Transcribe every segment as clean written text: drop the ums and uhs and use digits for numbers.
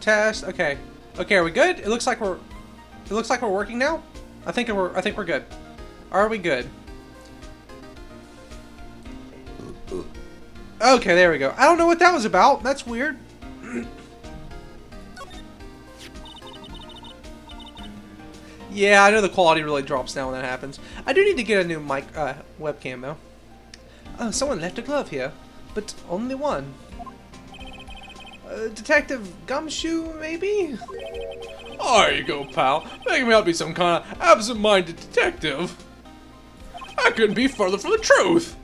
Test. Okay. Okay, are we good? It looks like we're working now. I think we're good. Are we good? Okay, there we go. I don't know what that was about. That's weird. Yeah, I know the quality really drops down when that happens. I do need to get a new mic, webcam though. Oh, someone left a glove here, but only one. Detective Gumshoe, maybe? There you go, pal. Making me out to be some kind of absent-minded detective. I couldn't be further from the truth.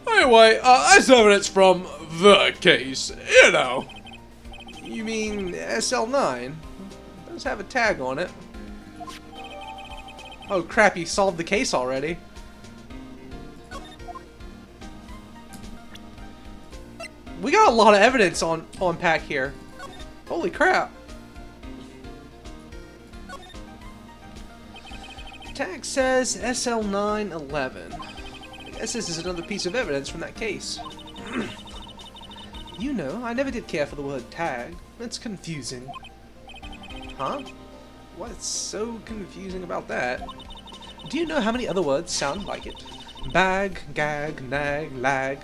Anyway, that's evidence from the case, you know. You mean SL9? It does have a tag on it. Oh crap, you solved the case already. We got a lot of evidence on pack here. Holy crap. Tag says SL911. I guess this is another piece of evidence from that case. You know, I never did care for the word tag. It's confusing. Huh? What's so confusing about that? Do you know how many other words sound like it? Bag, gag, nag, lag,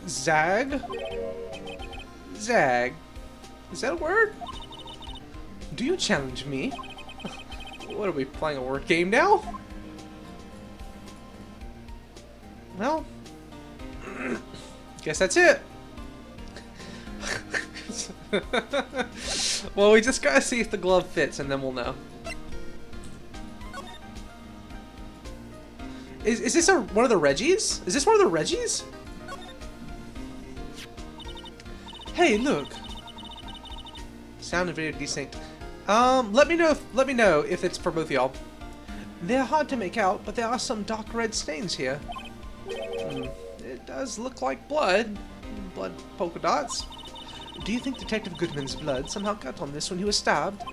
zag? Zag. Is that a word? Do you challenge me? What, are we playing a word game now? Well, guess that's it. Well, we just gotta see if the glove fits and then we'll know. Is this one of the Reggies? Is this one of the Reggies? Hey, look. Sound and video desync. Let me know if it's for both y'all. They're hard to make out, but there are some dark red stains here. It does look like blood. Blood polka dots. Do you think Detective Goodman's blood somehow got on this when he was stabbed?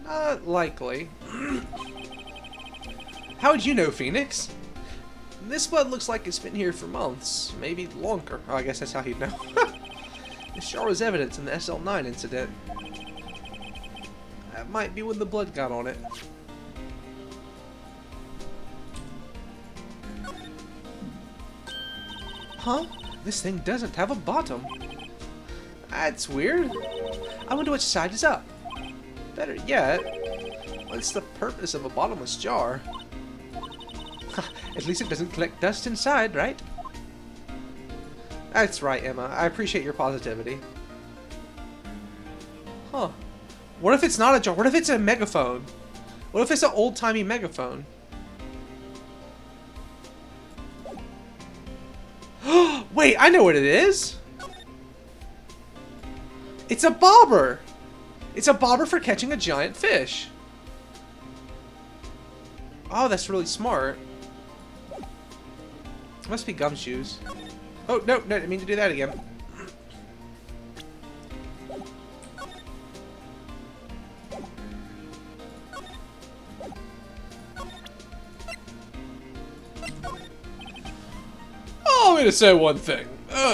Not likely. How would you know, Phoenix? This blood looks like it's been here for months, maybe longer. Oh, I guess that's how he'd know. There sure was evidence in the SL9 incident. That might be when the blood got on it. Huh? This thing doesn't have a bottom. That's weird. I wonder which side is up. Better yet, what's the purpose of a bottomless jar? At least it doesn't collect dust inside, right? That's right, Emma. I appreciate your positivity. Huh. What if it's not a jar? What if it's a megaphone? What if it's an old-timey megaphone? Wait, I know what it is! It's a bobber! It's a bobber for catching a giant fish. Oh, that's really smart. Must be gumshoes. Oh, no, I didn't mean to do that again. Allow me to say one thing.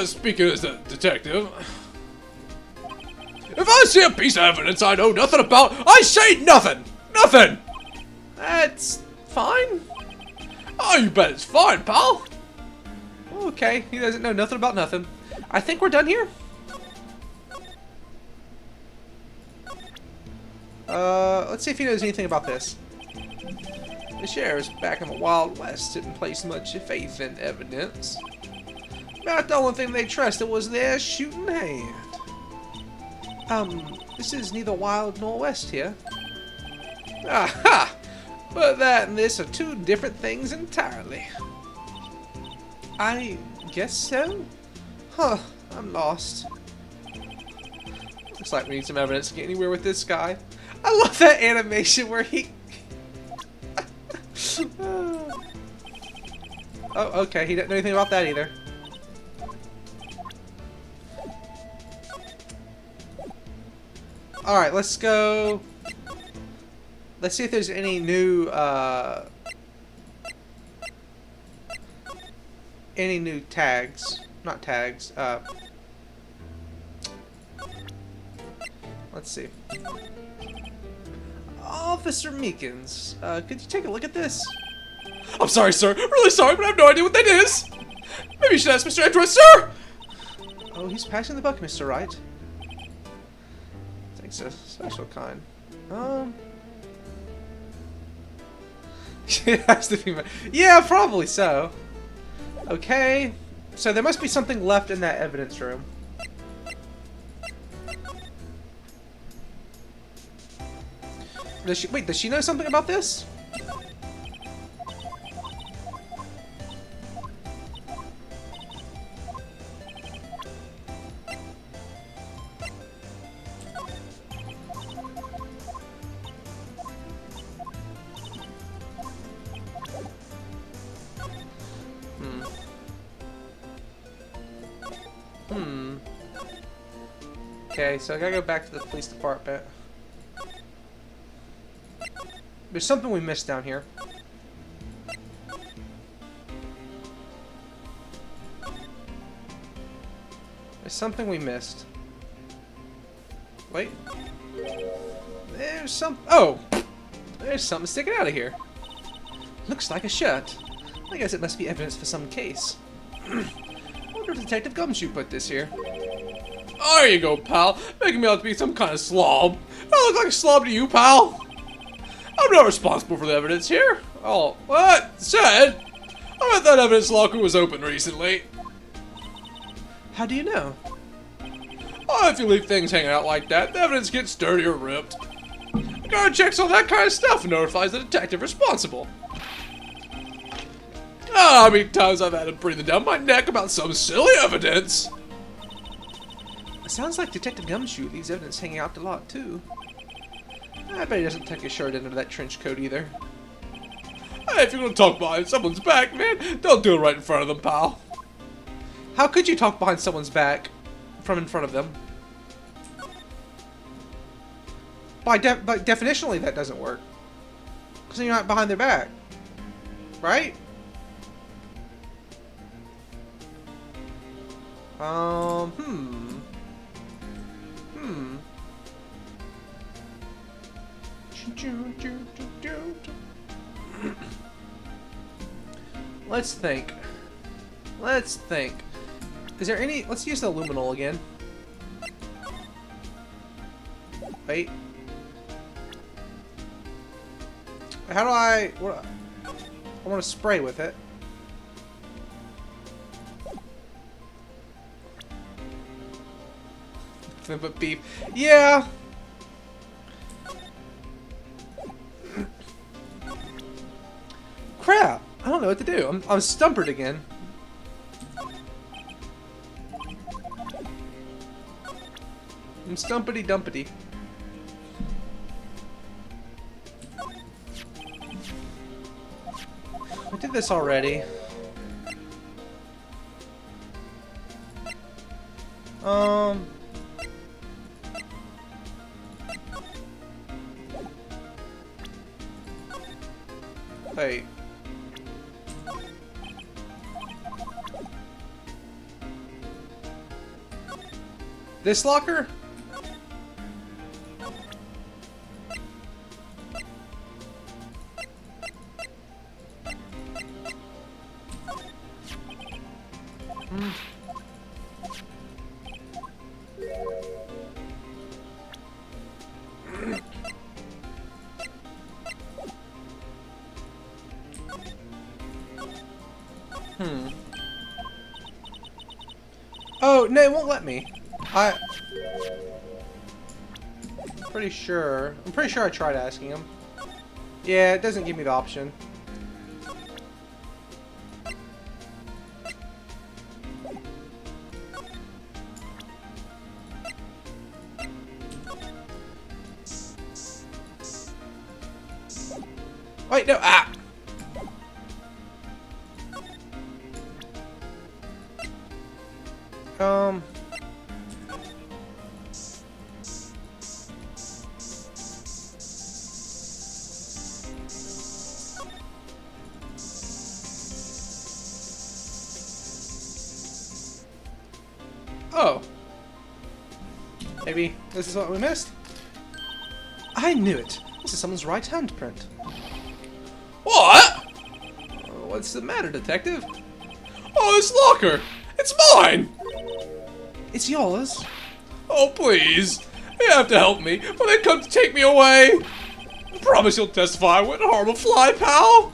Speaking as a detective, if I see a piece of evidence I know nothing about, I say nothing! Nothing! That's fine. Oh, you bet it's fine, pal! Okay, he doesn't know nothing about nothing. I think we're done here. Let's see if he knows anything about this. The sheriffs back in the Wild West didn't place much faith in evidence. About the only thing they trusted was their shooting hand. This is neither wild nor west here. Aha! But that and this are two different things entirely. I guess so? Huh, I'm lost. Looks like we need some evidence to get anywhere with this guy. I love that animation where he... Oh, okay, he didn't know anything about that either. Alright, let's go... Let's see if there's any new, tags. Not tags, Let's see. Officer Meekins, could you take a look at this? I'm sorry, sir. Really sorry, but I have no idea what that is. Maybe you should ask Mr. Edgeworth, sir. Oh, he's passing the buck, Mr. Wright. Thanks, a special kind. It has to be. Yeah, probably so. Okay, so there must be something left in that evidence room. Wait, does she know something about this? Okay, so I gotta go back to the police department. There's something we missed down here. There's something we missed. Wait. There's some. Oh! There's something sticking out of here. Looks like a shirt. I guess it must be evidence for some case. I wonder if Detective Gumshoe put this here. There you go, pal. Making me out to be some kind of slob. I look like a slob to you, pal. I'm not responsible for the evidence here. Oh, what? Said? I bet that evidence locker was open recently. How do you know? Oh, if you leave things hanging out like that, the evidence gets dirty or ripped. Guard checks all that kind of stuff and notifies the detective responsible. Ah, how many times I've had to breathe down my neck about some silly evidence. It sounds like Detective Gumshoe leaves evidence hanging out a lot, too. I bet he doesn't tuck his shirt into that trench coat, either. Hey, if you're gonna talk behind someone's back, man, don't do it right in front of them, pal. How could you talk behind someone's back from in front of them? By definitionally, that doesn't work. Because you're not behind their back. Right? Let's think. Let's think. Is there any... Let's use the luminol again. Wait. How do I... What, I want to spray with it. But beef. Yeah. Crap. I don't know what to do. I'm stumpered again. I'm stumpity dumpity. I did this already. Wait. This locker? Oh, no, it won't let me. I'm pretty sure I tried asking him. Yeah, it doesn't give me the option. Wait, no, ah! Oh. Maybe this is what we missed? I knew it. This is someone's right handprint. What? What's the matter, Detective? Oh, this locker! It's mine! It's yours. Oh, please. You have to help me when they come to take me away. I promise you'll testify I wouldn't harm a fly, pal.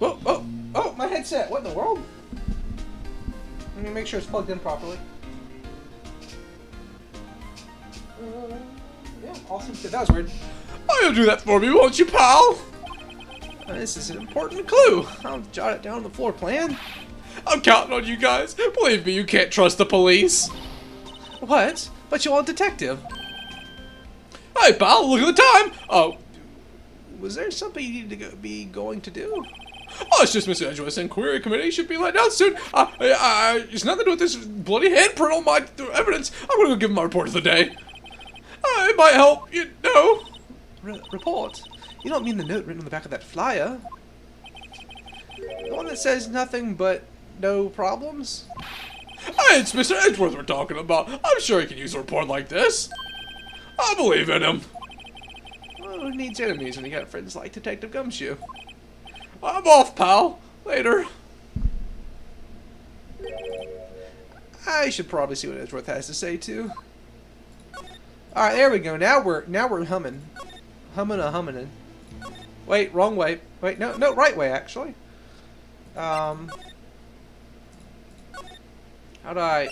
Oh, my headset. What in the world? Let me make sure it's plugged in properly. Yeah, awesome. That was weird. Oh, you'll do that for me, won't you, pal? This is an important clue. I'll jot it down on the floor plan. I'm counting on you guys. Believe me, you can't trust the police. What? But you're a detective. Hey, pal, look at the time. Oh, Was there something you needed to be going to do? it's just Mr. Edgeworth's inquiry committee should be let down soon. It's nothing to do with this bloody handprint on my evidence. I'm gonna go give him my report of the day. It might help, you know. Report? You don't mean the note written on the back of that flyer? The one that says nothing but no problems? Hey, it's Mr. Edgeworth we're talking about. I'm sure he can use a report like this. I believe in him. Well, who needs enemies when you got friends like Detective Gumshoe? I'm off, pal. Later. I should probably see what Edgeworth has to say too. Alright, there we go. Now we're humming. Humming. Wait, wrong way. Wait, no, right way actually. How do I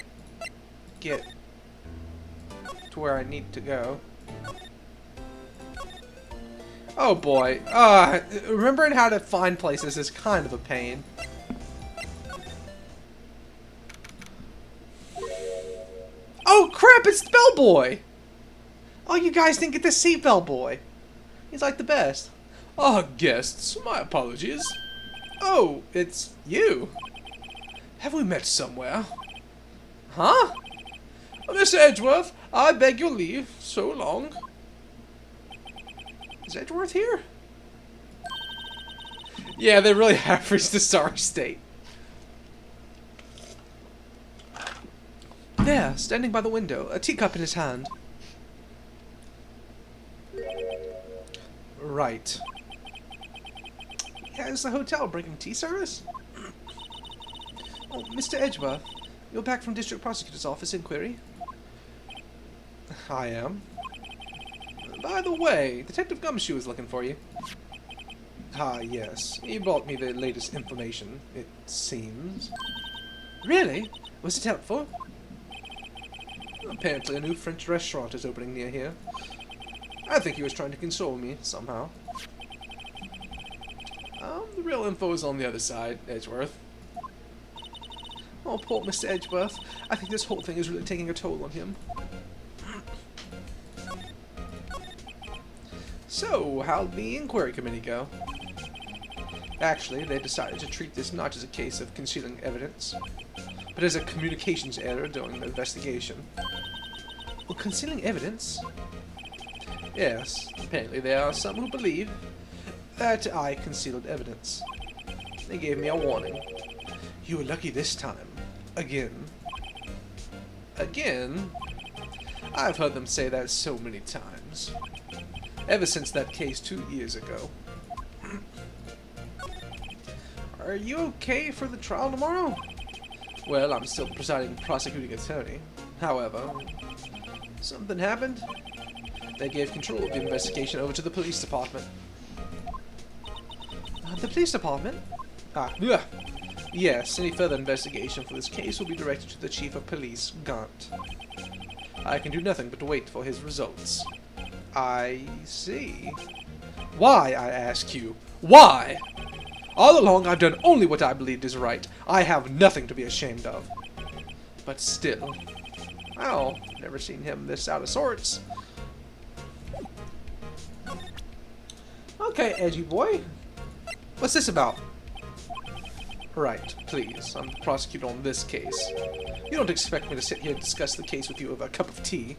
get to where I need to go? Oh boy. Remembering how to find places is kind of a pain. Oh crap, it's the bellboy! Oh, you guys didn't get to see Bellboy. He's like the best. Guests, my apologies. Oh, it's you. Have we met somewhere? Huh? Mr. Edgeworth, I beg your leave. So long. Is Edgeworth here? Yeah, they really have reached the Sorry State. There, standing by the window, a teacup in his hand. Right. Yeah, is the hotel bringing tea service? Oh, Mr. Edgeworth, you're back from District Prosecutor's Office inquiry. I am. By the way, Detective Gumshoe is looking for you. Ah, yes. He brought me the latest information, it seems. Really? Was it helpful? Apparently a new French restaurant is opening near here. I think he was trying to console me, somehow. The real info is on the other side, Edgeworth. Oh, poor Mr. Edgeworth. I think this whole thing is really taking a toll on him. So, how'd the inquiry committee go? Actually, they decided to treat this not as a case of concealing evidence, but as a communications error during the investigation. Well, concealing evidence? Yes, apparently there are some who believe that I concealed evidence. They gave me a warning. You were lucky this time. Again. Again? I've heard them say that so many times. Ever since that case 2 years ago. Are you okay for the trial tomorrow? Well, I'm still presiding prosecuting attorney. However, something happened. They gave control of the investigation over to the police department. The police department? Yeah. Yes, any further investigation for this case will be directed to the Chief of Police, Gaunt. I can do nothing but wait for his results. I see. Why, I ask you? Why? All along I've done only what I believed is right. I have nothing to be ashamed of. But still. Well, never seen him this out of sorts. Okay, edgy boy. What's this about? Right, please. I'm the prosecutor on this case. You don't expect me to sit here and discuss the case with you over a cup of tea.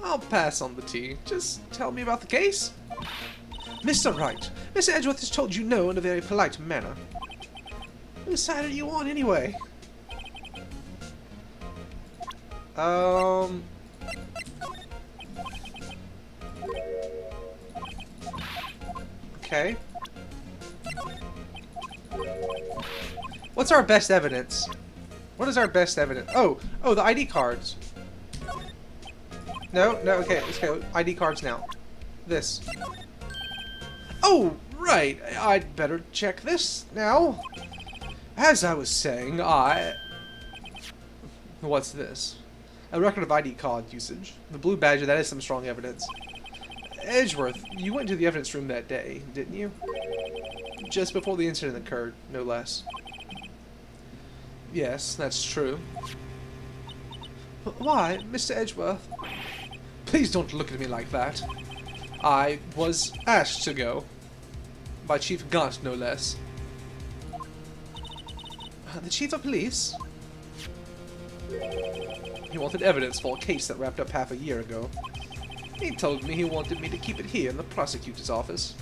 I'll pass on the tea. Just tell me about the case. Mr. Wright, Mr. Edgeworth has told you no in a very polite manner. Whose side are you on anyway? Okay. What's our best evidence? What is our best evidence? Oh, the ID cards. No, okay, let's go. ID cards now. This. Oh, right. I'd better check this now. As I was saying, What's this? A record of ID card usage. The blue badger, that is some strong evidence. Edgeworth, you went to the evidence room that day, didn't you? Just before the incident occurred, no less. Yes, that's true. But why, Mr. Edgeworth? Please don't look at me like that. I was asked to go. By Chief Gaunt, no less. The Chief of Police? He wanted evidence for a case that wrapped up half a year ago. He told me he wanted me to keep it here in the prosecutor's office.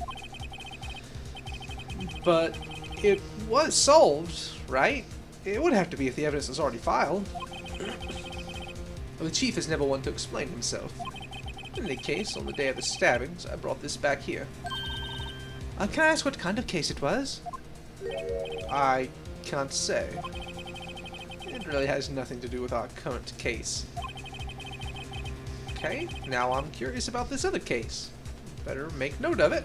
But it was solved, right? It would have to be if the evidence was already filed. The chief is never one to explain himself. In any case, on the day of the stabbings, I brought this back here. Can I ask what kind of case it was? I can't say. It really has nothing to do with our current case. Okay, now I'm curious about this other case. Better make note of it.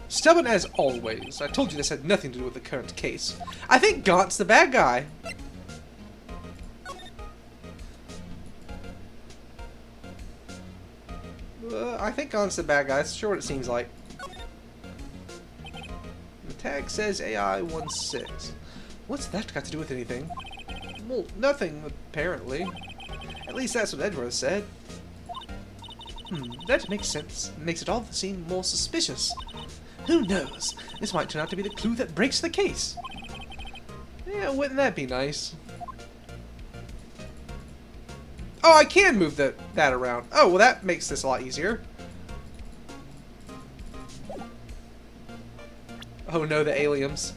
Stubborn as always. I told you this had nothing to do with the current case. I think Gaunt's the bad guy. I think Gaunt's the bad guy. That's sure what it seems like. The tag says AI-16. What's that got to do with anything? Well, nothing, apparently. At least that's what Edgeworth said. That makes sense. Makes it all seem more suspicious. Who knows? This might turn out to be the clue that breaks the case. Yeah, wouldn't that be nice? Oh, I can move that around. Oh, well that makes this a lot easier. Oh no, the aliens.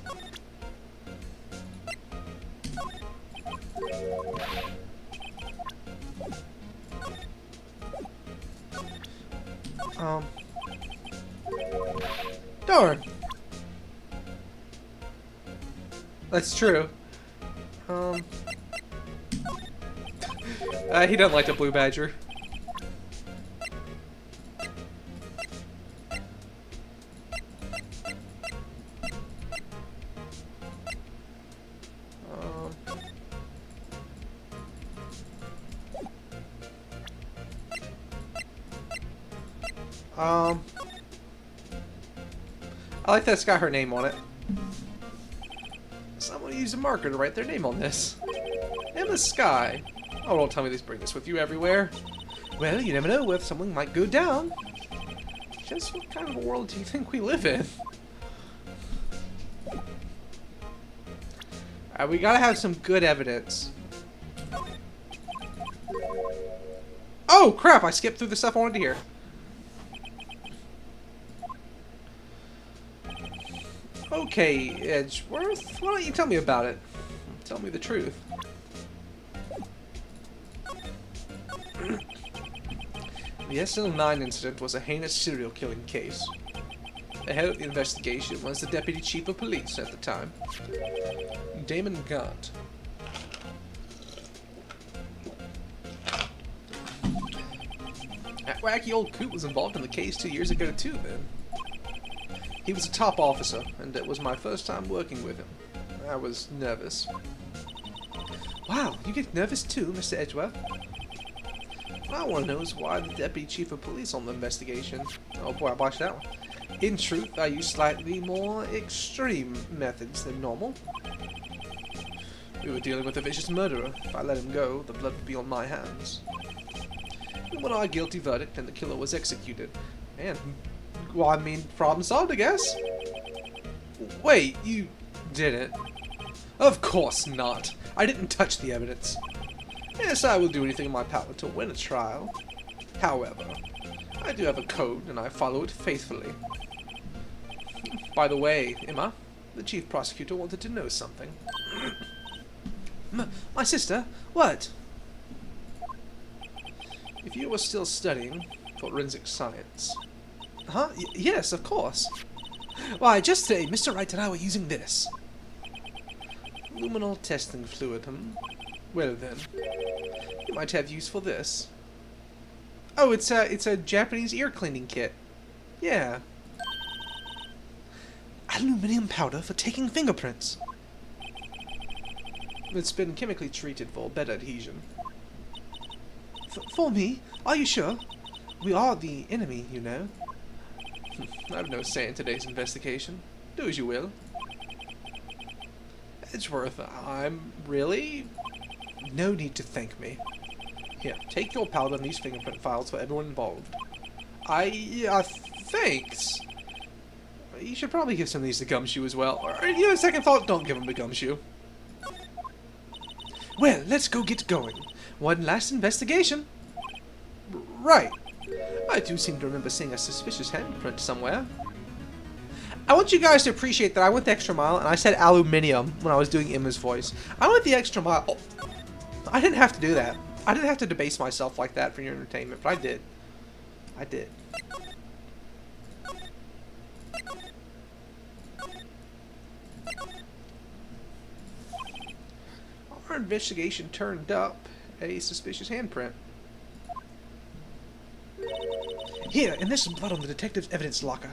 Darn. That's true. He doesn't like the blue badger. I like that it's got her name on it. Someone used a marker to write their name on this. Emma Sky. Oh, don't tell me they bring this with you everywhere. Well, you never know where something might go down. Just what kind of a world do you think we live in? Alright, we gotta have some good evidence. Oh, crap! I skipped through the stuff I wanted to hear. Okay, Edgeworth, why don't you tell me about it? Tell me the truth. The SL9 incident was a heinous serial killing case. The head of the investigation was the Deputy Chief of Police at the time, Damon Gaunt. That wacky old coot was involved in the case 2 years ago too, then. He was a top officer, and it was my first time working with him. I was nervous. Wow, you get nervous too, Mr. Edgeworth? What I want to know is why the Deputy Chief of Police on the investigation. Oh boy, I botched that one. In truth, I used slightly more extreme methods than normal. We were dealing with a vicious murderer. If I let him go, the blood would be on my hands. We won our guilty verdict, and the killer was executed. And, well, I mean, problem solved, I guess? Wait, you didn't? Of course not. I didn't touch the evidence. Yes, I will do anything in my power to win a trial. However, I do have a code, and I follow it faithfully. By the way, Emma, the chief prosecutor wanted to know something. My sister? What? If you were still studying forensic science. Huh? Yes, of course. Why, just today, Mr. Wright and I were using this. Luminal testing fluid, Well then, you might have use for this. Oh, it's a Japanese ear cleaning kit. Yeah. Aluminium powder for taking fingerprints. It's been chemically treated for better adhesion. For me? Are you sure? We are the enemy, you know. I have no say in today's investigation. Do as you will. Edgeworth, I'm really... No need to thank me. Here, take your powder and these fingerprint files for everyone involved. Thanks. You should probably give some of these to Gumshoe as well. Or, you know, second thought, don't give them to Gumshoe. Well, let's go get going. One last investigation. Right. I do seem to remember seeing a suspicious handprint somewhere. I want you guys to appreciate that I went the extra mile and I said aluminium when I was doing Emma's voice. I went the extra mile. Oh, I didn't have to do that. I didn't have to debase myself like that for your entertainment, but I did. I did. Our investigation turned up a suspicious handprint. Here, and there's some blood on the detective's evidence locker.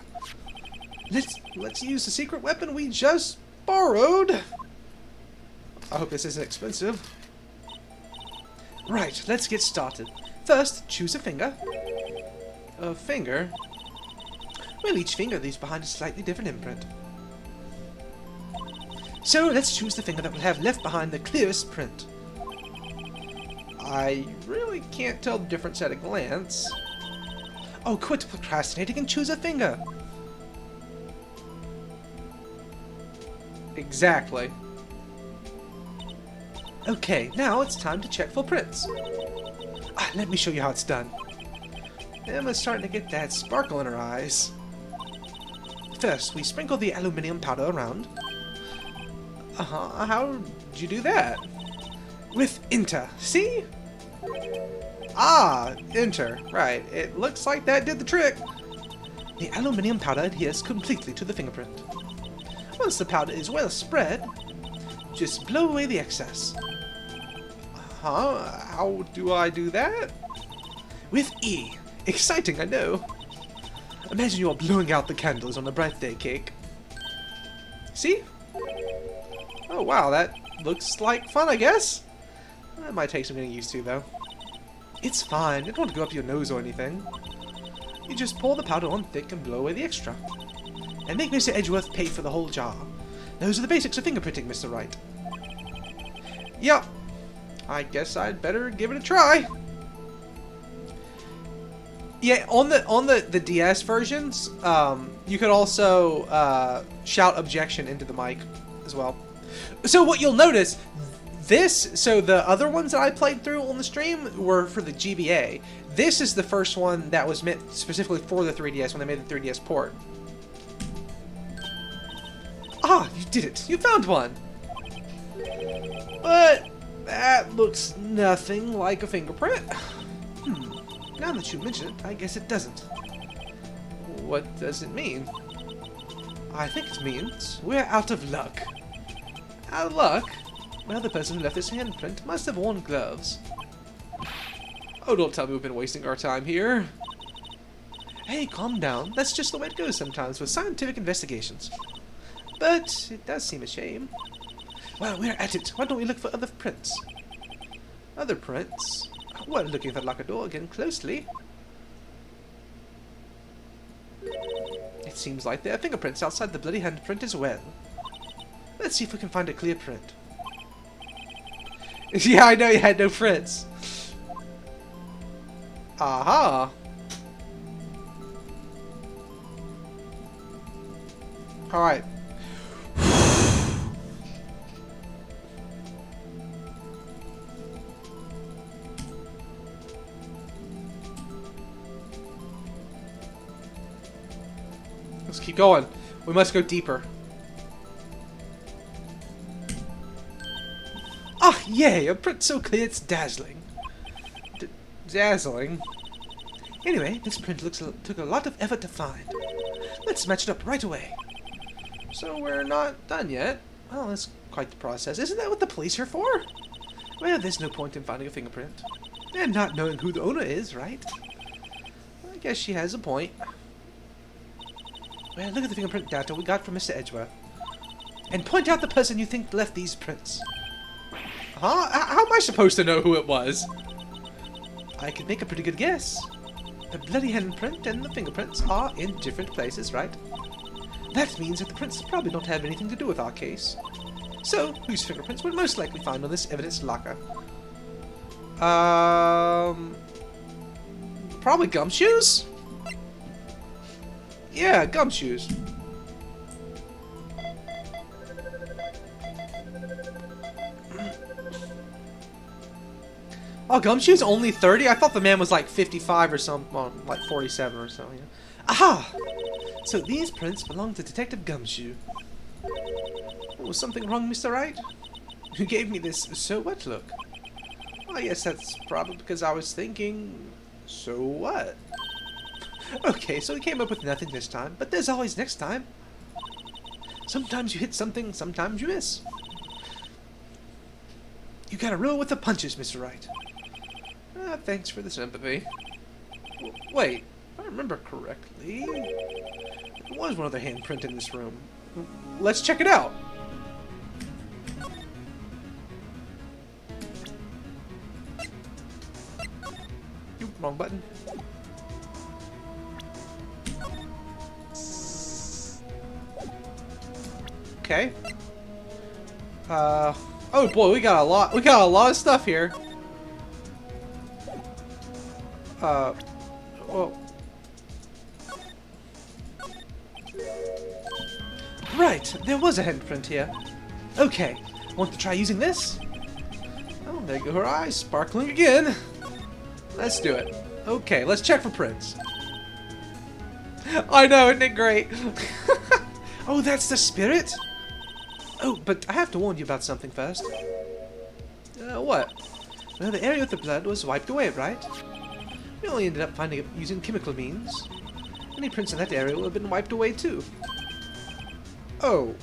Let's use the secret weapon we just borrowed. I hope this isn't expensive. Right, let's get started. First, choose a finger. A finger? Well, each finger leaves behind a slightly different imprint. So, let's choose the finger that will have left behind the clearest print. I really can't tell the difference at a glance. Oh, quit procrastinating and choose a finger! Exactly. Okay, now it's time to check for prints. Let me show you how it's done. Emma's starting to get that sparkle in her eyes. First, we sprinkle the aluminium powder around. How did you do that? With enter, see? Ah, enter, right. It looks like that did the trick. The aluminium powder adheres completely to the fingerprint. Once the powder is well spread, just blow away the excess. How do I do that? With E. Exciting, I know. Imagine you are blowing out the candles on a birthday cake. See? Oh wow, that looks like fun, I guess. That might take some getting used to, though. It's fine, it won't go up your nose or anything. You just pour the powder on thick and blow away the extra. And make Mr. Edgeworth pay for the whole jar. Those are the basics of fingerprinting, Mr. Wright. Yup. I guess I'd better give it a try. Yeah, on the DS versions, you could also shout objection into the mic as well. So what you'll notice, so the other ones that I played through on the stream were for the GBA. This is the first one that was meant specifically for the 3DS when they made the 3DS port. Ah, you did it! You found one! But that looks nothing like a fingerprint. Now that you mention it, I guess it doesn't. What does it mean? I think it means we're out of luck. Out of luck? Well, the person who left this handprint must have worn gloves. Oh, don't tell me we've been wasting our time here. Hey, calm down. That's just the way it goes sometimes with scientific investigations. But it does seem a shame. Well, we're at it. Why don't we look for other prints? Other prints? Well, looking at the locker door again closely. It seems like there are fingerprints outside the bloody handprint as well. Let's see if we can find a clear print. Yeah, I know you had no prints. Aha! Alright. Let's keep going. We must go deeper. Ah, yay! A print so clear it's dazzling. Dazzling? Anyway, this print took a lot of effort to find. Let's match it up right away. So we're not done yet. Well, that's quite the process. Isn't that what the police are for? Well, there's no point in finding a fingerprint. And not knowing who the owner is, right? I guess she has a point. Well, look at the fingerprint data we got from Mr. Edgeworth. And point out the person you think left these prints. Huh? How am I supposed to know who it was? I could make a pretty good guess. The bloody handprint and the fingerprints are in different places, right? That means that the prints probably don't have anything to do with our case. So, whose fingerprints would most likely find on this evidence locker? Probably Gumshoes? Yeah, Gumshoes. Oh, Gumshoe's only 30? I thought the man was like 55 or something, well, like 47 or so. Yeah. Aha! So these prints belong to Detective Gumshoe. Oh, was something wrong, Mr. Wright? You gave me this so what look. Well, I guess that's probably because I was thinking, so what? Okay, so we came up with nothing this time, but there's always next time. Sometimes you hit something, sometimes you miss. You gotta roll with the punches, Mr. Wright. Thanks for the sympathy. Wait, if I remember correctly, there was one other handprint in this room. Let's check it out. Wrong button. Okay. Oh boy, we got a lot of stuff here. Well. Right, there was a handprint here. Okay, want to try using this? Oh, there go her eyes, sparkling again. Let's do it. Okay, let's check for prints. I know, isn't it great? Oh, that's the spirit? Oh, but I have to warn you about something first. What? Well, the area with the blood was wiped away, right? We only ended up finding it using chemical means. Any prints in that area will have been wiped away too. Oh.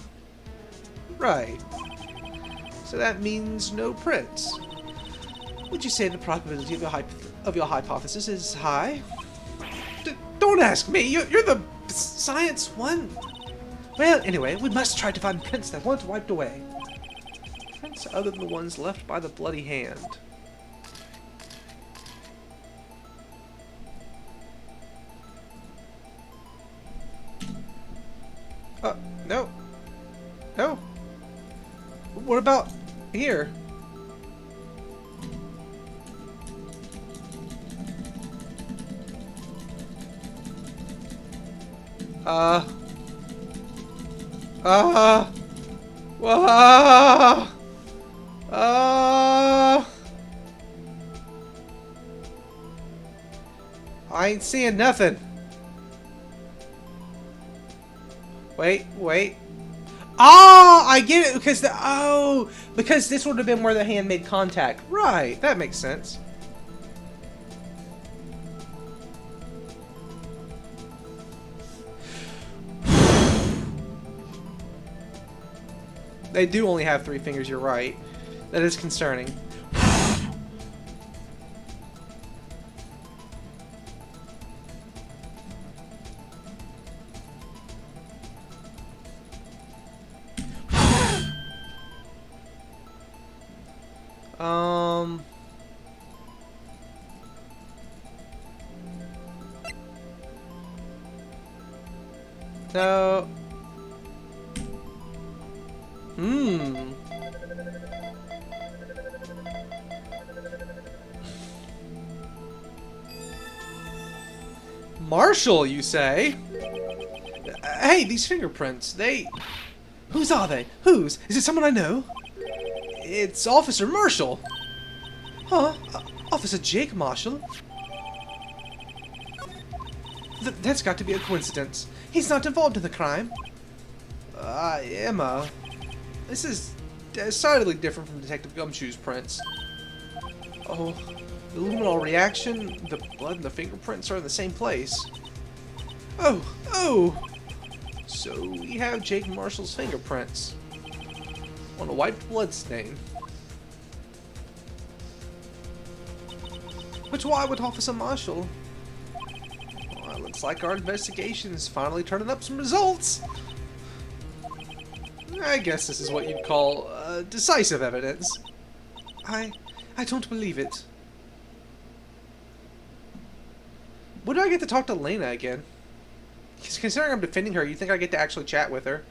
Right. So that means no prints. Would you say the probability of your hypothesis is high? Don't ask me! You're the science one! Well, anyway, we must try to find prints that weren't wiped away. Prints other than the ones left by the bloody hand. No. No. What about here? I ain't seeing nothing. Wait. Oh, I get it because because this would have been where the hand made contact. Right, that makes sense. They do only have 3 fingers, you're right. That is concerning. No. Marshall, you say? Hey, these fingerprints, whose are they? Whose? Is it someone I know? It's Officer Marshall. Huh? Officer Jake Marshall? That's got to be a coincidence. He's not involved in the crime. Emma. This is decidedly different from Detective Gumshoe's prints. Oh, The luminol reaction, the blood and the fingerprints are in the same place. Oh! So we have Jake Marshall's fingerprints on a wiped blood stain. But why would Officer Marshall? Well, looks like our investigation is finally turning up some results. I guess this is what you'd call decisive evidence. I don't believe it. When do I get to talk to Lena again? Because considering I'm defending her, you think I get to actually chat with her?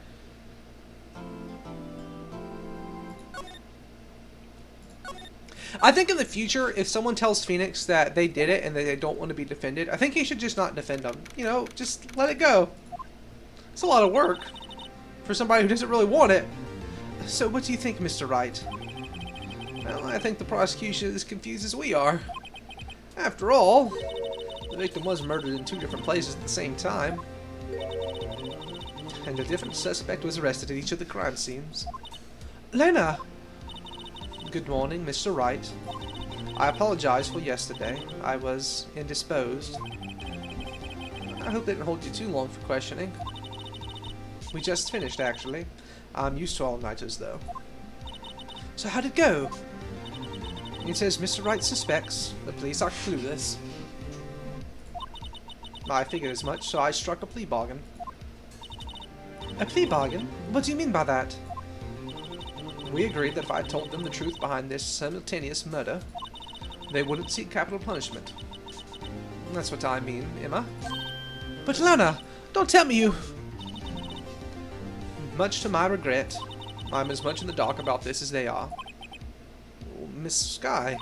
I think in the future, if someone tells Phoenix that they did it and that they don't want to be defended, I think he should just not defend them. You know, just let it go. It's a lot of work for somebody who doesn't really want it. So what do you think, Mr. Wright? Well, I think the prosecution is as confused as we are. After all, the victim was murdered in 2 different places at the same time. And a different suspect was arrested at each of the crime scenes. Lena! Good morning, Mr. Wright. I apologize for yesterday. I was indisposed. I hope it didn't hold you too long for questioning. We just finished, actually. I'm used to all-nighters, though. So how'd it go? It says Mr. Wright suspects. The police are clueless. I figured as much, so I struck a plea bargain. A plea bargain? What do you mean by that? We agreed that if I told them the truth behind this simultaneous murder, they wouldn't seek capital punishment. That's what I mean, Emma. But Lana, don't tell me you... Much to my regret, I'm as much in the dark about this as they are. Oh, Miss Skye.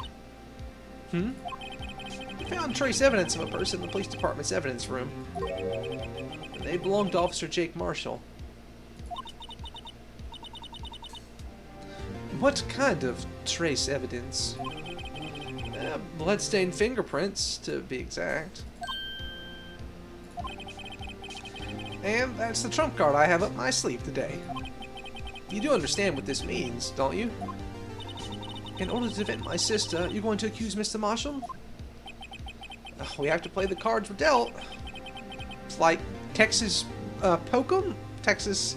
We found trace evidence of a person in the police department's evidence room. They belonged to Officer Jake Marshall. What kind of trace evidence? Bloodstained fingerprints, to be exact. And that's the trump card I have up my sleeve today. You do understand what this means, don't you? In order to defend my sister, you're going to accuse Mr. Marshall? We have to play the cards we're dealt. It's like Texas Pokem? Texas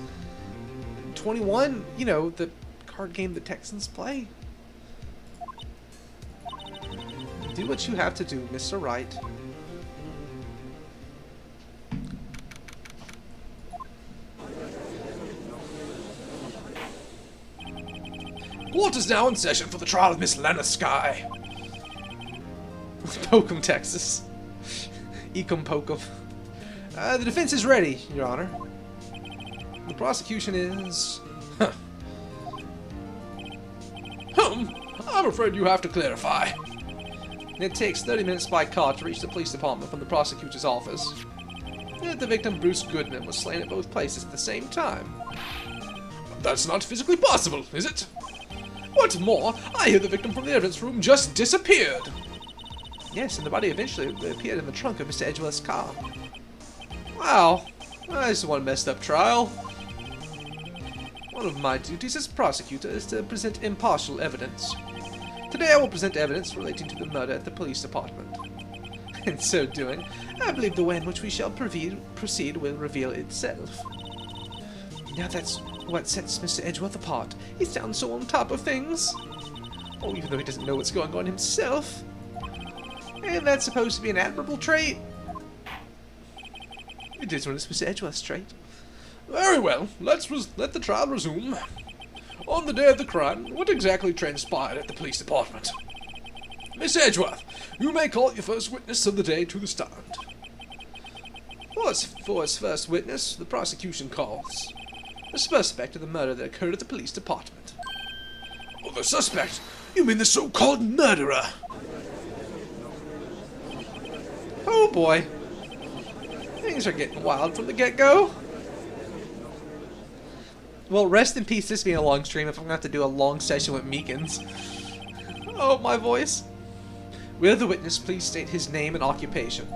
21? You know, the card game the Texans play. Do what you have to do, Mr. Wright. Court is now in session for the trial of Miss Lena Skye. Pokem, Texas. Ecom Pokem. The defense is ready, Your Honor. The prosecution is... I'm afraid you have to clarify. It takes 30 minutes by car to reach the police department from the prosecutor's office. The victim, Bruce Goodman, was slain at both places at the same time. That's not physically possible, is it? What's more, I hear the victim from the evidence room just disappeared. Yes, and the body eventually appeared in the trunk of Mr. Edgeworth's car. Wow, this is one messed up trial. One of my duties as prosecutor is to present impartial evidence. Today I will present evidence relating to the murder at the police department. In so doing, I believe the way in which we shall proceed will reveal itself. Now that's what sets Mr. Edgeworth apart. He sounds so on top of things. Oh, even though he doesn't know what's going on himself. And that's supposed to be an admirable trait. It is when it's Mr. Edgeworth's trait. Very well, let the trial resume. On the day of the crime, what exactly transpired at the police department? Miss Edgeworth, you may call your first witness of the day to the stand. For its first witness, the prosecution calls the suspect of the murder that occurred at the police department. Oh, the suspect? You mean the so-called murderer? Oh boy. Things are getting wild from the get-go. Well, rest in peace, this being a long stream if I'm going to have to do a long session with Meekins. Oh, my voice. Will the witness please state his name and occupation?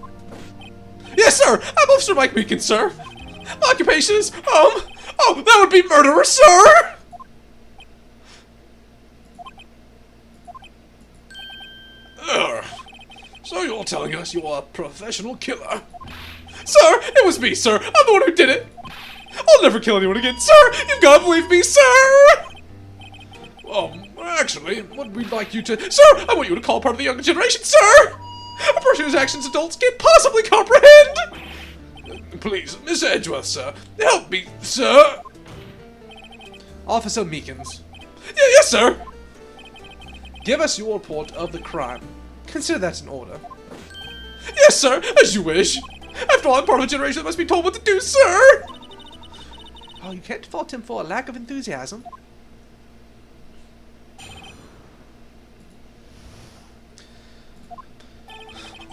Yes, sir! I'm Officer Mike Meekins, sir! My occupation is, oh, that would be murderer, sir! Ugh. So you're telling us you're a professional killer? Sir, it was me, sir. I'm the one who did it. I'll never kill anyone again, sir. You've got to believe me, sir. Actually, what we'd like you to... Sir, I want you to call part of the younger generation, sir. A person whose actions adults can't possibly comprehend. Please, Miss Edgeworth, sir. Help me, sir. Officer Meekins, Yes, sir. give us your report of the crime. Consider that an order. Yes, sir. As you wish. After all, I'm part of a generation that must be told what to do, sir. Oh, you can't fault him for a lack of enthusiasm.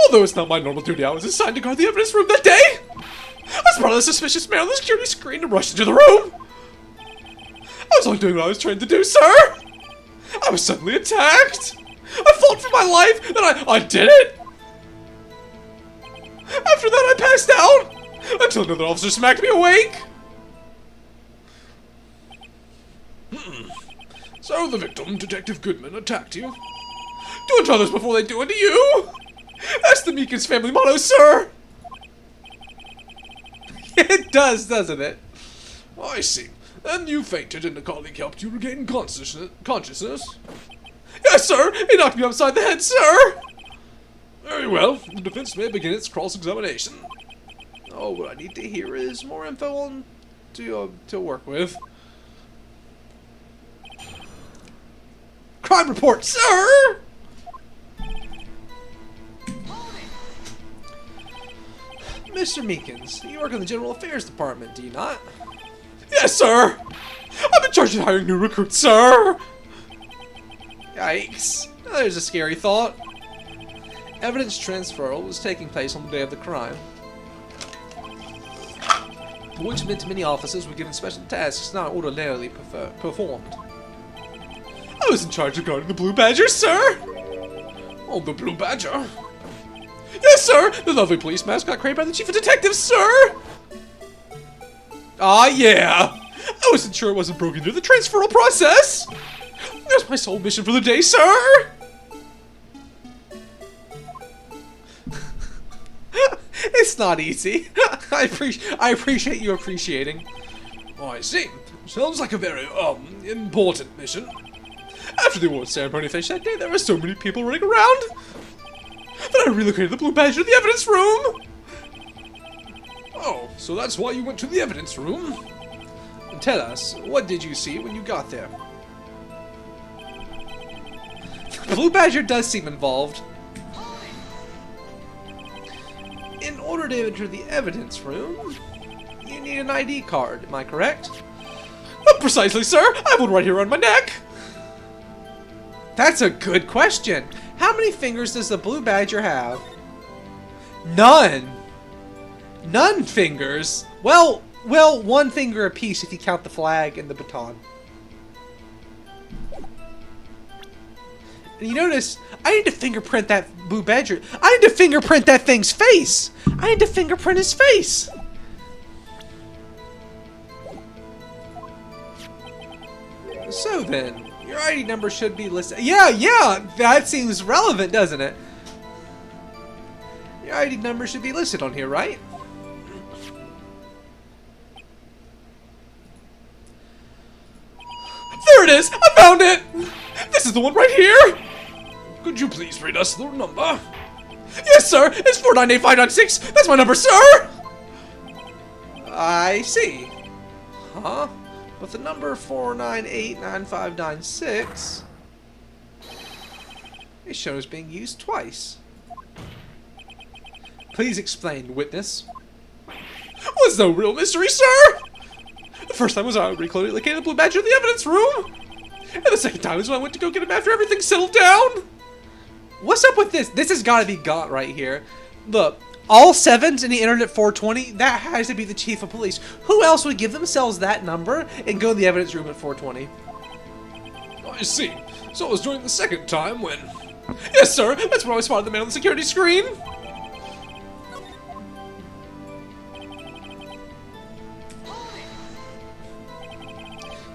Although it's not my normal duty, I was assigned to guard the evidence room that day. I was part of the suspicious man on the security screen and rushed into the room. I was only doing what I was trained to do, sir. I was suddenly attacked. I fought for my life, and I did it. After that, I passed out until another officer smacked me awake. So the victim, Detective Goodman, attacked you. Do unto others before they do unto you. That's the Meekins family motto, sir. It does, doesn't it? I see. And you fainted and a colleague helped you regain consciousness? Yes, sir! He knocked me upside the head, sir! Very well. The defense may begin its cross-examination. Oh, what I need to hear is more info on to work with. Crime report, Sir! Mr. Meekins, you work in the General Affairs Department, do you not? Yes, sir! I'm in charge of hiring new recruits, sir! Yikes. There's a scary thought. Evidence transferal was taking place on the day of the crime. Appointment to many officers were given special tasks not ordinarily performed. I was in charge of guarding the Blue Badger, sir! Oh, the Blue Badger? Yes, sir! The lovely police mask got created by the chief of detectives, sir! Ah, yeah! I wasn't sure it wasn't broken into the transferal process! That's my sole mission for the day, sir! It's not easy. I appreciate you appreciating. Oh, I see. Sounds like a very, important mission. After the award ceremony finished that day, there were so many people running around that I relocated the Blue Badger to the evidence room! Oh, so that's why you went to the evidence room? Tell us, what did you see when you got there? Blue Badger does seem involved. In order to enter the evidence room, you need an ID card, am I correct? Precisely, sir! I have one right here on my neck! That's a good question. How many fingers does the Blue Badger have? None. None fingers. Well, one finger apiece if you count the flag and the baton. And you notice, I need to fingerprint that Blue Badger. I need to fingerprint that thing's face. I need to fingerprint his face. So then, your ID number should be listed. Yeah, that seems relevant, doesn't it? Your ID number should be listed on here, right? There it is! I found it! This is the one right here! Could you please read us the number? Yes, sir! It's 4985996! That's my number, sir! I see. Huh? But the number 4989596 it shows being used twice. Please explain, witness. Was no real mystery, sir! The first time was I relocated the Blue Badger in the evidence room! And the second time is when I went to go get him after everything settled down! What's up with this? This has got to be got right here. Look, all sevens in the Internet 420, that has to be the chief of police. Who else would give themselves that number and go to the evidence room at 420? I see. So it was during the second time when... Yes, sir! That's when I spotted the man on the security screen!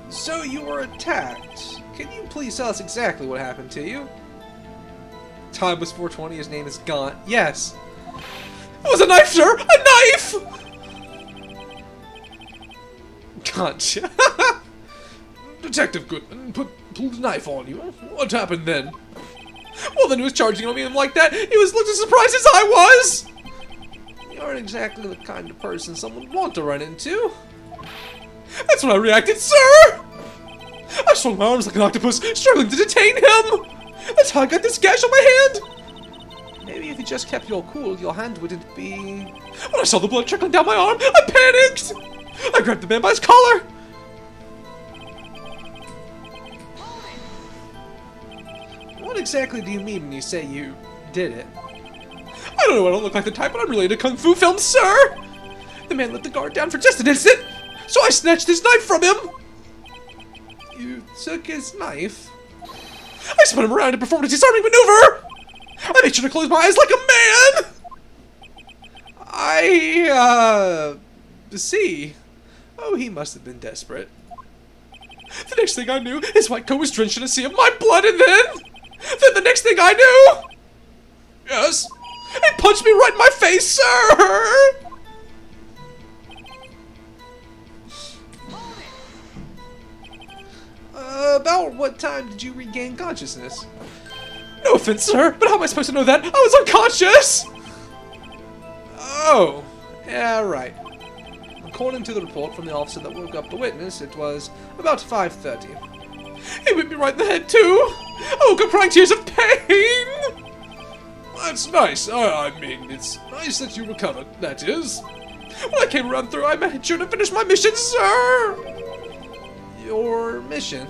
So you were attacked. Can you please tell us exactly what happened to you? Time was 420, his name is Gaunt. Yes. It was a knife, sir! A knife! Gotcha. Detective Goodman pulled a knife on you. What happened then? Well, then he was charging on me like that. He was looked as surprised as I was! You aren't exactly the kind of person someone would want to run into. That's when I reacted, sir! I swung my arms like an octopus, struggling to detain him! That's how I got this gash on my hand! Maybe if you just kept your cool, your hand wouldn't be... When I saw the blood trickling down my arm, I panicked! I grabbed the man by his collar! What exactly do you mean when you say you did it? I don't know, I don't look like the type, but I'm related to Kung Fu films, sir! The man let the guard down for just an instant, so I snatched his knife from him! You took his knife? I spun him around and performed a disarming maneuver! I made sure to close my eyes like a man! See. Oh, he must have been desperate. The next thing I knew, his white coat was drenched in a sea of my blood, and then the next thing I knew... Yes, he punched me right in my face, sir! About what time did you regain consciousness? No offense, sir, but how am I supposed to know that? I was unconscious! Oh, yeah, right. According to the report from the officer that woke up the witness, it was about 5:30. He whipped me right in the head, too! I woke up crying tears of pain! That's nice. I mean, it's nice that you recovered, that is. When I came around through, I made sure to finish my mission, sir! Your mission?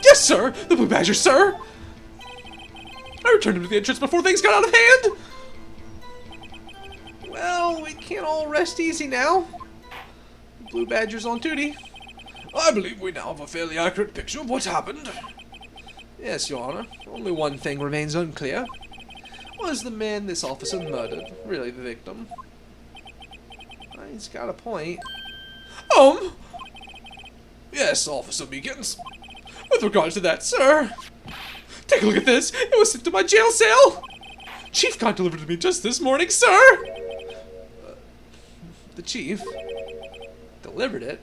Yes, sir! The Blue Badger, sir! I returned him to the entrance before things got out of hand! Well, we can't all rest easy now. Blue Badger's on duty. I believe we now have a fairly accurate picture of what happened. Yes, Your Honor. Only one thing remains unclear. Was the man this officer murdered really the victim? He's got a point. Yes, Officer Meekins. With regards to that, sir, take a look at this. It was sent to my jail cell. Chief Con delivered it to me just this morning, sir. The chief delivered it?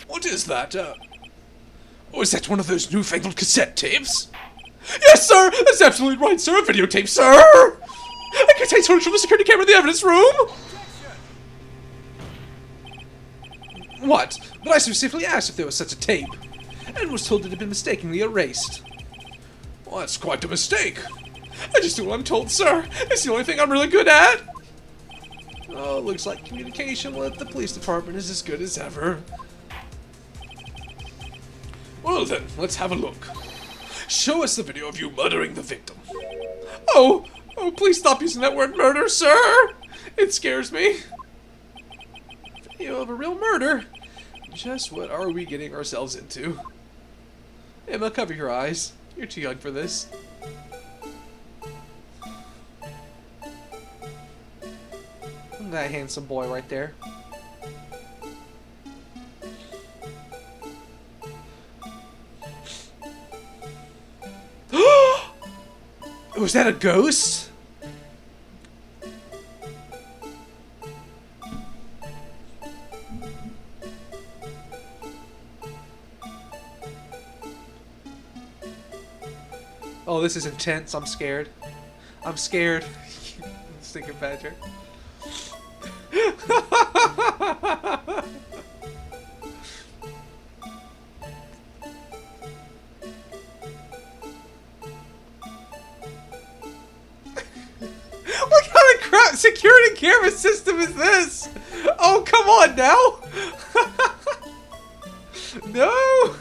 What is that? Oh, is that one of those newfangled cassette tapes? Yes, sir! That's absolutely right, sir! A videotape, sir! I can take footage from the security camera in the evidence room! What? But I specifically asked if there was such a tape, and was told it had been mistakenly erased. Well, that's quite a mistake. I just do what I'm told, sir. It's the only thing I'm really good at. Oh, looks like communication with the police department is as good as ever. Well then, let's have a look. Show us the video of you murdering the victim. Oh, please stop using that word murder, sir! It scares me. Video of a real murder? Just what are we getting ourselves into? Emma, cover your eyes. You're too young for this. That handsome boy right there. Was that a ghost? Oh, this is intense. I'm scared. I'm scared. Stinking badger. What kind of crap security camera system is this? Oh, come on now. No.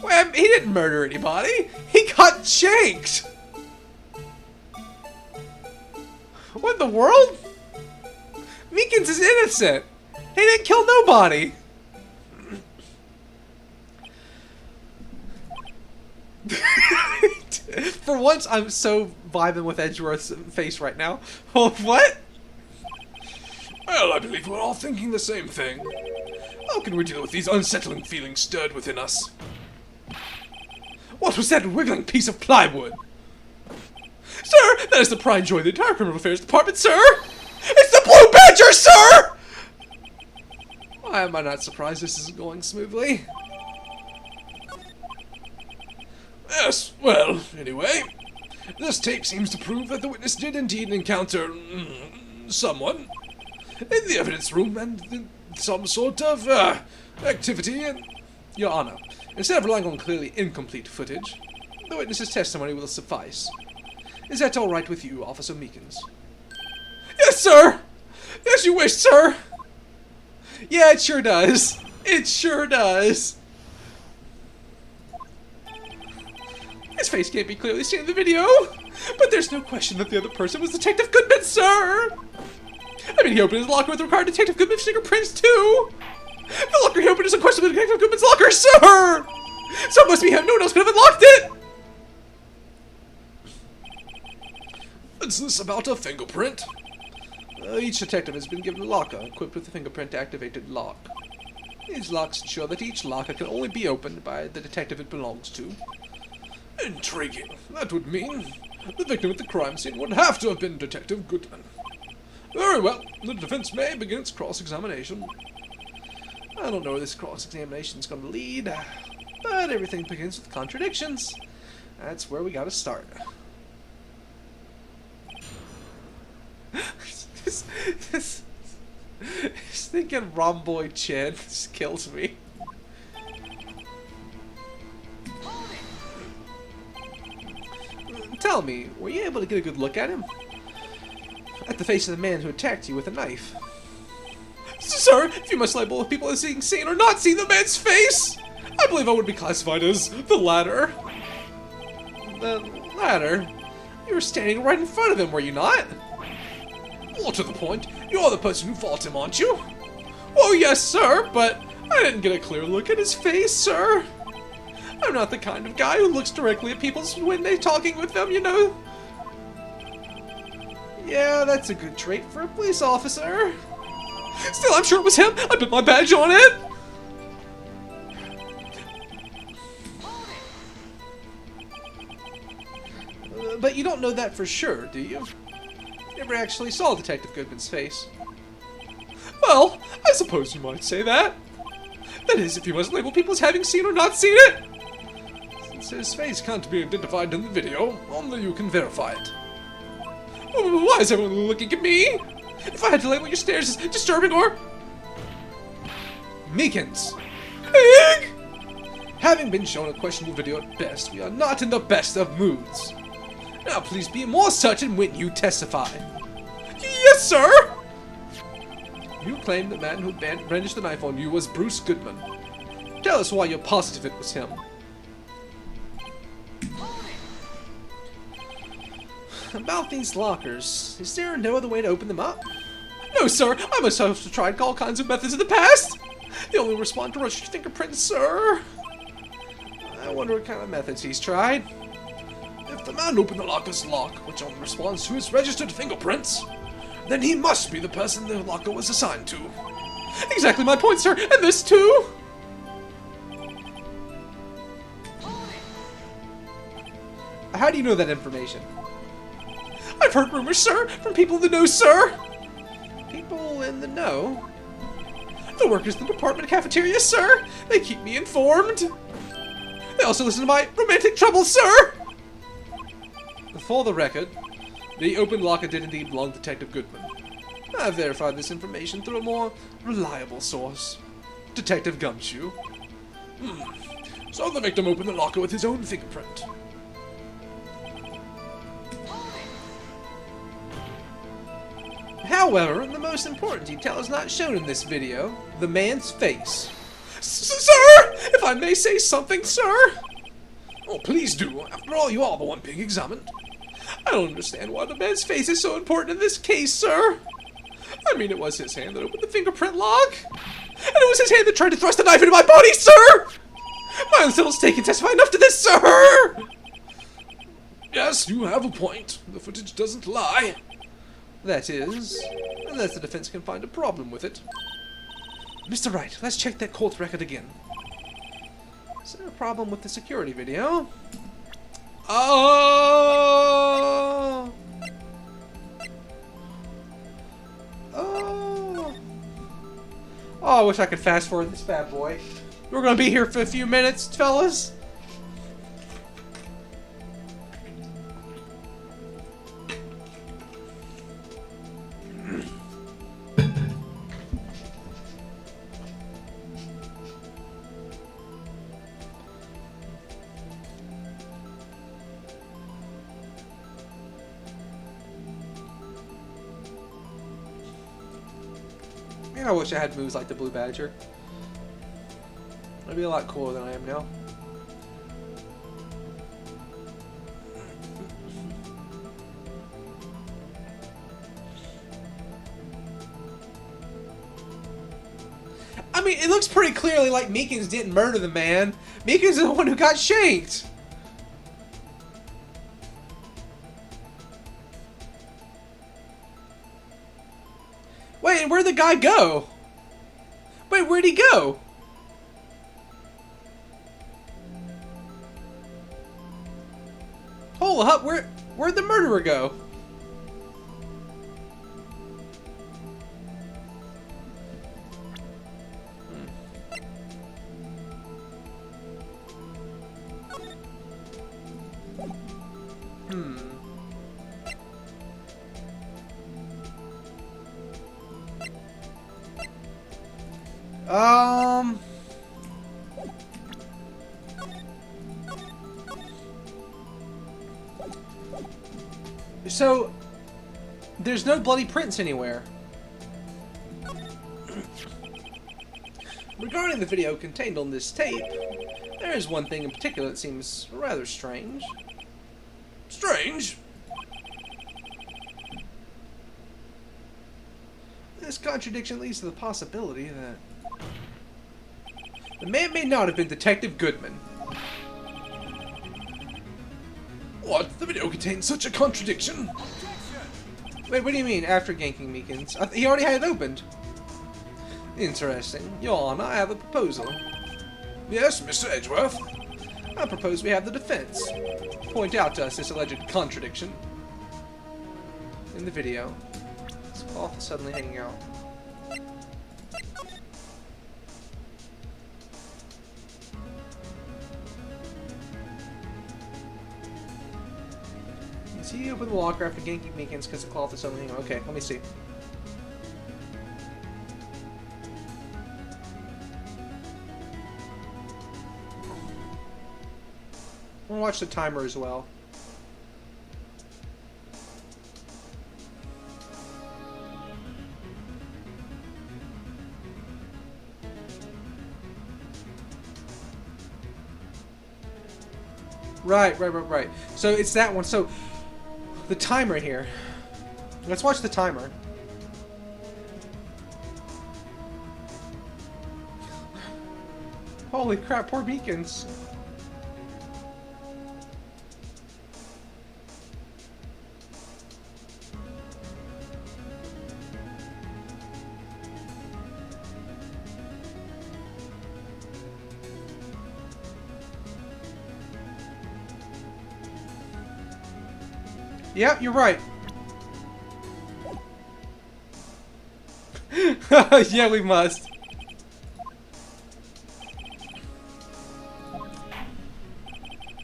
Well, he didn't murder anybody. He got shanked. What in the world? Meekins is innocent. He didn't kill nobody. For once, I'm so vibing with Edgeworth's face right now. Oh, what? Well, I believe we're all thinking the same thing. How can we deal with these unsettling feelings stirred within us? What was that wiggling piece of plywood? Sir, that is the pride and joy of the entire criminal affairs department, sir! It's the Blue Badger, sir! Why am I not surprised this isn't going smoothly? Yes, well, anyway, this tape seems to prove that the witness did indeed encounter someone in the evidence room and some sort of activity. And, Your Honor, instead of relying on clearly incomplete footage, the witness's testimony will suffice. Is that all right with you, Officer Meekins? Yes, sir! As you wish, sir! Yeah, it sure does. It sure does. His face can't be clearly seen in the video, but there's no question that the other person was Detective Goodman, sir! I mean, he opened his locker with the required Detective Goodman's fingerprints, too! The locker he opened is unquestionably Detective Goodman's locker, sir! So it must be him. No one else could have unlocked it! Is this about a fingerprint? Each detective has been given a locker equipped with a fingerprint-activated lock. These locks ensure that each locker can only be opened by the detective it belongs to. Intriguing. That would mean the victim at the crime scene would have to have been Detective Goodman. Very well. The defense may begin its cross-examination. I don't know where this cross-examination is going to lead, but everything begins with contradictions. That's where we got to start. This thinking Romboy Chen just kills me. Tell me, were you able to get a good look at him? At the face of the man who attacked you with a knife? Sir, if you must label people as being seen or not seeing the man's face, I believe I would be classified as the latter. The latter? You were standing right in front of him, were you not? More to the point, you're the person who fought him, aren't you? Oh, yes, sir, but I didn't get a clear look at his face, sir. I'm not the kind of guy who looks directly at people when they're talking with them, you know. Yeah, that's a good trait for a police officer. Still, I'm sure it was him. I put my badge on it. But you don't know that for sure, do you? Never actually saw Detective Goodman's face. Well, I suppose you might say that. That is, if you must label people as having seen or not seen it. Since his face can't be identified in the video, only you can verify it. Why is everyone looking at me? If I had to label your stares as disturbing or... Meekins! Pig! Having been shown a questionable video at best, we are not in the best of moods. Now please be more certain when you testify. Yes, sir! You claim the man who brandished the knife on you was Bruce Goodman. Tell us why you're positive it was him. About these lockers, is there no other way to open them up? No, sir. I must have tried all kinds of methods in the past. They only respond to registered fingerprints, sir. I wonder what kind of methods he's tried. If the man opened the locker's lock, which only responds to his registered fingerprints, then he must be the person the locker was assigned to. Exactly my point, sir. And this too. How do you know that information? I've heard rumors, sir, from people in the know, sir. People in the know? The workers in the department cafeteria, sir. They keep me informed. They also listen to my romantic troubles, sir. For the record, the open locker did indeed belong to Detective Goodman. I've verified this information through a more reliable source. Detective Gumshoe. So the victim opened the locker with his own fingerprint. However, the most important detail is not shown in this video. The man's face. Sir! If I may say something, sir! Oh, please do. After all, you are the one being examined. I don't understand why the man's face is so important in this case, sir. I mean, it was his hand that opened the fingerprint lock. And it was his hand that tried to thrust a knife into my body, sir! My own little stake can testify enough to this, sir! Yes, you have a point. The footage doesn't lie. That is, unless the defense can find a problem with it. Mr. Wright, let's check that court record again. Is there a problem with the security video? Oh! Oh! Oh, I wish I could fast forward this bad boy. We're gonna be here for a few minutes, fellas. Man, I wish I had moves like the Blue Badger. I'd be a lot cooler than I am now. I mean, it looks pretty clearly like Meekins didn't murder the man. Meekins is the one who got shanked. Wait, where'd the guy go? Wait, where'd he go? Hold up, where'd the murderer go? So, there's no bloody prints anywhere. Regarding the video contained on this tape, there is one thing in particular that seems rather strange. Strange? This contradiction leads to the possibility that the man may not have been Detective Goodman. What? The video contains such a contradiction? Wait, what do you mean, after ganking Meekins? He already had it opened. Interesting. Your Honor, I have a proposal. Yes, Mr. Edgeworth? I propose we have the defense point out to us this alleged contradiction in the video. It's cloth suddenly hanging out. See, open the locker after ganking Meekins because the cloth is suddenly hanging out. Okay, let me see. I'm gonna watch the timer as well. Right. So it's that one. So the timer here. Let's watch the timer. Holy crap, poor Meekins. Yep, you're right. Yeah, we must.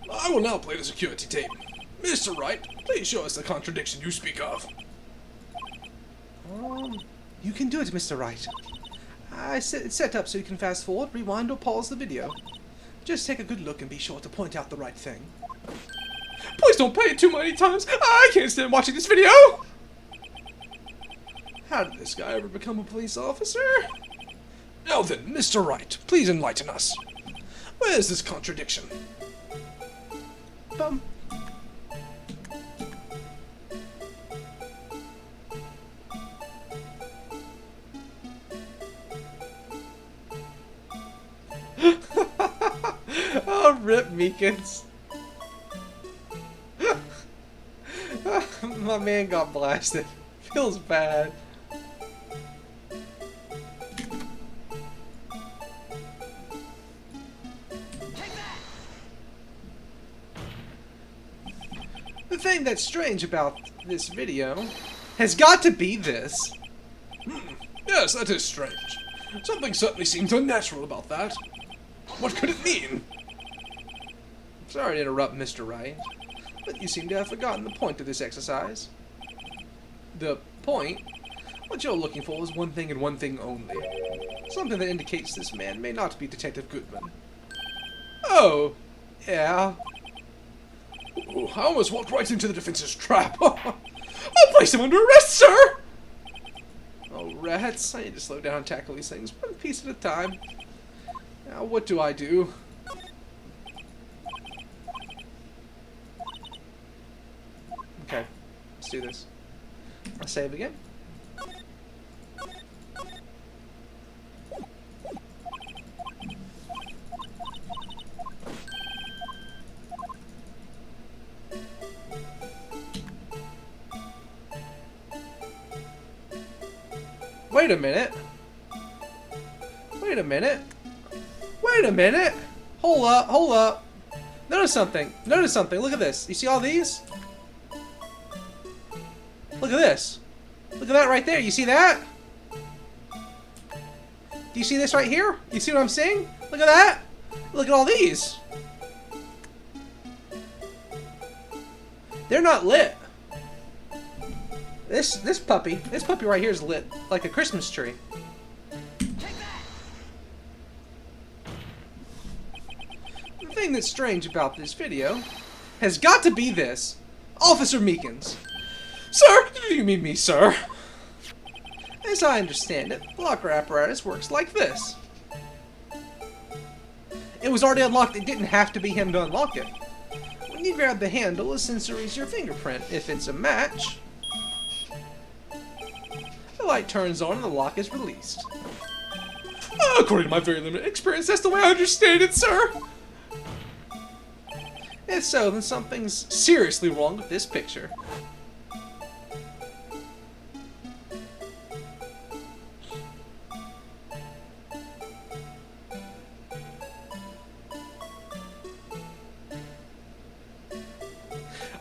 I will now play the security tape. Mr. Wright, please show us the contradiction you speak of. You can do it, Mr. Wright. It's set up so you can fast forward, rewind, or pause the video. Just take a good look and be sure to point out the right thing. Please don't play it too many times. I can't stand watching this video. How did this guy ever become a police officer? Now then, Mr. Wright, please enlighten us. Where is this contradiction? Bum. Oh, rip Meekins. My man got blasted. Feels bad. thing that's strange about this video has got to be this. Yes, that is strange. Something certainly seems unnatural about that. What could it mean? Sorry to interrupt, Mr. Wright, but you seem to have forgotten the point of this exercise. The point? What you're looking for is one thing and one thing only. Something that indicates this man may not be Detective Goodman. Oh, Yeah? ooh, I almost walked right into the defense's trap. I'll place him under arrest, sir! Oh, rats. I need to slow down and tackle these things one piece at a time. Now, what do I do? Okay, let's do this. I'll save again. Wait a minute. Wait a minute. Wait a minute. Hold up, hold up. Notice something. Notice something. Look at this. You see all these? Look at this. Look at that right there. You see that? Do you see this right here? You see what I'm saying? Look at that. Look at all these. They're not lit. This puppy right here is lit like a Christmas tree. The thing that's strange about this video has got to be this. Officer Meekins. Sir, do you mean me, sir? As I understand it, the locker apparatus works like this. It was already unlocked. It didn't have to be him to unlock it. When you grab the handle, a sensor reads your fingerprint. If it's a match, the light turns on and the lock is released. According to my very limited experience, that's the way I understand it, sir. If so, then something's seriously wrong with this picture.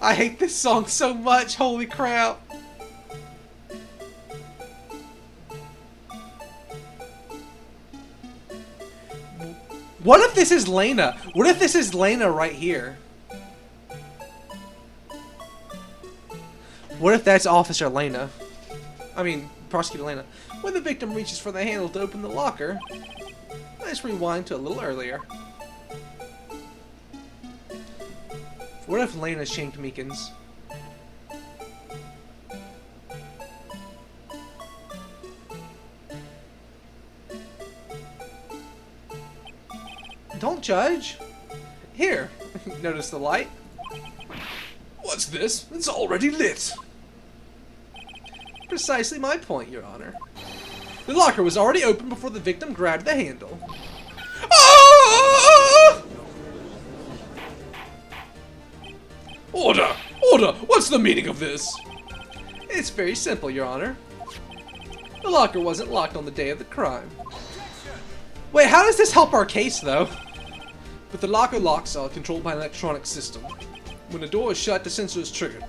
I hate this song so much, holy crap. What if this is Lena? What if this is Lena right here? What if that's Officer Lena? I mean, Prosecutor Lena. When the victim reaches for the handle to open the locker, let's rewind to a little earlier. What if Lena shanked Meekins? Don't judge. Here, notice the light? What's this? It's already lit. Precisely my point, Your Honor. The locker was already open before the victim grabbed the handle. Ah! Order! Order! What's the meaning of this? It's very simple, Your Honor. The locker wasn't locked on the day of the crime. Wait, how does this help our case, though? But the locker locks are controlled by an electronic system. When the door is shut, the sensor is triggered,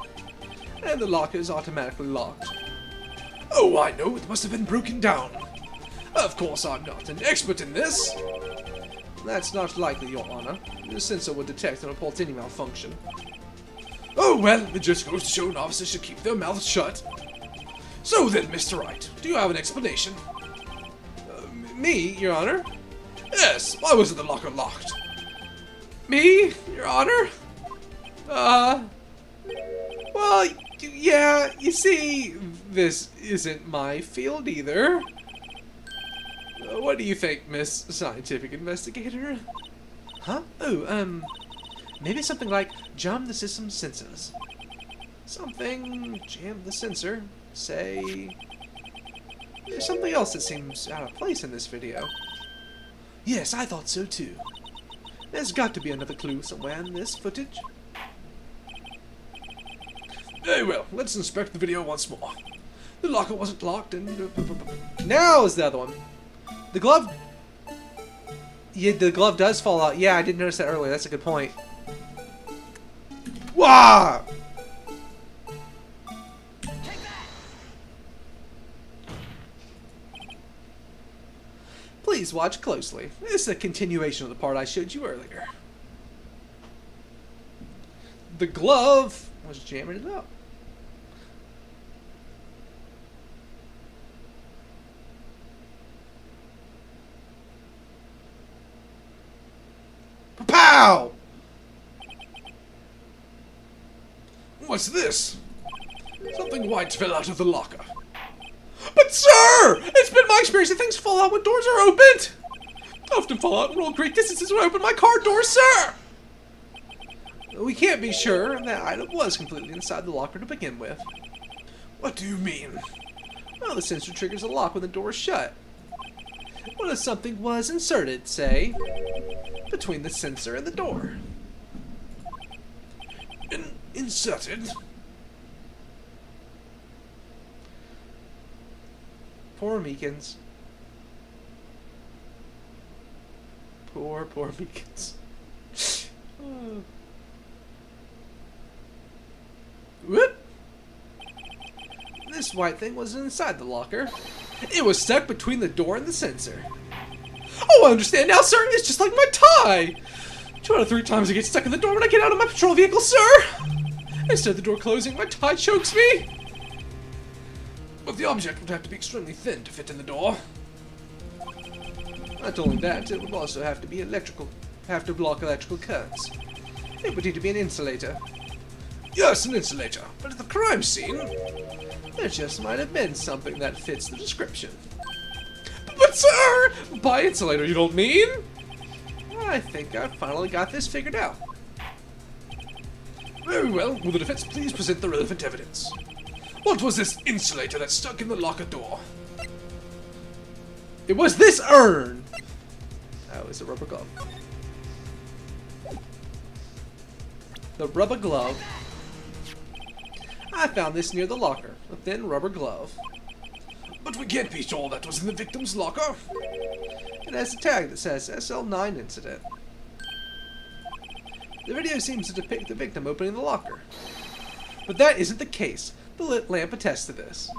and the locker is automatically locked. Oh, I know. It must have been broken down. Of course, I'm not an expert in this. That's not likely, Your Honor. The sensor would detect and report any malfunction. Oh, well, it just goes to show an officer should keep their mouths shut. So then, Mr. Wright, do you have an explanation? Me, Your Honor? Yes, why wasn't the locker locked? Me, Your Honor? Well, yeah, you see, this isn't my field either. What do you think, Miss Scientific Investigator? Huh? Oh, maybe something like jam the system's sensors. Something, jam the sensor, say... There's something else that seems out of place in this video. Yes, I thought so too. There's got to be another clue somewhere in this footage. Very well, let's inspect the video once more. The locker wasn't locked and... Now is the other one. The glove... Yeah, the glove does fall out. Yeah, I didn't notice that earlier. That's a good point. Wow! Please watch closely. This is a continuation of the part I showed you earlier. The glove was jamming it up. Pow! What's this? Something white fell out of the locker. But sir! It's been my experience that things fall out when doors are opened! I often fall out and roll great distances when I open my car door, sir! We can't be sure that item was completely inside the locker to begin with. What do you mean? Well, the sensor triggers a lock when the door is shut. What if something was inserted, say, between the sensor and the door? Inserted? Poor Meekins. Poor Meekins. Whoop! This white thing wasn't inside the locker. It was stuck between the door and the sensor. Oh, I understand now, sir! It's just like my tie! 2 out of 3 times I get stuck in the door when I get out of my patrol vehicle, sir! Instead of the door closing, my tie chokes me! But the object would have to be extremely thin to fit in the door. Not only that, it would also have to be have to block electrical currents. It would need to be an insulator. Yes, an insulator. But at the crime scene, there just might have been something that fits the description. But sir! By insulator, you don't mean? I think I finally got this figured out. Very well. Will the defense please present the relevant evidence? What was this insulator that stuck in the locker door? It was this urn! Oh, it's a rubber glove. The rubber glove. I found this near the locker. A thin rubber glove. But we can't be sure that was in the victim's locker. It has a tag that says SL9 incident. The video seems to depict the victim opening the locker. But that isn't the case. The lit lamp attests to this.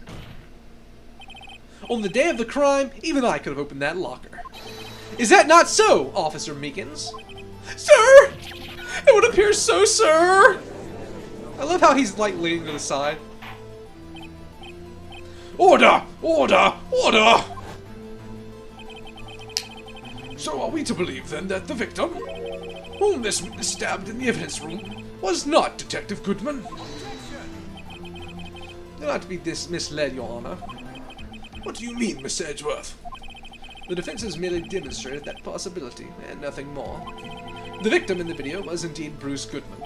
On the day of the crime, even I could have opened that locker. Is that not so, Officer Meekins? Sir! It would appear so, sir! I love how he's like leaning to the side. Order! Order! Order! So are we to believe then that the victim, whom this witness stabbed in the evidence room, was not Detective Goodman? You're not to be misled, Your Honor. What do you mean, Miss Edgeworth? The defense has merely demonstrated that possibility, and nothing more. The victim in the video was indeed Bruce Goodman.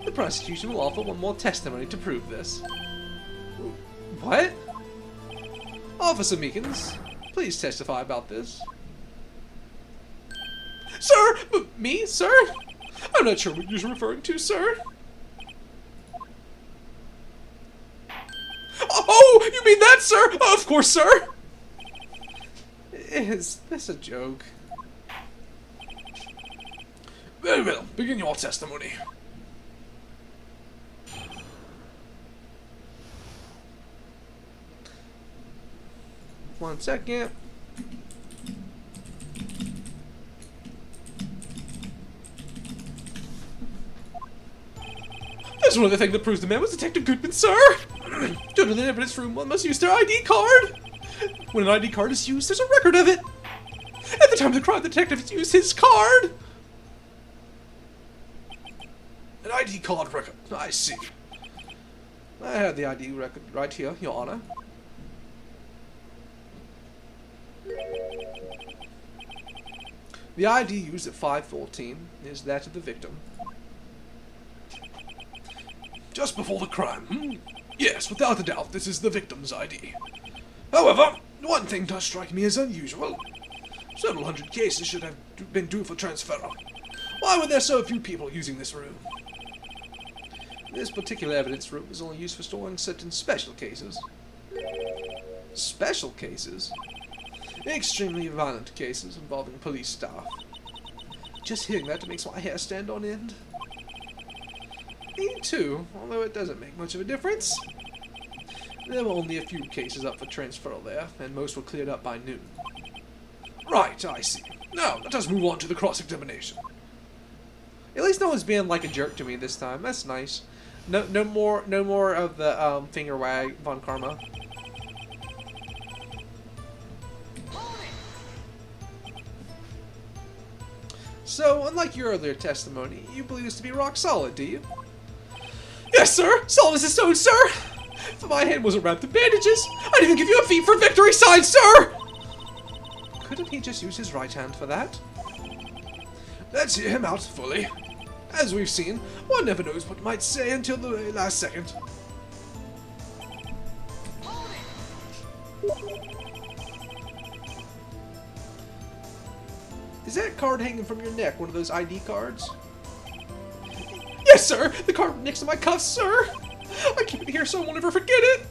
The prosecution will offer one more testimony to prove this. What? Officer Meekins, please testify about this. Sir! Me, sir? I'm not sure what you're referring to, sir. Oh, you mean that, sir? Of course, sir. Is this a joke? Very well, begin your testimony. One second. That's one of the things that proves the man was Detective Goodman, sir! Due to the evidence room, one must use their ID card! When an ID card is used, there's a record of it! At the time of the crime, the detective used his card! An ID card record, I see. I have the ID record right here, Your Honor. The ID used at 5:14 is that of the victim. Just before the crime, hmm? Yes, without a doubt, this is the victim's ID. However, one thing does strike me as unusual. Several hundred cases should have been due for transfer. Why were there so few people using this room? This particular evidence room is only used for storing certain special cases. Special cases? Extremely violent cases involving police staff. Just hearing that makes my hair stand on end. Me too, although it doesn't make much of a difference. There were only a few cases up for transferal there, and most were cleared up by noon. Right, I see. Now, let us move on to the cross-examination. At least no one's being like a jerk to me this time. That's nice. No more of the finger wag, Von Karma. So, unlike your earlier testimony, you believe this to be rock solid, do you? Yes, sir! Solid as a stone, sir! If my hand wasn't wrapped in bandages, I'd even give you a feet for victory sign, sir! Couldn't he just use his right hand for that? Let's hear him out fully. As we've seen, one never knows what might say until the last second. Is that card hanging from your neck one of those ID cards? Yes, sir! The card next to my cuffs, sir! I keep it here so I won't ever forget it!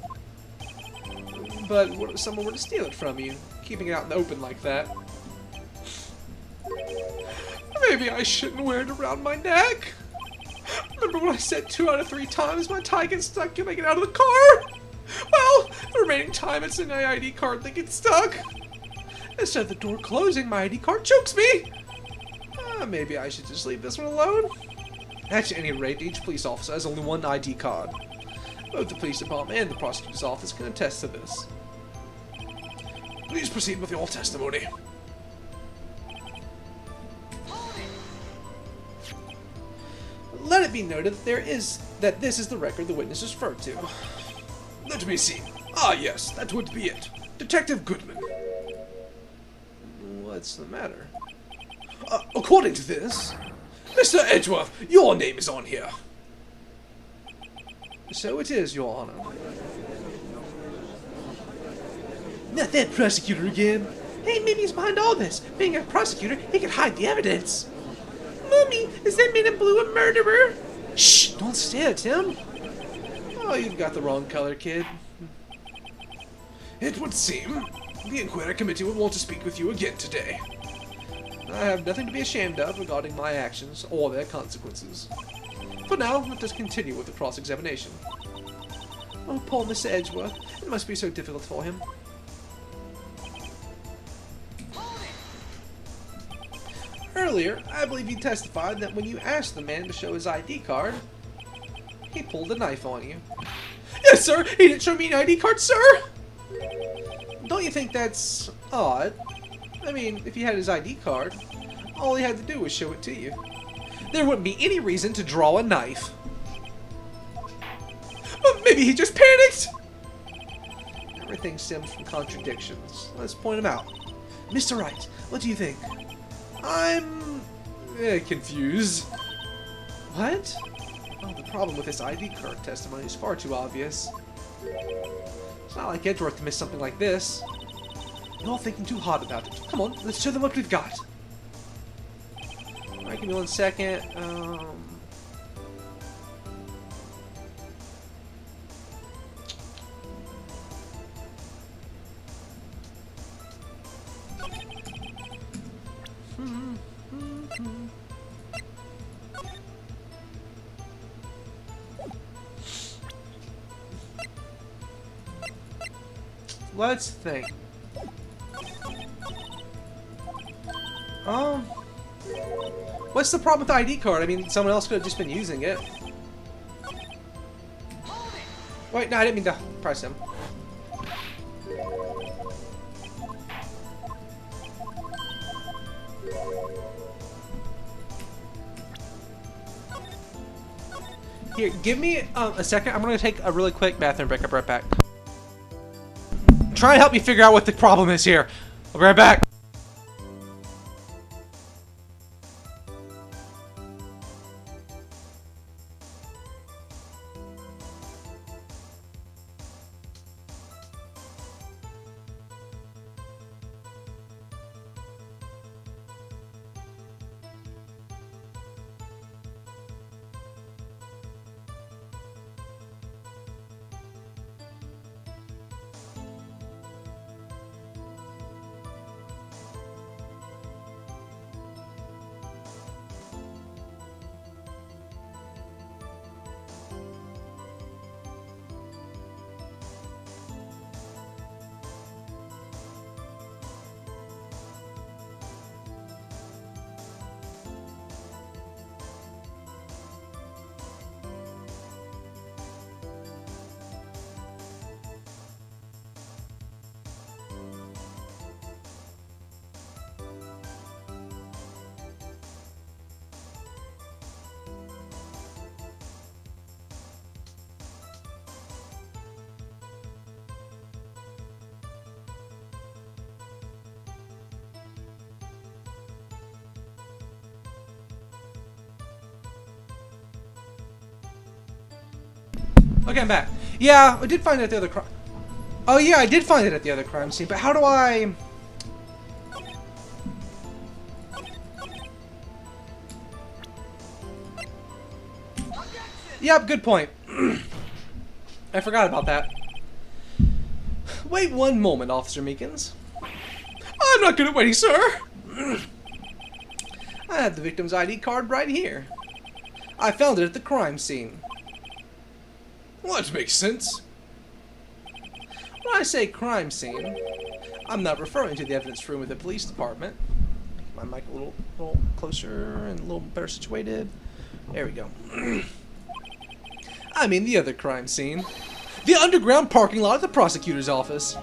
But what if someone were to steal it from you? Keeping it out in the open like that. Maybe I shouldn't wear it around my neck. Remember when I said 2 out of 3 times my tie gets stuck when I get out of the car? Well, the remaining time it's in my ID card that gets stuck. Instead of the door closing, my ID card chokes me! Maybe I should just leave this one alone? At any rate, each police officer has only one ID card. Both the police department and the prosecutor's office can attest to this. Please proceed with your testimony. Let it be noted that this is the record the witness is referred to. Let me see. Ah, yes, that would be it. Detective Goodman. What's the matter? According to this, Mr. Edgeworth, your name is on here. So it is, Your Honor. Not that prosecutor again. Hey, maybe he's behind all this. Being a prosecutor, he can hide the evidence. Mommy, is that man in blue a murderer? Shh! Don't stare at him. Oh, you've got the wrong color, kid. It would seem the Inquiry Committee would want to speak with you again today. I have nothing to be ashamed of regarding my actions or their consequences. For now, let us continue with the cross-examination. Oh, poor Mr. Edgeworth. It must be so difficult for him. Earlier, I believe you testified that when you asked the man to show his ID card, he pulled a knife on you. Yes, sir! He didn't show me an ID card, sir! Don't you think that's odd? I mean, if he had his ID card, all he had to do was show it to you. There wouldn't be any reason to draw a knife. Well, maybe he just panicked! Everything stems from contradictions. Let's point them out. Mr. Wright, what do you think? I'm confused. What? Oh, the problem with this ID card testimony is far too obvious. It's not like Edgeworth to miss something like this. You're thinking too hard about it. Come on, let's show them what we've got. Alright, give me 1 second. Let's think. What's the problem with the ID card? I mean, someone else could have just been using it. Wait, no, I didn't mean to press him. Here, give me a second. I'm gonna take a really quick bathroom break. I'll be right back. Try and help me figure out what the problem is here. I'll be right back. Okay, I'm back. Yeah, I did find it at the other crime. Oh yeah, I did find it at the other crime scene, but how do I... Yep, good point. I forgot about that. Wait one moment, Officer Meekins. I'm not good at waiting, sir. I have the victim's ID card right here. I found it at the crime scene. Well, that makes sense. When I say crime scene, I'm not referring to the evidence room of the police department. Make my mic a little closer and a little better situated. There we go. I mean the other crime scene. The underground parking lot at the prosecutor's office.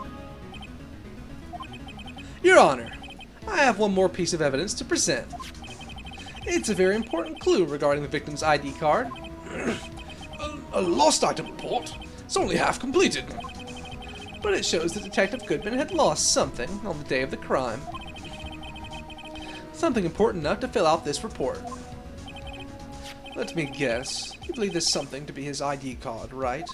Your Honor, I have one more piece of evidence to present. It's a very important clue regarding the victim's ID card. A lost item report? It's only half completed. But it shows that Detective Goodman had lost something on the day of the crime. Something important enough to fill out this report. Let me guess. You believe this something to be his ID card, right?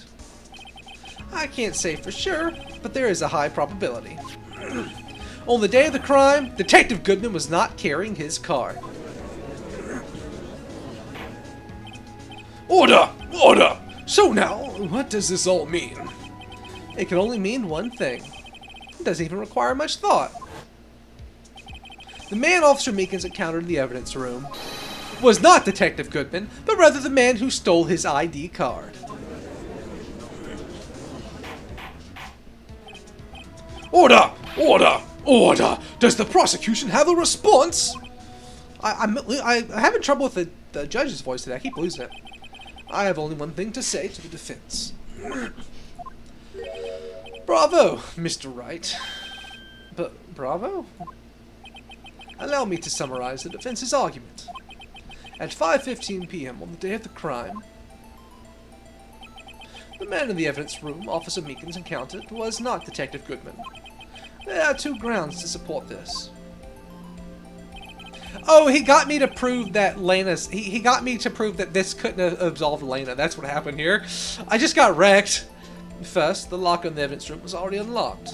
I can't say for sure, but there is a high probability. On the day of the crime, Detective Goodman was not carrying his card. Order! Order! So now, what does this all mean? It can only mean one thing. It doesn't even require much thought. The man Officer Meekins encountered in the evidence room was not Detective Goodman, but rather the man who stole his ID card. Order! Order! Order! Does the prosecution have a response? I'm having trouble with the judge's voice today. I keep losing it. I have only one thing to say to the defense. Bravo, Mr. Wright. But bravo? Allow me to summarize the defense's argument. At 5:15 p.m. on the day of the crime, the man in the evidence room Officer Meekins encountered was not Detective Goodman. There are two grounds to support this. Oh, he got me to prove that Lena's... He got me to prove that this couldn't have absolved Lena. That's what happened here. I just got wrecked. First, the lock on the evidence room was already unlocked.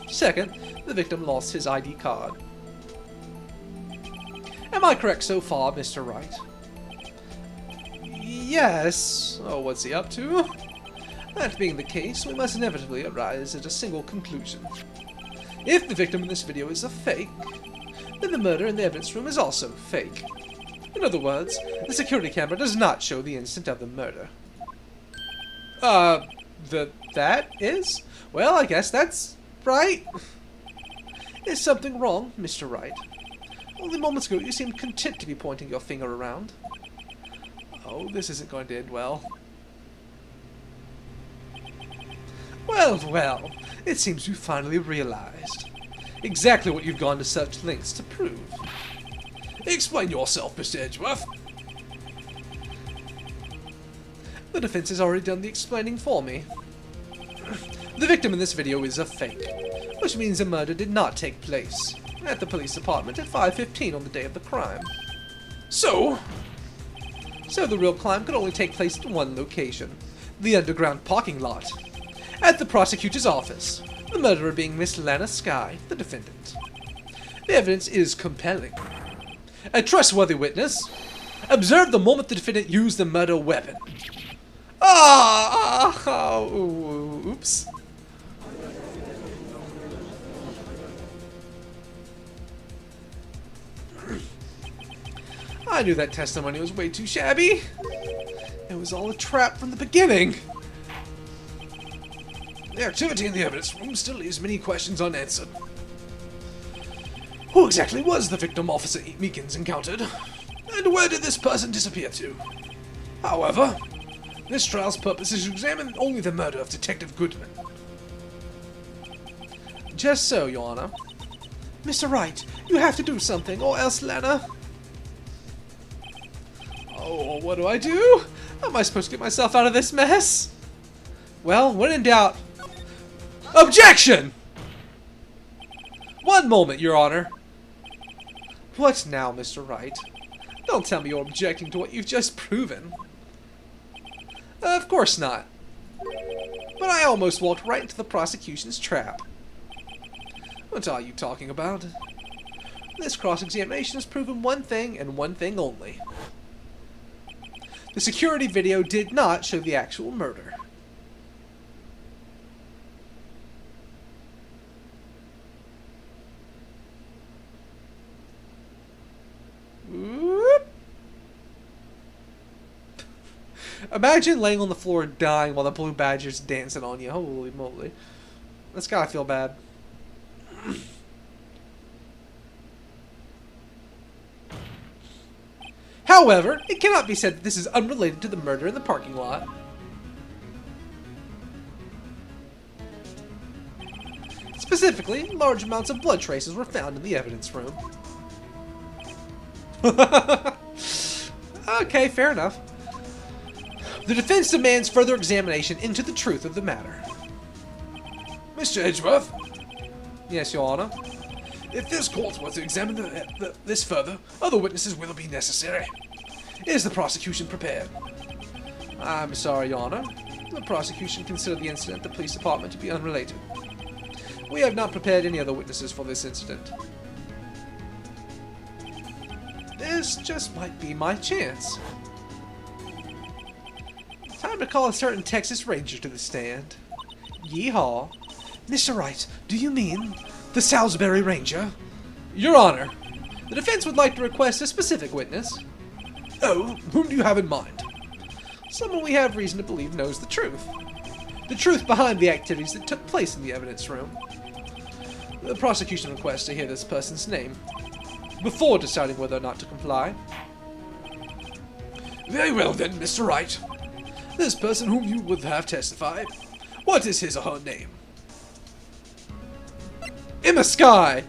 Second, the victim lost his ID card. Am I correct so far, Mr. Wright? Yes. Oh, what's he up to? That being the case, we must inevitably arrive at a single conclusion. If the victim in this video is a fake, then the murder in the evidence room is also fake. In other words, the security camera does not show the instant of the murder. That is? Well, I guess that's right. Is something wrong, Mr. Wright? Only moments ago you seemed content to be pointing your finger around. Oh, this isn't going to end well. Well, it seems you finally realized exactly what you've gone to such lengths to prove. Explain yourself, Mr. Edgeworth. The defense has already done the explaining for me. The victim in this video is a fake, which means the murder did not take place at the police department at 5:15 on the day of the crime. So the real crime could only take place at one location, the underground parking lot, at the prosecutor's office, the murderer being Miss Lana Skye, the defendant. The evidence is compelling. A trustworthy witness observed the moment the defendant used the murder weapon. Oops. I knew that testimony was way too shabby. It was all a trap from the beginning. The activity in the evidence room still leaves many questions unanswered. Who exactly was the victim Officer Meekins encountered? And where did this person disappear to? However, this trial's purpose is to examine only the murder of Detective Goodman. Just so, Your Honor. Mr. Wright, you have to do something, or else Lana... Oh, what do I do? How am I supposed to get myself out of this mess? Well, when in doubt... Objection! One moment, Your Honor. What now, Mr. Wright? Don't tell me you're objecting to what you've just proven. Of course not. but I almost walked right into the prosecution's trap. What are you talking about? This cross-examination has proven one thing and one thing only. The security video did not show the actual murder. Whoop. Imagine laying on the floor dying while the blue badger's dancing on you. Holy moly. That's gotta feel bad. However, it cannot be said that this is unrelated to the murder in the parking lot. Specifically, large amounts of blood traces were found in the evidence room. Okay, fair enough. The defense demands further examination into the truth of the matter. Mr. Edgeworth? Yes, Your Honor. If this court were to examine this further, other witnesses will be necessary. Is the prosecution prepared? I'm sorry, Your Honor. The prosecution considered the incident at the police department to be unrelated. We have not prepared any other witnesses for this incident. This just might be my chance. Time to call a certain Texas Ranger to the stand. Yeehaw. Mr. Wright, do you mean the Salisbury Ranger? Your Honor, the defense would like to request a specific witness. Oh, whom do you have in mind? Someone we have reason to believe knows the truth. The truth behind the activities that took place in the evidence room. The prosecution requests to hear this person's name before deciding whether or not to comply. Very well then, Mr. Wright. This person whom you would have testified, what is his or her name? Emma Sky!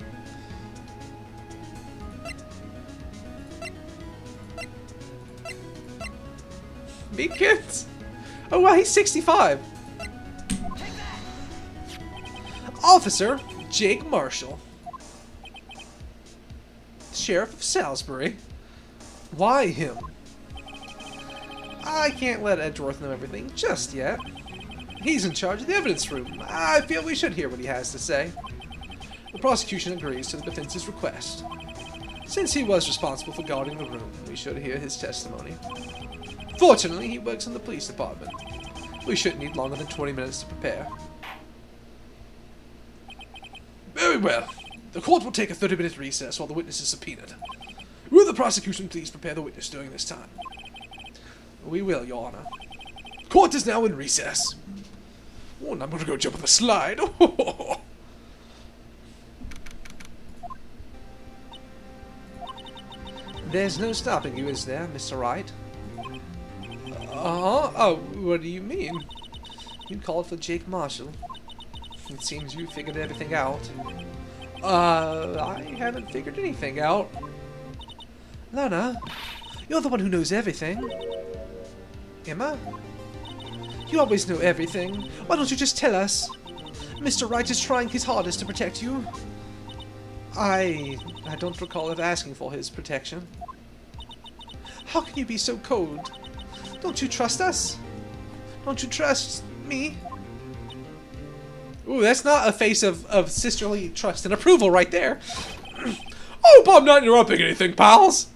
Meekins? Oh wow, he's 65. Officer Jake Marshall. Sheriff of Salisbury. Why him? I can't let Edgeworth know everything just yet. He's in charge of the evidence room. I feel we should hear what he has to say. The prosecution agrees to the defense's request. Since he was responsible for guarding the room, we should hear his testimony. Fortunately, he works in the police department. We shouldn't need longer than 20 minutes to prepare. Very well. The court will take a 30-minute recess while the witness is subpoenaed. Will the prosecution please prepare the witness during this time? We will, Your Honor. Court is now in recess. Oh, and I'm going to go jump on the slide. There's no stopping you, is there, Mr. Wright? Oh, what do you mean? You called for Jake Marshall. It seems you figured everything out. I haven't figured anything out. Lana, you're the one who knows everything. Emma? You always know everything. Why don't you just tell us? Mr. Wright is trying his hardest to protect you. I don't recall ever asking for his protection. How can you be so cold? Don't you trust us? Don't you trust me? Ooh, that's not a face of sisterly trust and approval right there. Oh, I'm not interrupting anything, pals.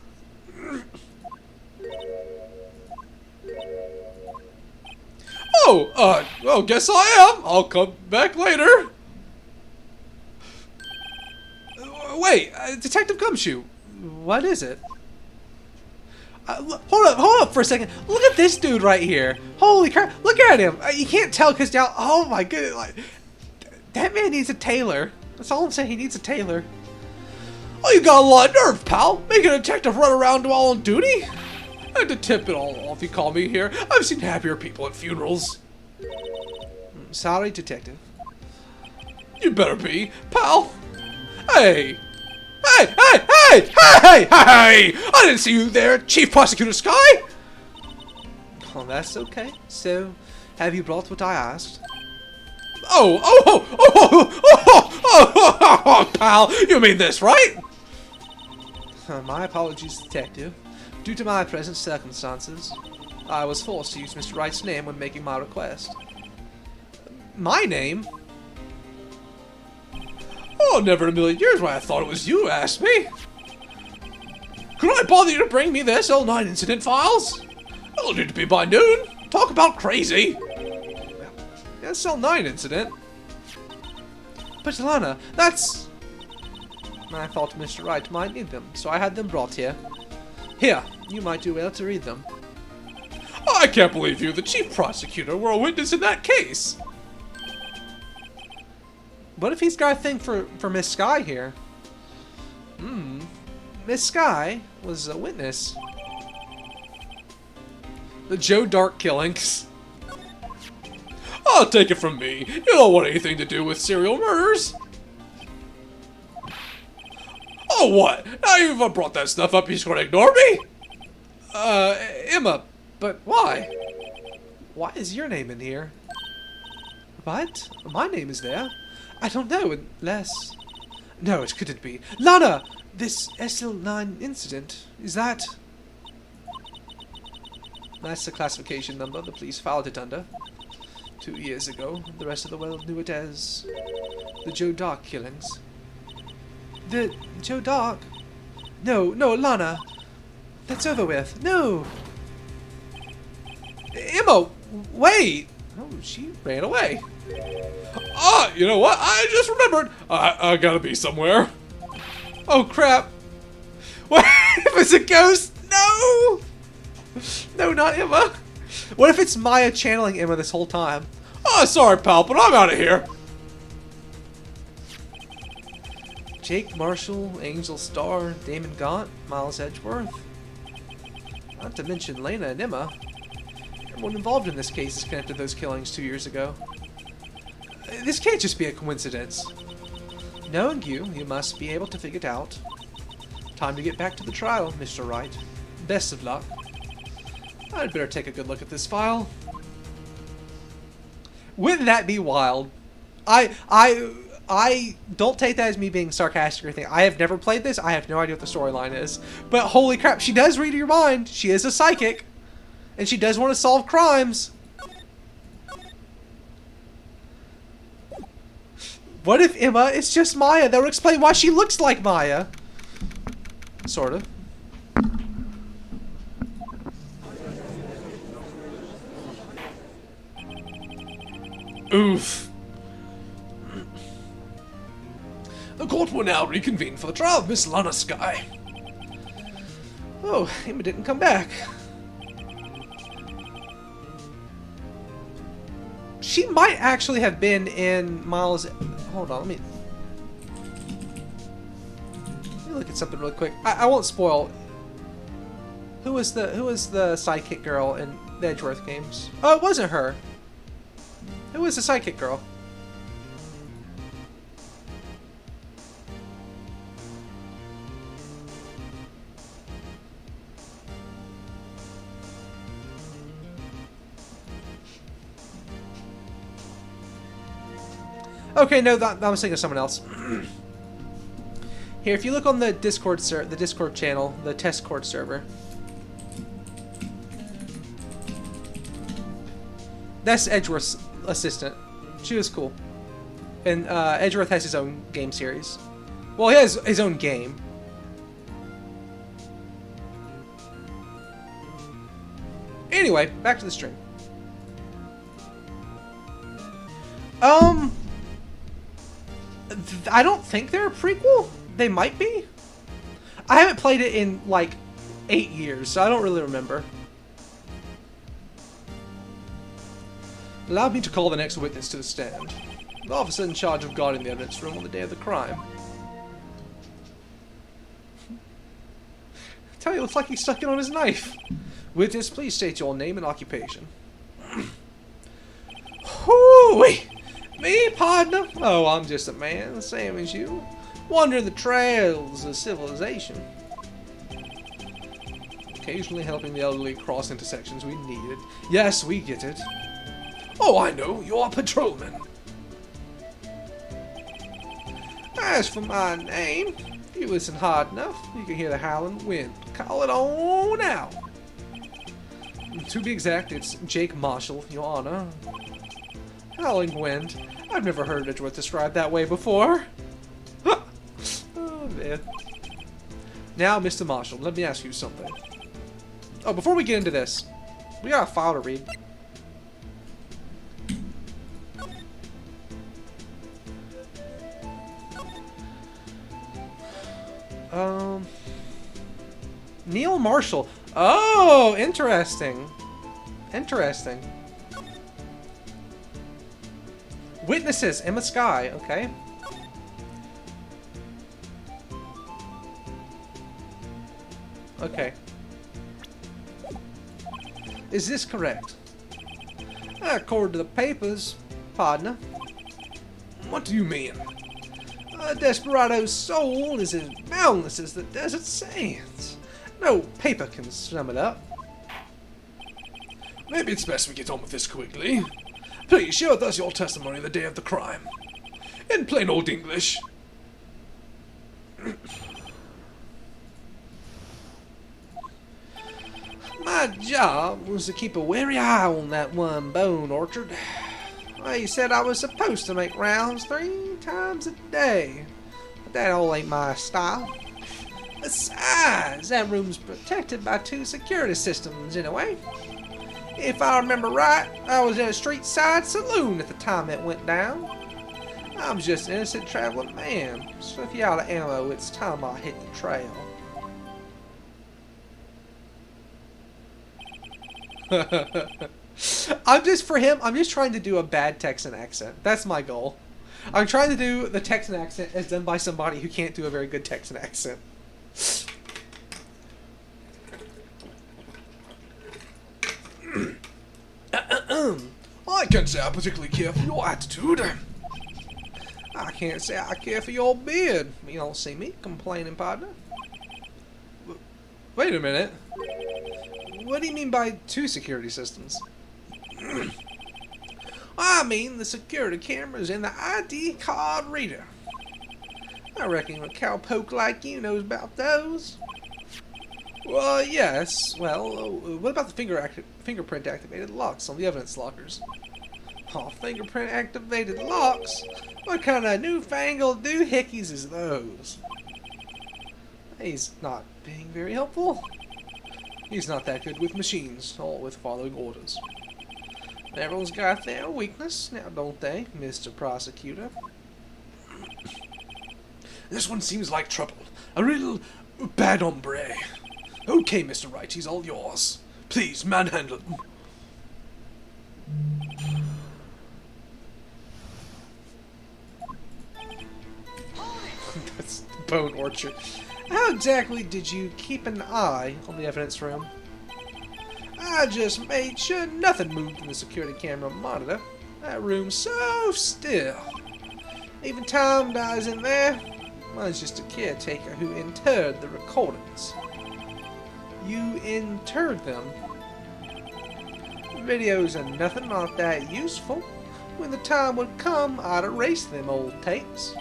Oh, well, guess I am. I'll come back later. Wait, Detective Gumshoe, what is it? Hold up for a second. Look at this dude right here. Holy crap, look at him. You can't tell because now, oh my goodness, like, that man needs a tailor. That's all I'm saying, he needs a tailor. Oh, you got a lot of nerve, pal. Making a detective run around while on duty? And to tip it all off, you call me here. I've seen happier people at funerals. Sorry, Detective. You better be, pal. Hey! Hey! Hey! Hey! Hey! Hey! I didn't see you there, Chief Prosecutor Sky! Oh, that's okay. So, have you brought what I asked? Oh, pal, you mean this, right? My apologies, Detective. Due to my present circumstances, I was forced to use Mr. Wright's name when making my request. My name? Oh, never in a million years would I thought it was you who asked me. Could I bother you to bring me the SL9 incident files? It'll need to be by noon. Talk about crazy. SL9 incident? But Lana, that's... I thought Mr. Wright might need them, so I had them brought here. Here, you might do well to read them. I can't believe you, the chief prosecutor, were a witness in that case. What if he's got a thing for Miss Sky here? Miss Sky was a witness. The Joe Dark killings. Oh, take it from me. You don't want anything to do with serial murders. Oh, what? Now you've brought that stuff up, you're just gonna ignore me? Emma, but why? Why is your name in here? What? My name is there? I don't know, unless... No, it couldn't be. Lana! This SL9 incident, is that... That's the classification number the police filed it under. 2 years ago, the rest of the world knew it as... the Joe Dark killings. The Joe Dark? No, Lana! That's over with. No! Emma, wait! Oh, she ran away. Ah, you know what? I just remembered. I gotta be somewhere. Oh, crap. What if it's a ghost? No! No, not Emma. What if it's Maya channeling Emma this whole time? Oh, sorry, pal, but I'm out of here. Jake Marshall, Angel Starr, Damon Gaunt, Miles Edgeworth. Not to mention Lena and Emma. Everyone involved in this case is connected to those killings 2 years ago. This can't just be a coincidence. Knowing you must be able to figure it out. Time to get back to the trial, Mr. Wright. Best of luck. I'd better take a good look at this file. Wouldn't that be wild? I don't take that as me being sarcastic or anything. I have never played this. I have no idea what the storyline is. But holy crap, she does read your mind. She is a psychic. And she does want to solve crimes. What if Emma is just Maya? That would explain why she looks like Maya. Sort of. Oof. The court will now reconvene for the trial of Miss Lana Sky. Oh, Emma didn't come back. She might actually have been in Miles... Hold on, let me look at something really quick. I won't spoil. Who was the sidekick girl in the Edgeworth games? Oh, it wasn't her. Who was the sidekick girl? Okay, no, I was thinking of someone else. Here, if you look on the Discord channel, the test court server, that's Edgeworth's assistant. She was cool, and Edgeworth has his own game series. Well, he has his own game. Anyway, back to the stream. I don't think they're a prequel. They might be. I haven't played it in like 8 years, so I don't really remember. Allow me to call the next witness to the stand. The officer in charge of guarding the evidence room on the day of the crime. Tell you, it looks like he stuck it on his knife. Witness, please state your name and occupation. Hoo-wee! Me, partner? Oh, I'm just a man, the same as you, wandering the trails of civilization. Occasionally helping the elderly cross intersections we needed. Yes, we get it. Oh, I know, you're a patrolman. As for my name, if you listen hard enough, you can hear the howling wind. Call it on out. To be exact, it's Jake Marshall, Your Honor. Howling wind. I've never heard a droid described that way before. Oh, man. Now, Mr. Marshall, let me ask you something. Oh, before we get into this, we got a file to read. Neil Marshall. Oh, interesting. Interesting. Witnesses, Emma Sky. Okay. Okay. Is this correct? According to the papers, partner. What do you mean? Desperado's soul is as boundless as the desert sands. No paper can sum it up. Maybe it's best we get on with this quickly. Please share with us your testimony the day of the crime. In plain old English. My job was to keep a wary eye on that one bone orchard. They said I was supposed to make rounds 3 times a day, but that all ain't my style. Besides, that room's protected by 2 security systems anyway. If I remember right, I was in a street side saloon at the time it went down. I'm just an innocent traveling man, so if you're out of ammo, it's time I hit the trail. I'm just trying to do a bad Texan accent. That's my goal. I'm trying to do the Texan accent as done by somebody who can't do a very good Texan accent. I can't say I particularly care for your attitude. I can't say I care for your beard. You don't see me complaining, partner. Wait a minute. What do you mean by 2 security systems? I mean the security cameras and the ID card reader. I reckon a cowpoke like you knows about those. Well, yes. Well, what about the fingerprint activated locks on the evidence lockers? Oh, fingerprint activated locks? What kind of newfangled doohickeys is those? He's not being very helpful. He's not that good with machines, or with following orders. Everyone's got their weakness, now don't they, Mr. Prosecutor? This one seems like trouble. A real bad hombre. Okay, Mr. Wright, he's all yours. Please, manhandle him. That's Bone Orchard. How exactly did you keep an eye on the evidence room? I just made sure nothing moved in the security camera monitor. That room's so still. Even Tom dies in there. Mine's just a caretaker who interred the recordings. You interred them? Videos are nothing, not that useful. When the time would come, I'd erase them old tapes.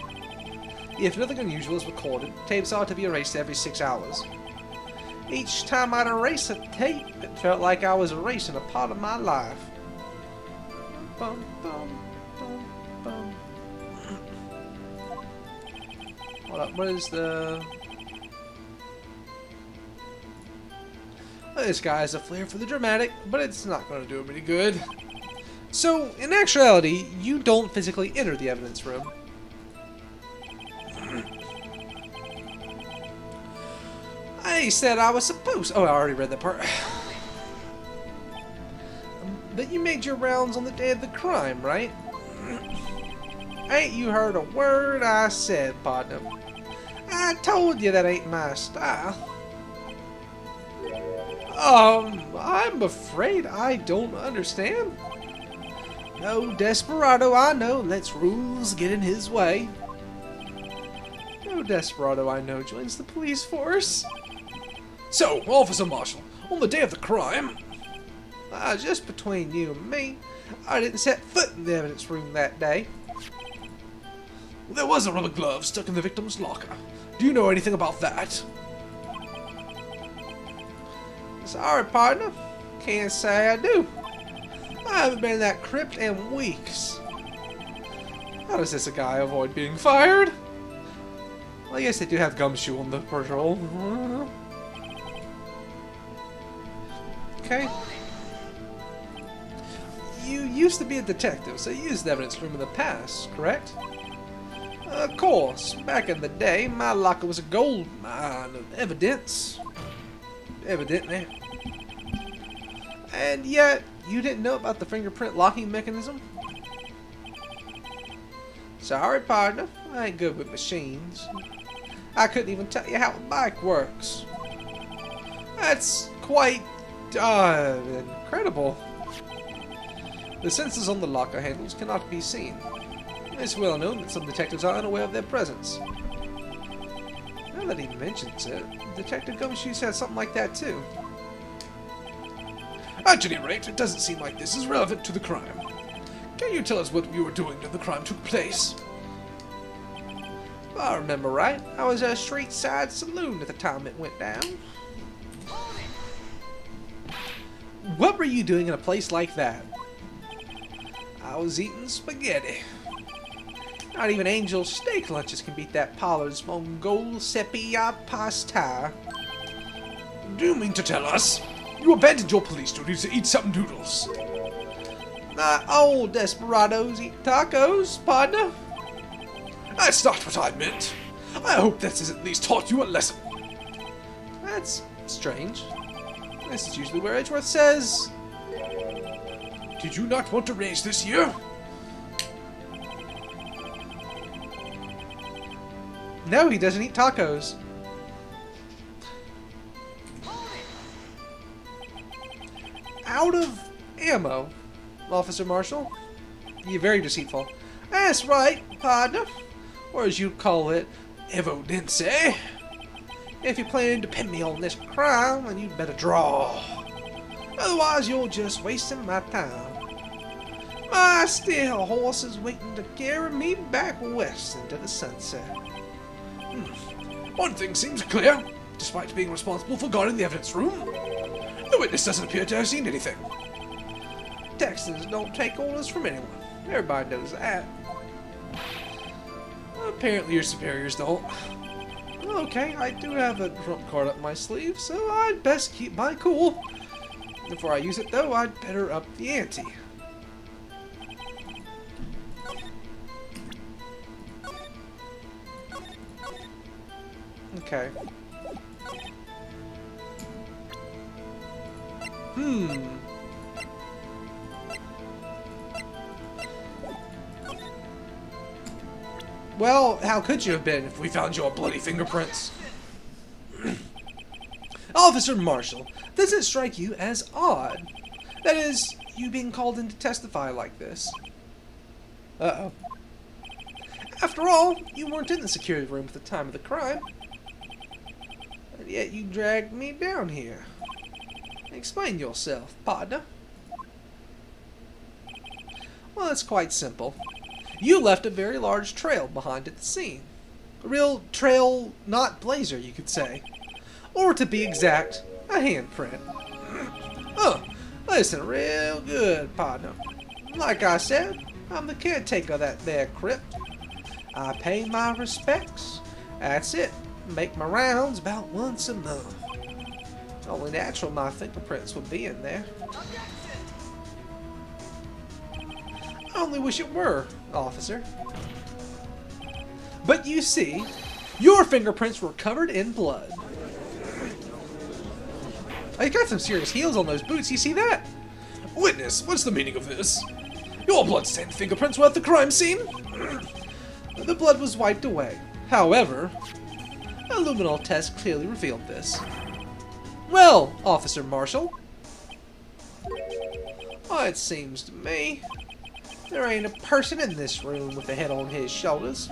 If nothing unusual is recorded, tapes ought to be erased every 6 hours. Each time I'd erase a tape, it felt like I was erasing a part of my life. Bum, bum, bum, bum. Hold up, what is the... This guy has a flair for the dramatic, but it's not going to do him any good. So, in actuality, you don't physically enter the evidence room. I said I was supposed... Oh, I already read that part. But you made your rounds on the day of the crime, right? Ain't you heard a word I said, partner? I told you that ain't my style. I'm afraid I don't understand. No desperado I know lets rules get in his way. No desperado I know joins the police force. So, Officer Marshall, on the day of the crime... Just between you and me, I didn't set foot in the evidence room that day. There was a rubber glove stuck in the victim's locker. Do you know anything about that? Sorry, partner. Can't say I do. I haven't been in that crypt in weeks. How does this guy avoid being fired? Well, I guess they do have Gumshoe on the patrol. Okay. You used to be a detective, so you used the evidence room in the past, correct? Of course. Back in the day, my locker was a gold mine of evidence. Evidently. And yet, you didn't know about the fingerprint locking mechanism? Sorry, partner. I ain't good with machines. I couldn't even tell you how a bike works. That's quite, incredible. The sensors on the locker handles cannot be seen. It's well known that some detectives are unaware of their presence. Now that he mentions it, Detective Gumshoe said something like that too. At any rate, it doesn't seem like this is relevant to the crime. Can you tell us what you were doing when the crime took place? If I remember right, I was at a street side saloon at the time it went down. What were you doing in a place like that? I was eating spaghetti. Not even Angel's steak lunches can beat that Pollard's Mongol sepia pasta. Do you mean to tell us you abandoned your police duties to eat some noodles? Not old desperados eat tacos, partner. That's not what I meant. I hope this has at least taught you a lesson. That's strange. This is usually where Edgeworth says... Did you not want to raise this year? No, he doesn't eat tacos. Out of ammo, Officer Marshall. You're very deceitful. That's right, partner. Or as you call it, evidence. If you're planning to pin me on this crime, then you'd better draw. Otherwise, you're just wasting my time. My steel horse is waiting to carry me back west into the sunset. One thing seems clear. Despite being responsible for guarding the evidence room, the witness doesn't appear to have seen anything. Texans don't take orders from anyone. Everybody knows that. Apparently your superiors don't. Okay, I do have a trump card up my sleeve, so I'd best keep my cool. Before I use it, though, I'd better up the ante. Okay. Well, how could you have been if we found your bloody fingerprints? Officer Marshall, does it strike you as odd? That is, you being called in to testify like this. Uh-oh. After all, you weren't in the security room at the time of the crime. And yet you dragged me down here. Explain yourself, partner. Well, it's quite simple. You left a very large trail behind at the scene. A real trail, not blazer, you could say. Or to be exact, a handprint. Oh, listen real good, partner. Like I said, I'm the caretaker of that there crypt. I pay my respects. That's it. Make my rounds about once a month. Only natural my fingerprints would be in there. I only wish it were, officer. But you see, your fingerprints were covered in blood. I got some serious heels on those boots, you see that? Witness, what's the meaning of this? Your blood-stained fingerprints were at the crime scene? The blood was wiped away. However, a luminol test clearly revealed this. Well, Officer Marshall, it seems to me there ain't a person in this room with a head on his shoulders.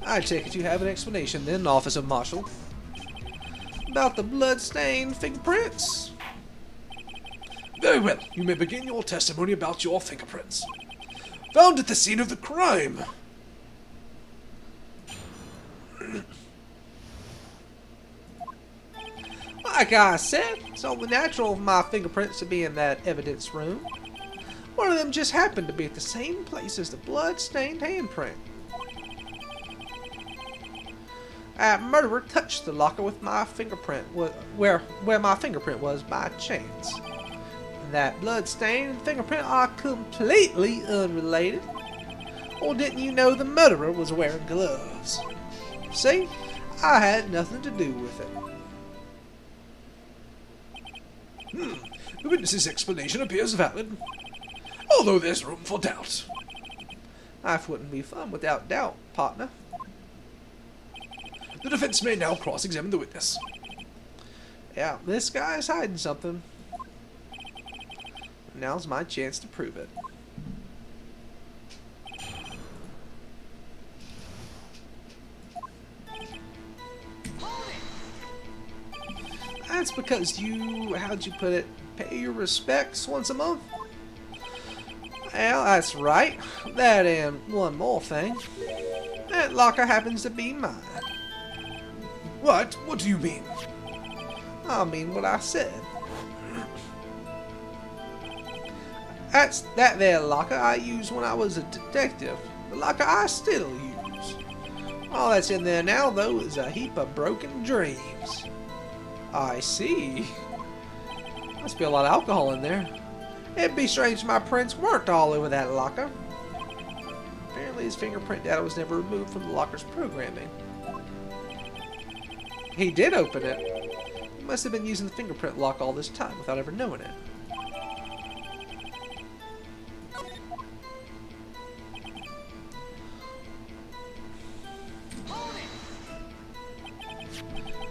I take it you have an explanation then, Officer Marshall, about the blood-stained fingerprints? Very well, you may begin your testimony about your fingerprints. Found at the scene of the crime. Like I said, it's only natural for my fingerprints to be in that evidence room. One of them just happened to be at the same place as the blood-stained handprint. That murderer touched the locker with my fingerprint, where my fingerprint was by chance. That blood-stain and fingerprint are completely unrelated. Or didn't you know the murderer was wearing gloves? See, I had nothing to do with it. The witness's explanation appears valid, although there's room for doubt. Life wouldn't be fun without doubt, partner. The defense may now cross-examine the witness. Yeah, this guy's hiding something. Now's my chance to prove it. That's because you, how'd you put it, pay your respects once a month? Well, that's right. That and one more thing. That locker happens to be mine. What? What do you mean? I mean what I said. That's that there locker I used when I was a detective. The locker I still use. All that's in there now, though, is a heap of broken dreams. I see. Must be a lot of alcohol in there. It'd be strange if my prints weren't all over that locker. Apparently his fingerprint data was never removed from the locker's programming. He did open it. He must have been using the fingerprint lock all this time without ever knowing it.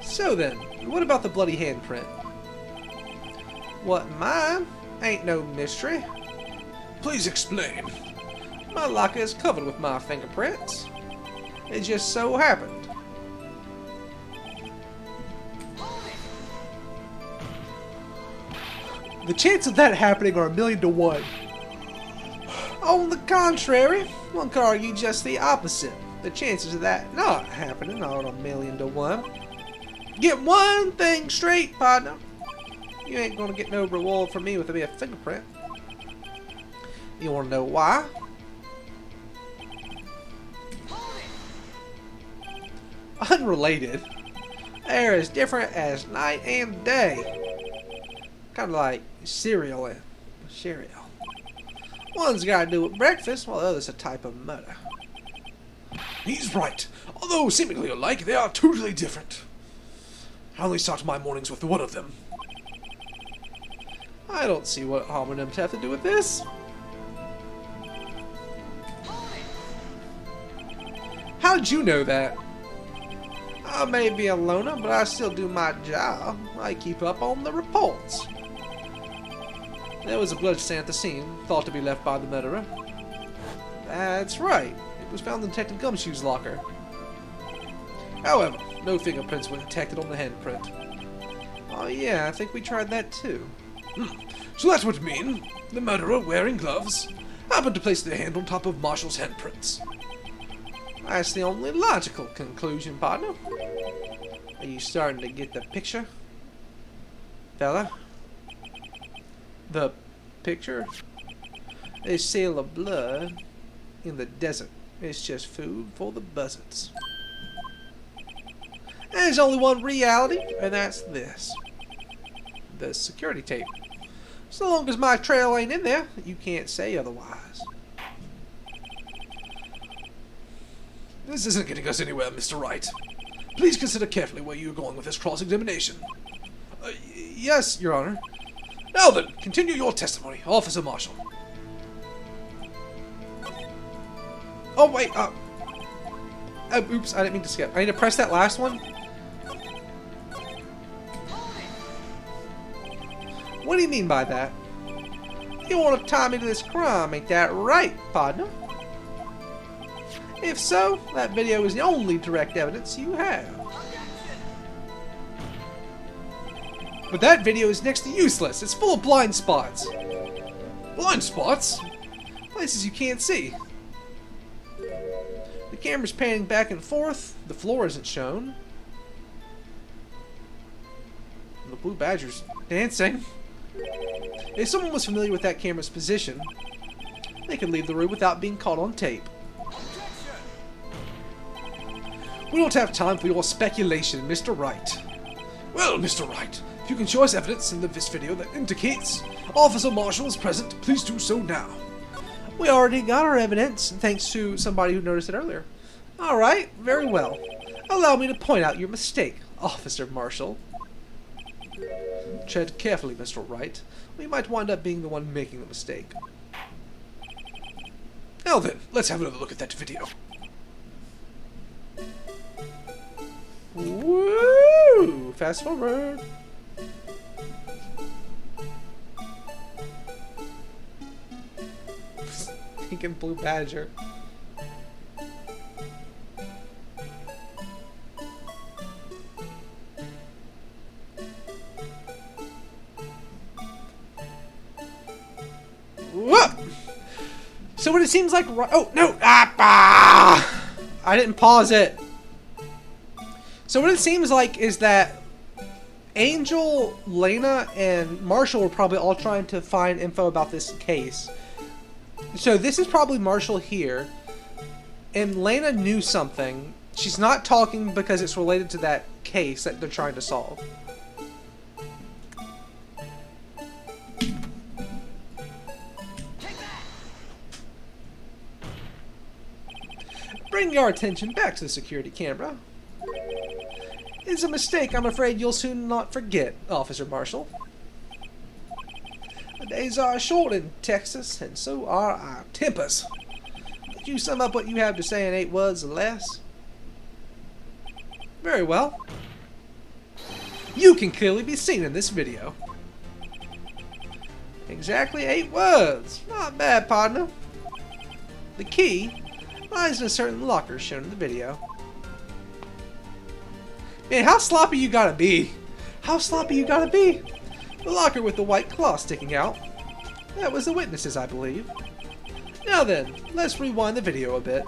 So then, what about the bloody handprint? What, mine? Ain't no mystery. Please explain. My locker is covered with my fingerprints. It just so happened. The chance of that happening are 1,000,000 to 1. On the contrary, one could argue just the opposite. The chances of that not happening are 1,000,000 to 1. Get one thing straight, partner. You ain't gonna get no reward from me with a mere fingerprint. You wanna know why? Unrelated. They're as different as night and day. Kind of like cereal and cereal. One's got to do with breakfast, while the other's a type of murder. He's right. Although seemingly alike, they are totally different. I only start my mornings with one of them. I don't see what homonyms have to do with this. How'd you know that? I may be a loner, but I still do my job. I keep up on the reports. There was a bloodstain at the scene, thought to be left by the murderer. That's right. It was found in Detective Gumshoe's locker. However, no fingerprints were detected on the handprint. Oh yeah, I think we tried that too. So that would mean the murderer, wearing gloves, happened to place their hand on top of Marshall's handprints. That's the only logical conclusion, partner. Are you starting to get the picture, fella? The picture? A seal of blood in the desert. It's just food for the buzzards. There's only one reality, and that's this. The security tape. So long as my trail ain't in there, you can't say otherwise. This isn't getting us anywhere, Mr. Wright. Please consider carefully where you're going with this cross-examination. Yes, Your Honor. Now then, continue your testimony, Officer Marshall. Oh, wait, oops, I didn't mean to skip. I need to press that last one. What do you mean by that? You want to tie me to this crime, ain't that right, partner? If so, that video is the only direct evidence you have. But that video is next to useless. It's full of blind spots. Blind spots? Places you can't see. The camera's panning back and forth. The floor isn't shown. The blue badger's dancing. If someone was familiar with that camera's position, they could leave the room without being caught on tape. We don't have time for your speculation, Mr. Wright. Well, Mr. Wright, if you can show us evidence in this video that indicates Officer Marshall is present, please do so now. We already got our evidence, thanks to somebody who noticed it earlier. Alright, very well. Allow me to point out your mistake, Officer Marshall. Tread carefully, Mr. Wright. We might wind up being the one making the mistake. Now then, let's have another look at that video. Woo! Fast forward. Pink and blue badger. Whoop! So what it seems like, oh no! I didn't pause it. So what it seems like is that Angel, Lena, and Marshall were probably all trying to find info about this case. So this is probably Marshall here, and Lena knew something. She's not talking because it's related to that case that they're trying to solve. Bring your attention back to the security camera. It's a mistake I'm afraid you'll soon not forget, Officer Marshall. The days are short in Texas, and so are our tempers. Could you sum up what you have to say in 8 words or less? Very well. You can clearly be seen in this video. Exactly 8 words. Not bad, partner. The key lies in a certain locker shown in the video. Man, how sloppy you gotta be? How sloppy you gotta be? The locker with the white claw sticking out. That was the witnesses, I believe. Now then, let's rewind the video a bit.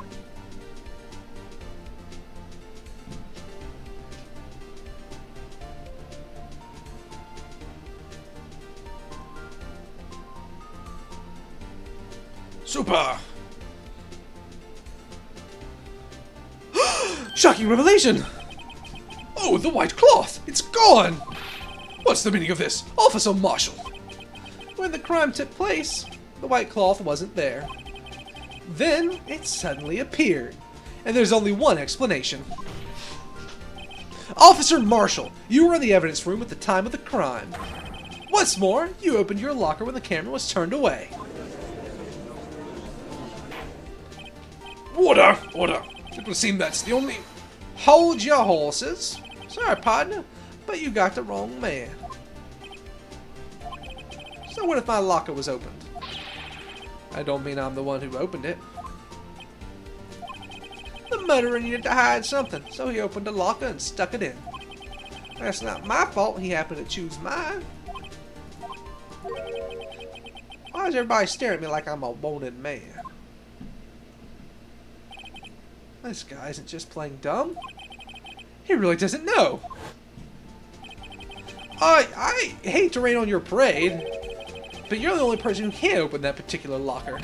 Super! Shocking revelation! Oh, the white cloth! It's gone! What's the meaning of this, Officer Marshall? When the crime took place, the white cloth wasn't there. Then, it suddenly appeared. And there's only one explanation. Officer Marshall, you were in the evidence room at the time of the crime. What's more, you opened your locker when the camera was turned away. Order! Order! It would seem that's the only... Hold your horses. Sorry, partner, but you got the wrong man. So what if my locker was opened? I don't mean I'm the one who opened it. The murderer needed to hide something, so he opened a locker and stuck it in. That's not my fault he happened to choose mine. Why is everybody staring at me like I'm a wanted man? This guy isn't just playing dumb. He really doesn't know. I hate to rain on your parade, but you're the only person who can open that particular locker.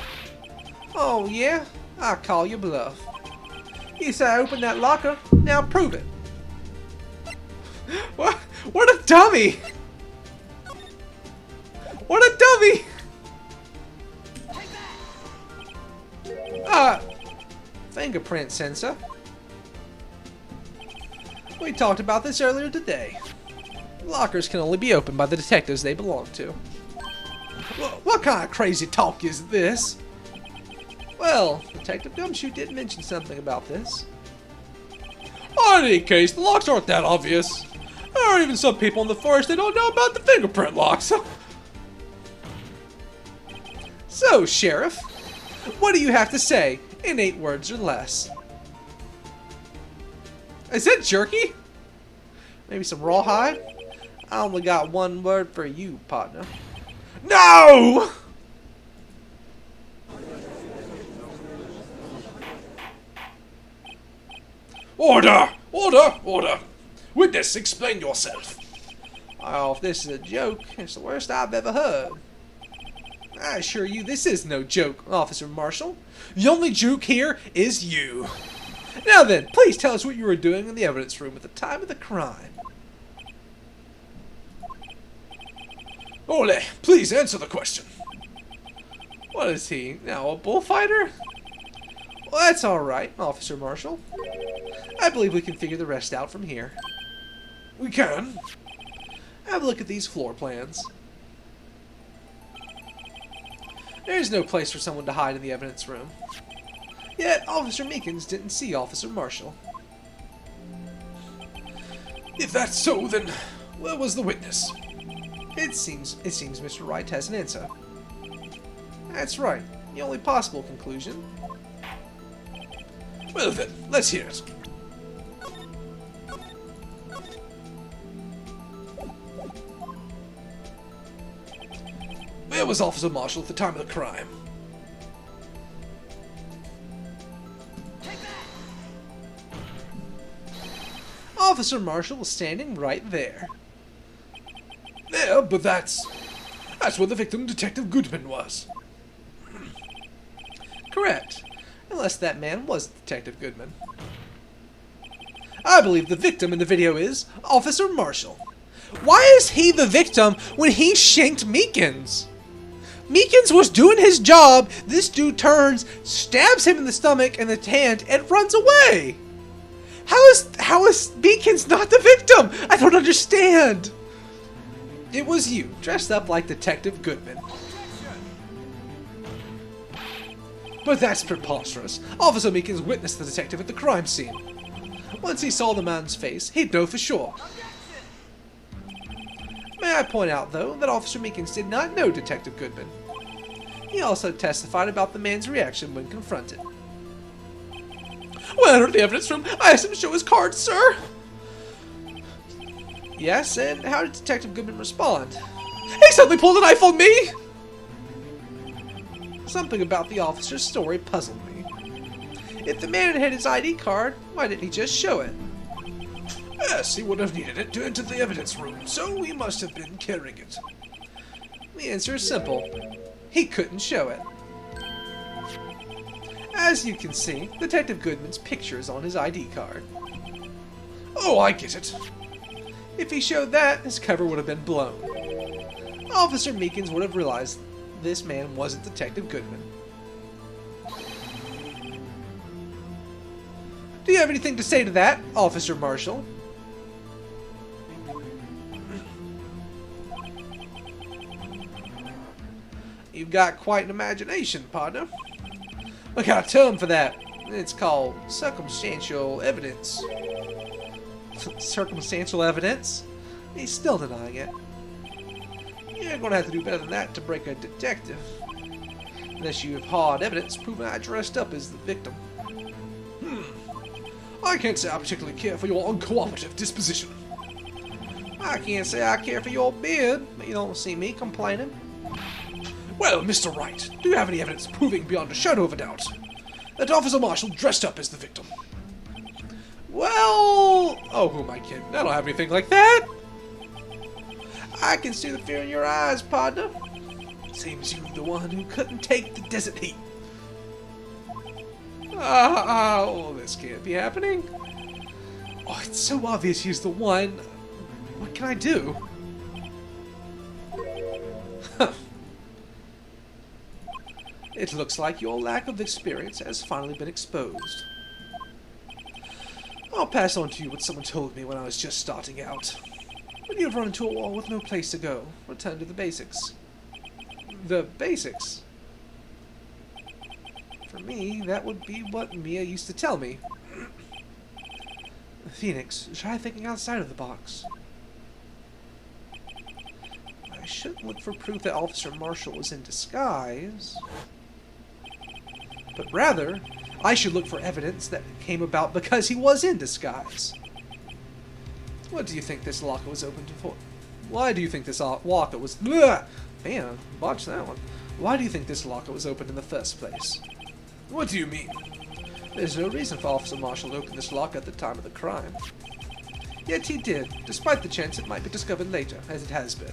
Oh yeah? I call you bluff. You said I opened that locker, now prove it. What a dummy! What a dummy! Fingerprint sensor. We talked about this earlier today. Lockers can only be opened by the detectives they belong to. What kind of crazy talk is this? Well, Detective Gumshoe did mention something about this. In any case, the locks aren't that obvious. There are even some people in the forest that don't know about the fingerprint locks. So, Sheriff, what do you have to say in 8 words or less? Is that jerky? Maybe some rawhide? I only got 1 word for you, partner. No! Order! Order! Order! Witness, explain yourself. Oh, if this is a joke, it's the worst I've ever heard. I assure you, this is no joke, Officer Marshall. The only joke here is you. Now then, please tell us what you were doing in the evidence room at the time of the crime. Ole, please answer the question. What is he, now a bullfighter? Well, that's alright, Officer Marshall. I believe we can figure the rest out from here. We can. Have a look at these floor plans. There's no place for someone to hide in the evidence room. Yet, Officer Meekins didn't see Officer Marshall. If that's so, then where was the witness? It seems Mr. Wright has an answer. That's right. The only possible conclusion. Well then, let's hear it. Where was Officer Marshall at the time of the crime? Officer Marshall was standing right there. There, but that's where the victim, Detective Goodman, was. Correct. Unless that man was Detective Goodman. I believe the victim in the video is Officer Marshall. Why is he the victim when he shanked Meekins? Meekins was doing his job. This dude turns, stabs him in the stomach and the hand, and runs away. How is Meekins not the victim? I don't understand. It was you, dressed up like Detective Goodman. But that's preposterous. Officer Meekins witnessed the detective at the crime scene. Once he saw the man's face, he'd know for sure. May I point out, though, that Officer Meekins did not know Detective Goodman. He also testified about the man's reaction when confronted. When I entered the evidence room, I asked him to show his card, sir. Yes, and how did Detective Goodman respond? He suddenly pulled a knife on me! Something about the officer's story puzzled me. If the man had his ID card, why didn't he just show it? Yes, he would have needed it to enter the evidence room, so he must have been carrying it. The answer is simple. He couldn't show it. As you can see, Detective Goodman's picture is on his ID card. Oh, I get it. If he showed that, his cover would have been blown. Officer Meekins would have realized this man wasn't Detective Goodman. Do you have anything to say to that, Officer Marshall? You've got quite an imagination, partner. We got a term for that. It's called circumstantial evidence. Circumstantial evidence? He's still denying it. You're going to have to do better than that to break a detective. Unless you have hard evidence proving I dressed up as the victim. I can't say I particularly care for your uncooperative disposition. I can't say I care for your beard, but you don't see me complaining. Well, Mr. Wright, do you have any evidence proving beyond a shadow of a doubt that Officer Marshall dressed up as the victim? Well... Oh, who am I kidding? I don't have anything like that. I can see the fear in your eyes, partner. Seems you're the one who couldn't take the desert heat. Oh, this can't be happening. Oh, it's so obvious he's the one. What can I do? It looks like your lack of experience has finally been exposed. I'll pass on to you what someone told me when I was just starting out. When you've run into a wall with no place to go, return to the basics. The basics? For me, that would be what Mia used to tell me. Phoenix, try thinking outside of the box. I shouldn't look for proof that Officer Marshall was in disguise. But rather, I should look for evidence that came about because he was in disguise. What do you think this locker was opened for? Why do you think this locker was... Bleh! Man, watch that one. Why do you think this locker was opened in the first place? What do you mean? There's no reason for Officer Marshall to open this locker at the time of the crime. Yet he did, despite the chance it might be discovered later, as it has been.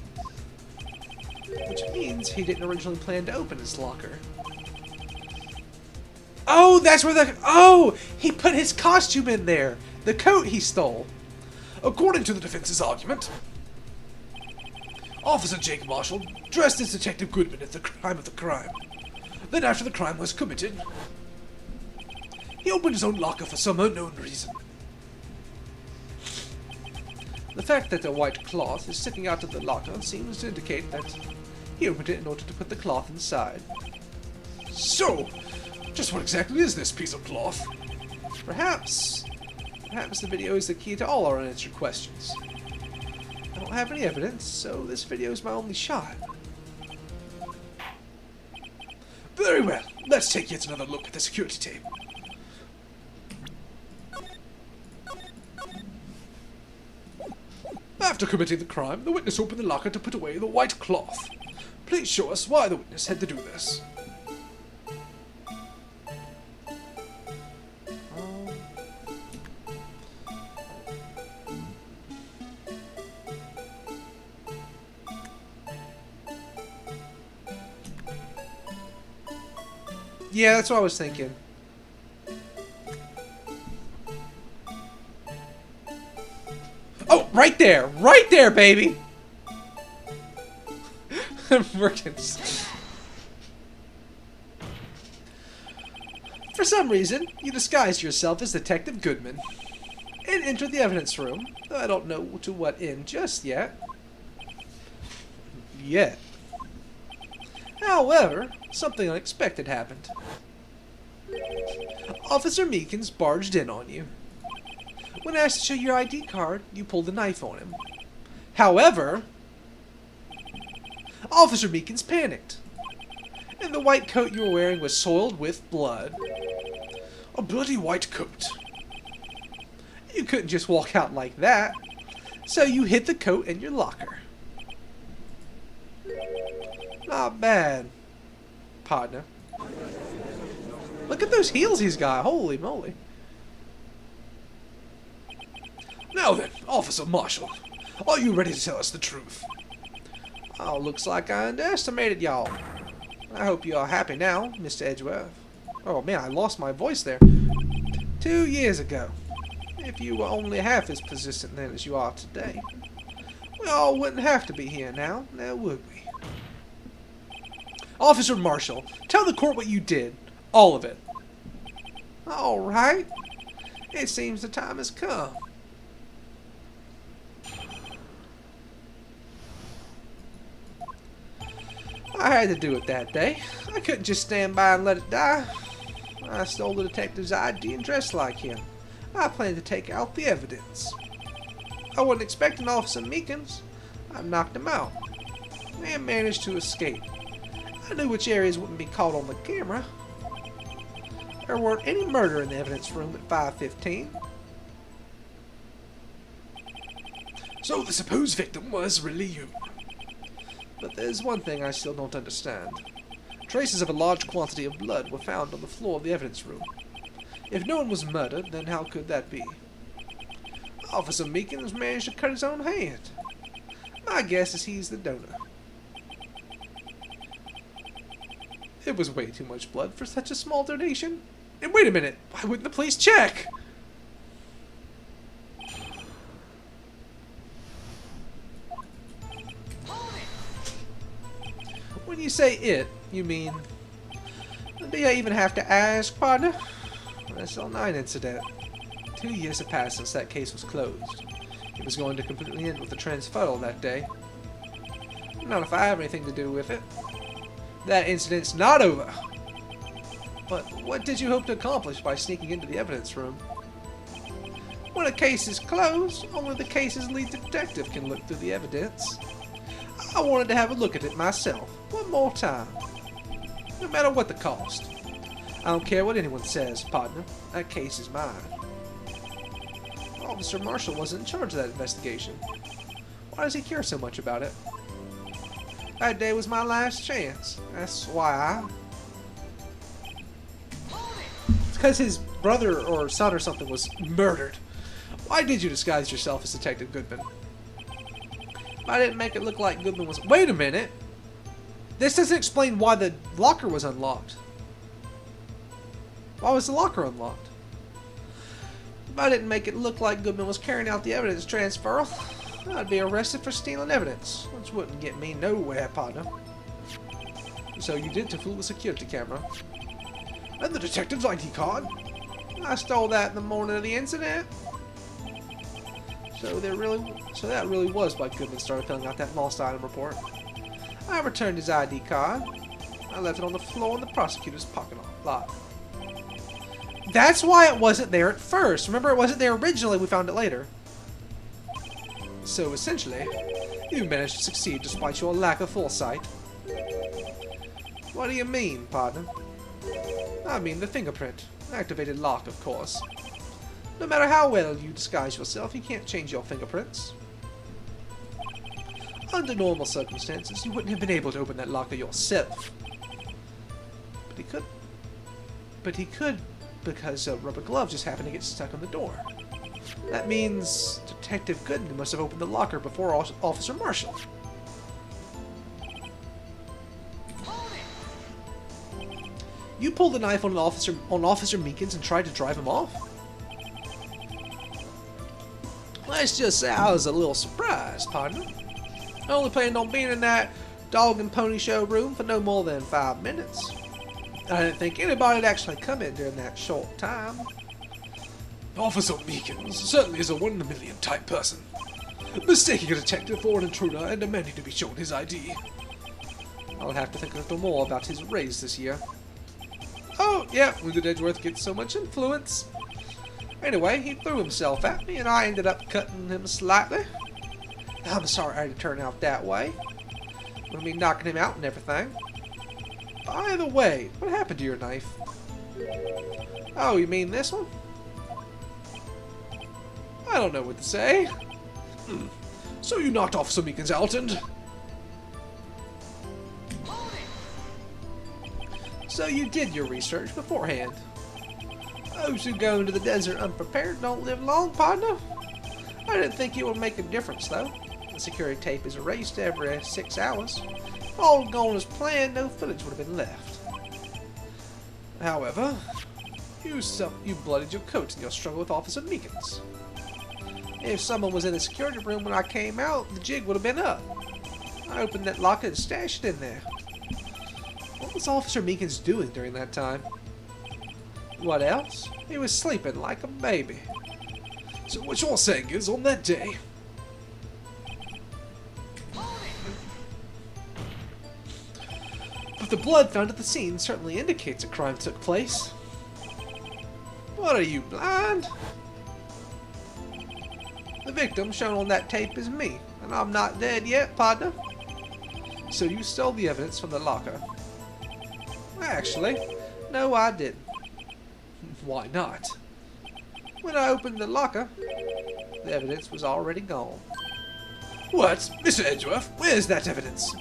Which means he didn't originally plan to open his locker. Oh, that's where the... Oh! He put his costume in there! The coat he stole! According to the defense's argument, Officer Jake Marshall dressed as Detective Goodman at the time of the crime. Then after the crime was committed, he opened his own locker for some unknown reason. The fact that the white cloth is sticking out of the locker seems to indicate that he opened it in order to put the cloth inside. So, just what exactly is this piece of cloth? Perhaps the video is the key to all our unanswered questions. I don't have any evidence, so this video is my only shot. Very well, let's take yet another look at the security tape. After committing the crime, the witness opened the locker to put away the white cloth. Please show us why the witness had to do this. Yeah, that's what I was thinking. Oh, right there, baby. Merkins. For some reason, you disguised yourself as Detective Goodman and entered the evidence room, though I don't know to what end just yet. However, something unexpected happened. Officer Meekins barged in on you. When asked to show your ID card, you pulled a knife on him. However, Officer Meekins panicked, and the white coat you were wearing was soiled with blood. A bloody white coat. You couldn't just walk out like that, so you hid the coat in your locker. Not bad, partner. Look at those heels he's got, holy moly. Now then, Officer Marshall, are you ready to tell us the truth? Oh, looks like I underestimated y'all. I hope you are happy now, Mr. Edgeworth. Oh man, I lost my voice there. 2 years ago, if you were only half as persistent then as you are today, we all wouldn't have to be here now, would we? Officer Marshall, tell the court what you did. All of it. All right. It seems the time has come. I had to do it that day. I couldn't just stand by and let it die. I stole the detective's ID and dressed like him. I planned to take out the evidence. I wasn't expecting Officer Meekins. I knocked him out and managed to escape. I knew which areas wouldn't be caught on the camera. There weren't any murder in the evidence room at 5:15. So the supposed victim was really you. But there's one thing I still don't understand. Traces of a large quantity of blood were found on the floor of the evidence room. If no one was murdered, then how could that be? Officer Meekins managed to cut his own hand. My guess is he's the donor. It was way too much blood for such a small donation. And wait a minute, why wouldn't the police check? When you say it, you mean... Do I even have to ask, partner? The SL9 incident. 2 years have passed since that case was closed. It was going to completely end with the transferal that day. Not if I have anything to do with it. That incident's not over. But what did you hope to accomplish by sneaking into the evidence room? When a case is closed, only the case's lead detective can look through the evidence. I wanted to have a look at it myself, one more time. No matter what the cost. I don't care what anyone says, partner. That case is mine. Officer Marshall wasn't in charge of that investigation. Why does he care so much about it? That day was my last chance. That's why It's because his brother or son or something was murdered. Why did you disguise yourself as Detective Goodman? I didn't make it look like Goodman was... Wait a minute! This doesn't explain why the locker was unlocked. Why was the locker unlocked? If I didn't make it look like Goodman was carrying out the evidence transfer, I'd be arrested for stealing evidence, which wouldn't get me nowhere, partner. So you did to fool the security camera. And the detective's ID card? I stole that the morning of the incident. So that really was why Goodman started filling out that lost item report. I returned his ID card. I left it on the floor in the prosecutor's parking lot. That's why it wasn't there at first. Remember, it wasn't there originally. We found it later. So essentially, you managed to succeed despite your lack of foresight. What do you mean, partner? I mean the fingerprint. Activated lock, of course. No matter how well you disguise yourself, you can't change your fingerprints. Under normal circumstances, you wouldn't have been able to open that locker yourself. But he could because a rubber glove just happened to get stuck on the door. That means Detective Goodman must have opened the locker before Officer Marshall. You pulled the knife on Officer Meekins and tried to drive him off? Let's just say I was a little surprised, partner. I only planned on being in that dog and pony show room for no more than 5 minutes. I didn't think anybody'd actually come in during that short time. Officer Meekins certainly is a 1 in a million type person. Mistaking a detective for an intruder and demanding to be shown his ID. I'll have to think a little more about his raise this year. Oh, yeah, when did Edgeworth get so much influence? Anyway, he threw himself at me and I ended up cutting him slightly. I'm sorry I had to turn out that way. With me knocking him out and everything. By the way, what happened to your knife? Oh, you mean this one? I don't know what to say. So you knocked Officer Meekins out and... So you did your research beforehand. Those who go into the desert unprepared don't live long, partner. I didn't think it would make a difference, though. The security tape is erased every 6 hours. If all had gone as planned, no footage would have been left. However, you bloodied your coat in your struggle with Officer Meekins. If someone was in the security room when I came out, the jig would have been up. I opened that locker and stashed it in there. What was Officer Meekins doing during that time? What else? He was sleeping like a baby. So what you're saying is, on that day... But the blood found at the scene certainly indicates a crime took place. What are you, blind? The victim shown on that tape is me, and I'm not dead yet, partner. So you stole the evidence from the locker. Actually, no I didn't. Why not? When I opened the locker, the evidence was already gone. What? Mr. Edgeworth, where's that evidence?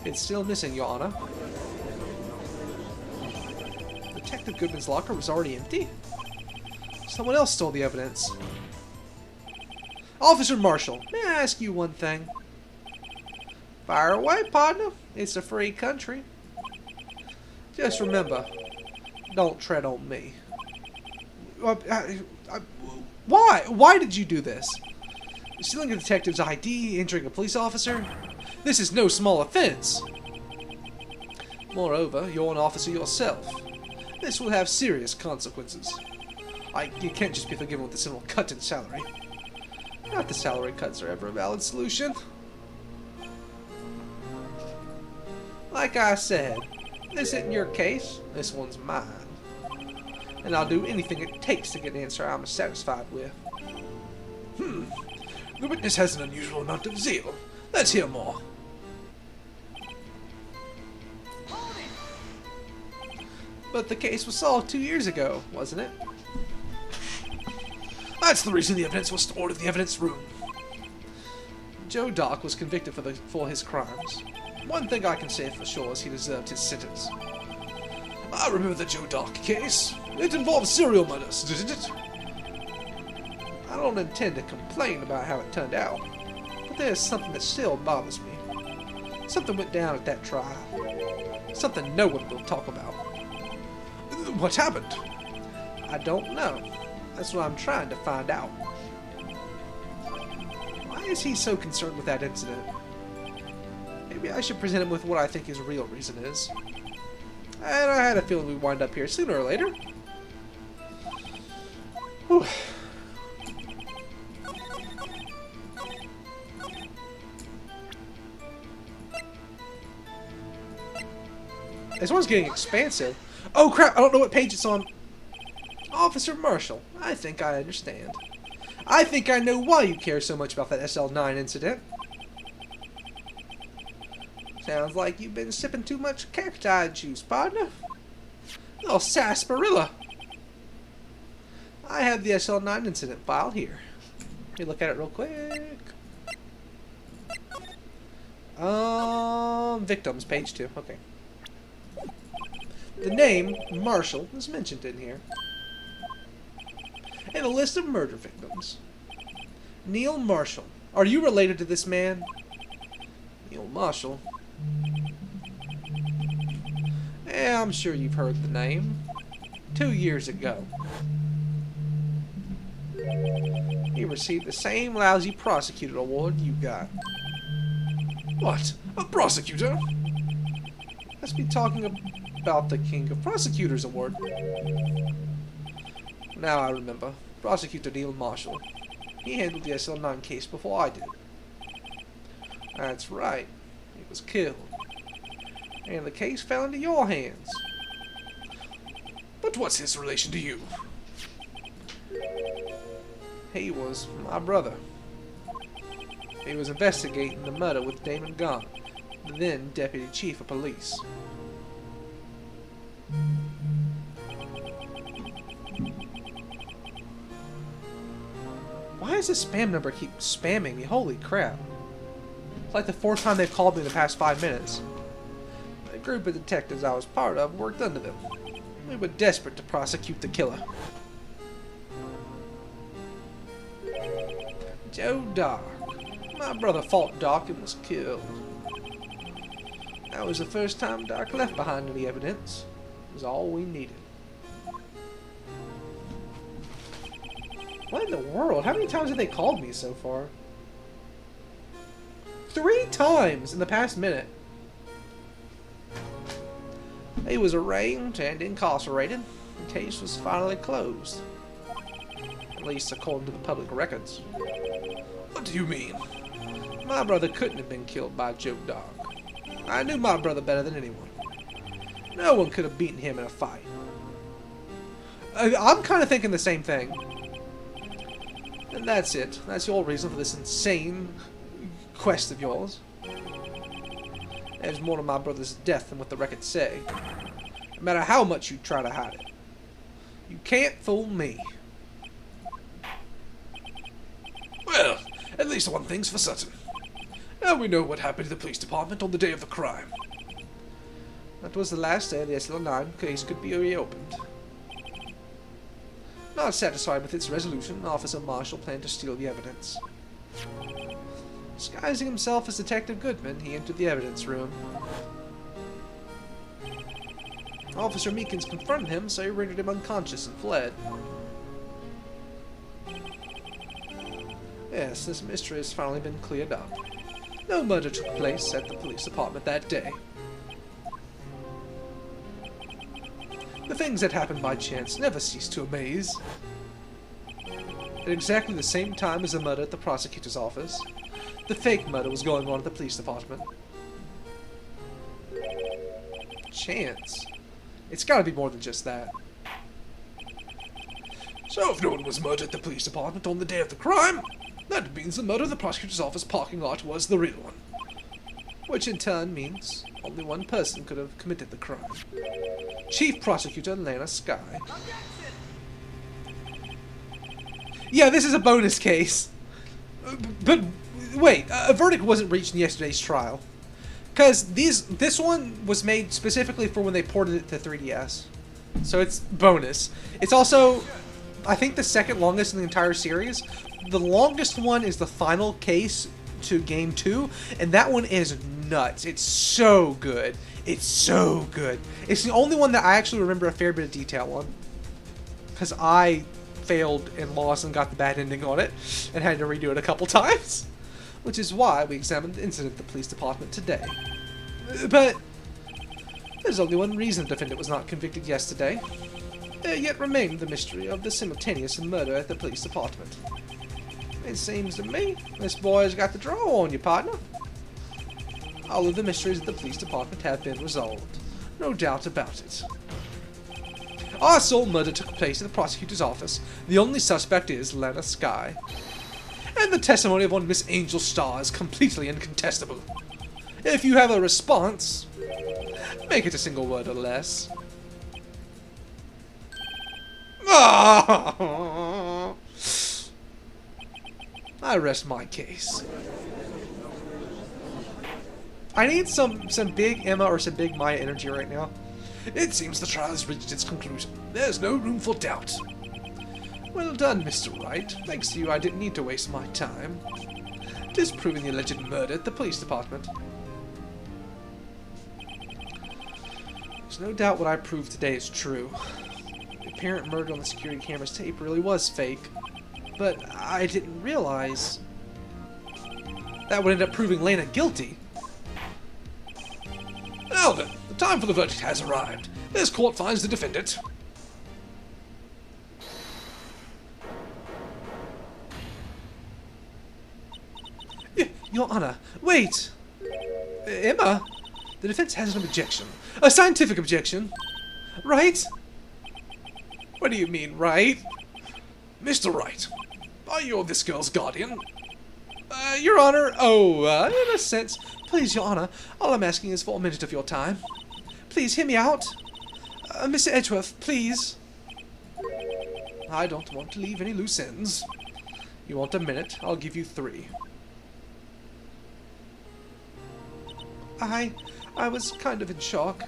It's still missing, Your Honor. Detective Goodman's locker was already empty? Someone else stole the evidence. Officer Marshall, may I ask you one thing? Fire away, partner. It's a free country. Just remember, don't tread on me. Why? Why did you do this? Stealing a detective's ID, injuring a police officer? This is no small offense. Moreover, you're an officer yourself. This will have serious consequences. You can't just be forgiven with a simple cut in salary. Not that salary cuts are ever a valid solution. Like I said, this isn't your case, this one's mine. And I'll do anything it takes to get an answer I'm satisfied with. The witness has an unusual amount of zeal. Let's hear more. But the case was solved 2 years ago, wasn't it? That's the reason the evidence was stored in the evidence room. Joe Dock was convicted for his crimes. One thing I can say for sure is he deserved his sentence. I remember the Joe Dock case. It involved serial murders, didn't it? I don't intend to complain about how it turned out, but there's something that still bothers me. Something went down at that trial. Something no one will talk about. What happened? I don't know. That's what I'm trying to find out. Why is he so concerned with that incident? Maybe I should present him with what I think his real reason is. And I had a feeling we'd wind up here sooner or later. Whew. This one's getting expansive. Oh crap, I don't know what page it's on. Officer Marshall, I think I understand. I think I know why you care so much about that SL9 incident. Sounds like you've been sipping too much cacti juice, partner. Oh, sarsaparilla. I have the SL9 incident file here. Let me look at it real quick. Victims, page 2. Okay. The name, Marshall, is mentioned in here. And a list of murder victims. Neil Marshall. Are you related to this man? Neil Marshall. Yeah, I'm sure you've heard the name. 2 years ago, he received the same lousy prosecutor award you got. What? A prosecutor? Let's be talking about the King of Prosecutors award. Now I remember. Prosecutor Neil Marshall. He handled the SL9 case before I did. That's right. He was killed. And the case fell into your hands. But what's his relation to you? He was my brother. He was investigating the murder with Damon Gaunt, the then Deputy Chief of Police. Why does this spam number keep spamming me? Holy crap. It's like the 4th time they've called me in the past 5 minutes. The group of detectives I was part of worked under them. We were desperate to prosecute the killer. Joe Dark. My brother fought Dark and was killed. That was the first time Dark left behind any evidence. It was all we needed. What in the world? How many times have they called me so far? 3 times in the past minute. He was arraigned and incarcerated. The case was finally closed. At least according to the public records. What do you mean? My brother couldn't have been killed by Joe Dark. I knew my brother better than anyone. No one could have beaten him in a fight. I'm kind of thinking the same thing. And that's it. That's your reason for this insane quest of yours. There's more to my brother's death than what the records say. No matter how much you try to hide it. You can't fool me. Well, at least one thing's for certain. Now we know what happened to the police department on the day of the crime. That was the last day the SL9 case could be reopened. Not satisfied with its resolution, Officer Marshall planned to steal the evidence. Disguising himself as Detective Goodman, he entered the evidence room. Officer Meekins confronted him, so he rendered him unconscious and fled. Yes, this mystery has finally been cleared up. No murder took place at the police department that day. The things that happened by chance never cease to amaze. At exactly the same time as the murder at the prosecutor's office, the fake murder was going on at the police department. Chance? It's gotta be more than just that. So if no one was murdered at the police department on the day of the crime, that means the murder of the prosecutor's office parking lot was the real one. Which in turn means only one person could have committed the crime. Chief Prosecutor Lana Skye. Yeah, this is a bonus case. But wait, a verdict wasn't reached in yesterday's trial. Because this one was made specifically for when they ported it to 3DS. So it's bonus. It's also, I think, the second longest in the entire series. The longest one is the final case to Game 2, and that one is nuts. It's so good. It's so good. It's the only one that I actually remember a fair bit of detail on, because I failed and lost and got the bad ending on it, and had to redo it a couple times, which is why we examined the incident at the police department today. But there's only one reason the defendant was not convicted yesterday. There yet remained the mystery of the simultaneous murder at the police department. It seems to me this boy's got the draw on you, partner. All of the mysteries at the police department have been resolved. No doubt about it. Our sole murder took place in the prosecutor's office. The only suspect is Lana Skye. And the testimony of one Miss Angel Star is completely incontestable. If you have a response, make it a single word or less. I rest my case. I need some big Emma or some big Maya energy right now. It seems the trial has reached its conclusion. There's no room for doubt. Well done, Mr. Wright. Thanks to you, I didn't need to waste my time disproving the alleged murder at the police department. There's no doubt what I proved today is true. The apparent murder on the security camera's tape really was fake, but I didn't realize that would end up proving Lana guilty. Now then, the time for the verdict has arrived. This court finds the defendant. Your Honor, wait! Emma? The defense has an objection. A scientific objection. Right? What do you mean, right? Mr. Wright, are you this girl's guardian? Your Honor, in a sense. Please, Your Honor, all I'm asking is for a minute of your time. Please, hear me out. Mr. Edgeworth, please. I don't want to leave any loose ends. You want a minute? I'll give you 3. I was kind of in shock.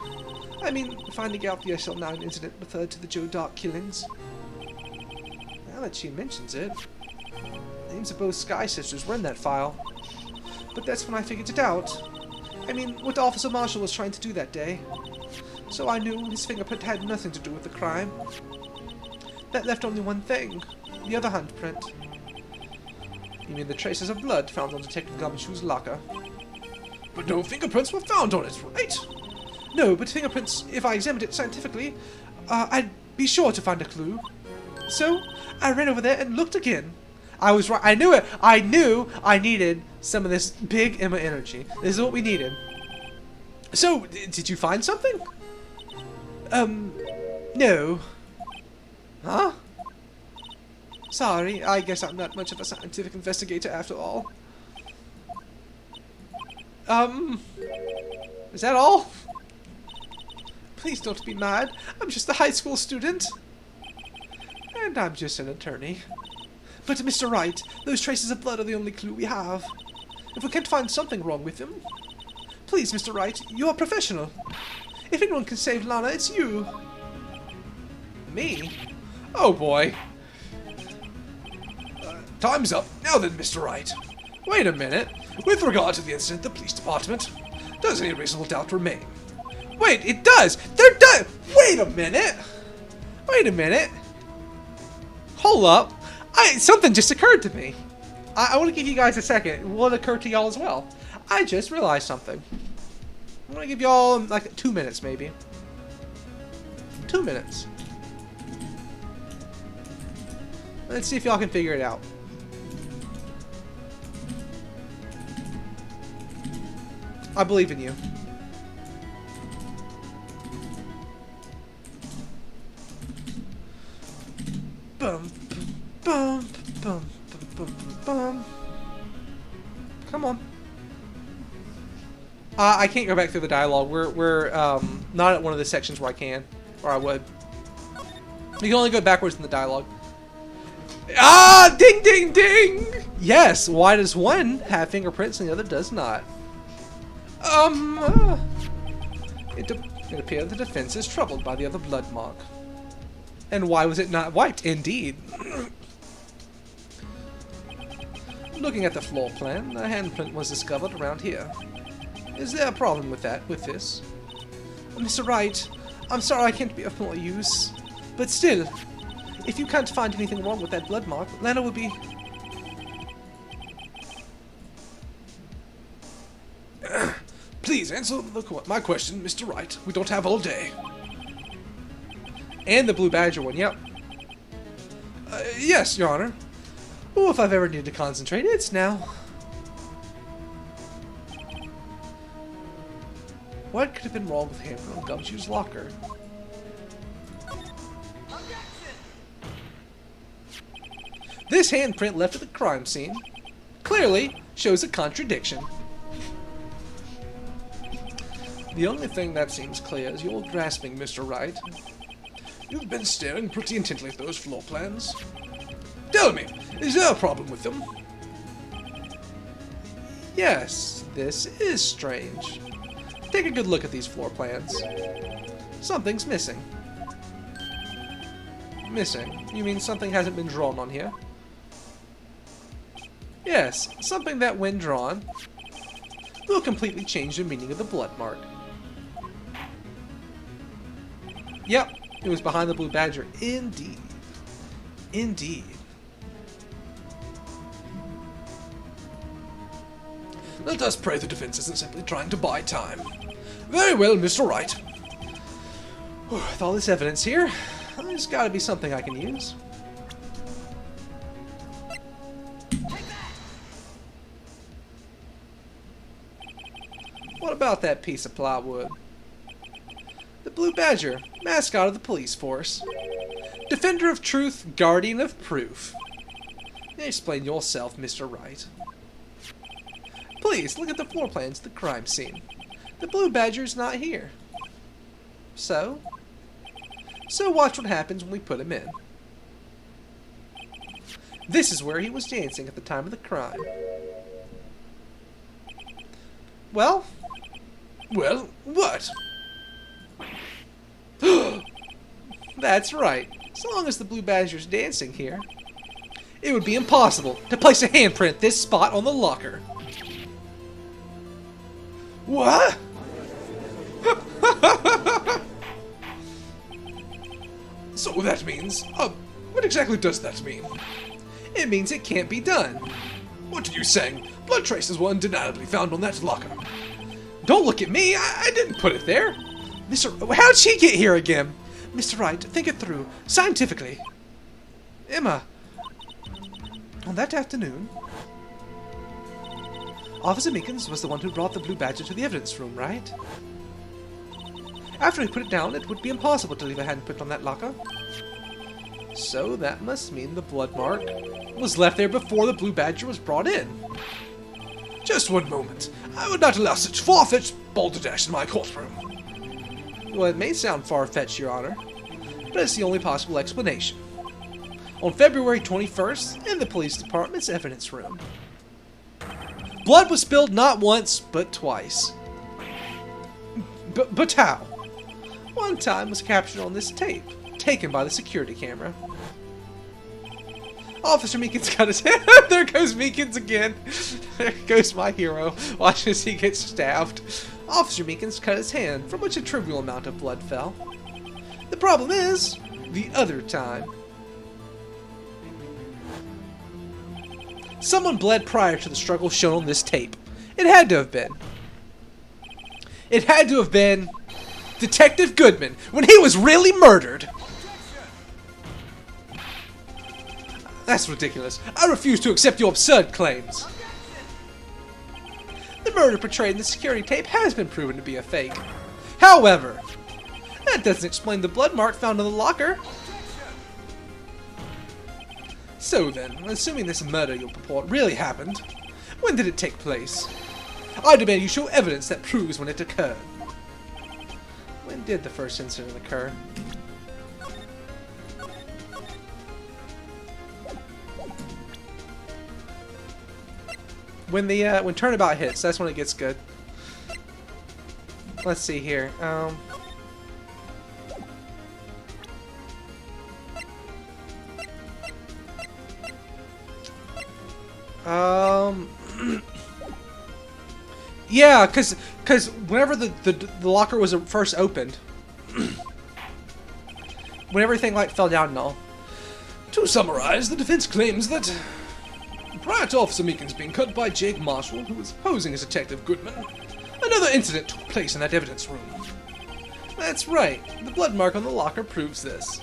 I mean, finding out the SL9 incident referred to the Joe Dark killings. Now that she mentions it, names of both Skye sisters were in that file. But that's when I figured it out. I mean, what Officer Marshall was trying to do that day. So I knew his fingerprint had nothing to do with the crime. That left only one thing. The other handprint. You mean the traces of blood found on Detective Gumshoe's locker? But no fingerprints were found on it, right? No, but fingerprints, if I examined it scientifically, I'd be sure to find a clue. So, I ran over there and looked again. I was right. I knew it. I knew I needed some of this big Emma energy. This is what we needed. So, did you find something? No. Huh? Sorry, I guess I'm not much of a scientific investigator after all. Is that all? Please don't be mad. I'm just a high school student. And I'm just an attorney. But, Mr. Wright, those traces of blood are the only clue we have. If we can't find something wrong with them... Please, Mr. Wright, you're a professional. If anyone can save Lana, it's you. Me? Oh, boy. Time's up. Now then, Mr. Wright. Wait a minute. With regard to the incident at the police department, does any reasonable doubt remain? Wait, it does! There does! Wait a minute! Wait a minute! Hold up. Something just occurred to me. I want to give you guys a second. Will it occur to y'all as well? I just realized something. I'm going to give y'all like 2 minutes maybe. 2 minutes. Let's see if y'all can figure it out. I believe in you. Bum, bum, bum, bum, bum, bum. Come on. I can't go back through the dialogue. We're not at one of the sections where I can, or I would. You can only go backwards in the dialogue. Ah! Ding, ding, ding! Yes. Why does one have fingerprints and the other does not? It appeared the defense is troubled by the other blood mark. And why was it not wiped? Indeed. Looking at the floor plan, a handprint was discovered around here. Is there a problem with this? Mr. Wright, I'm sorry I can't be of more use. But still, if you can't find anything wrong with that blood mark, Lana will be... Please answer my question, Mr. Wright. We don't have all day. And the Blue Badger one, yep. Yes, Your Honor. Oh, if I've ever needed to concentrate, it's now. What could have been wrong with Hammer on Gumshoe's locker? This handprint left at the crime scene clearly shows a contradiction. The only thing that seems clear is you're grasping, Mr. Wright. You've been staring pretty intently at those floor plans. Tell me, is there a problem with them? Yes, this is strange. Take a good look at these floor plans. Something's missing. Missing? You mean something hasn't been drawn on here? Yes, something that when drawn will completely change the meaning of the blood mark. Yep, it was behind the Blue Badger. Indeed. Indeed. Let us pray the defense isn't simply trying to buy time. Very well, Mr. Wright. With all this evidence here, there's got to be something I can use. What about that piece of plywood? The Blue Badger, mascot of the police force. Defender of truth, guardian of proof. Explain yourself, Mr. Wright. Please, look at the floor plans of the crime scene. The Blue Badger's not here. So watch what happens when we put him in. This is where he was dancing at the time of the crime. Well, what? That's right. As long as the Blue Badger's dancing here, it would be impossible to place a handprint this spot on the locker. What? So that means... what exactly does that mean? It means it can't be done. What are you saying? Blood traces were undeniably found on that locker. Don't look at me! I didn't put it there! How'd she get here again? Mr. Wright, think it through, scientifically. Emma, on that afternoon, Officer Meekins was the one who brought the Blue Badger to the evidence room, right? After he put it down, it would be impossible to leave a handprint on that locker. So that must mean the blood mark was left there before the Blue Badger was brought in. Just one moment. I would not allow such far-fetched balderdash in my courtroom. Well, it may sound far-fetched, Your Honor, but it's the only possible explanation. On February 21st, in the police department's evidence room, blood was spilled not once, but twice. But how? One time was captured on this tape, taken by the security camera. Officer Meekins got his hand. There goes Meekins again. There goes my hero. Watch as he gets stabbed. Officer Meekins cut his hand, from which a trivial amount of blood fell. The problem is, the other time. Someone bled prior to the struggle shown on this tape. It had to have been. It had to have been Detective Goodman, when he was really murdered. That's ridiculous. I refuse to accept your absurd claims. The murder portrayed in the security tape has been proven to be a fake. However, that doesn't explain the blood mark found in the locker. So then, assuming this murder you purport really happened, when did it take place? I demand you show evidence that proves when it occurred. When did the first incident occur? When turnabout hits, that's when it gets good. Let's see here. Yeah, cause whenever the locker was first opened, when everything like fell down and all. To summarize, the defense claims that prior to Officer Meekins being cut by Jake Marshall, who was posing as Detective Goodman, another incident took place in that evidence room. That's right. The blood mark on the locker proves this.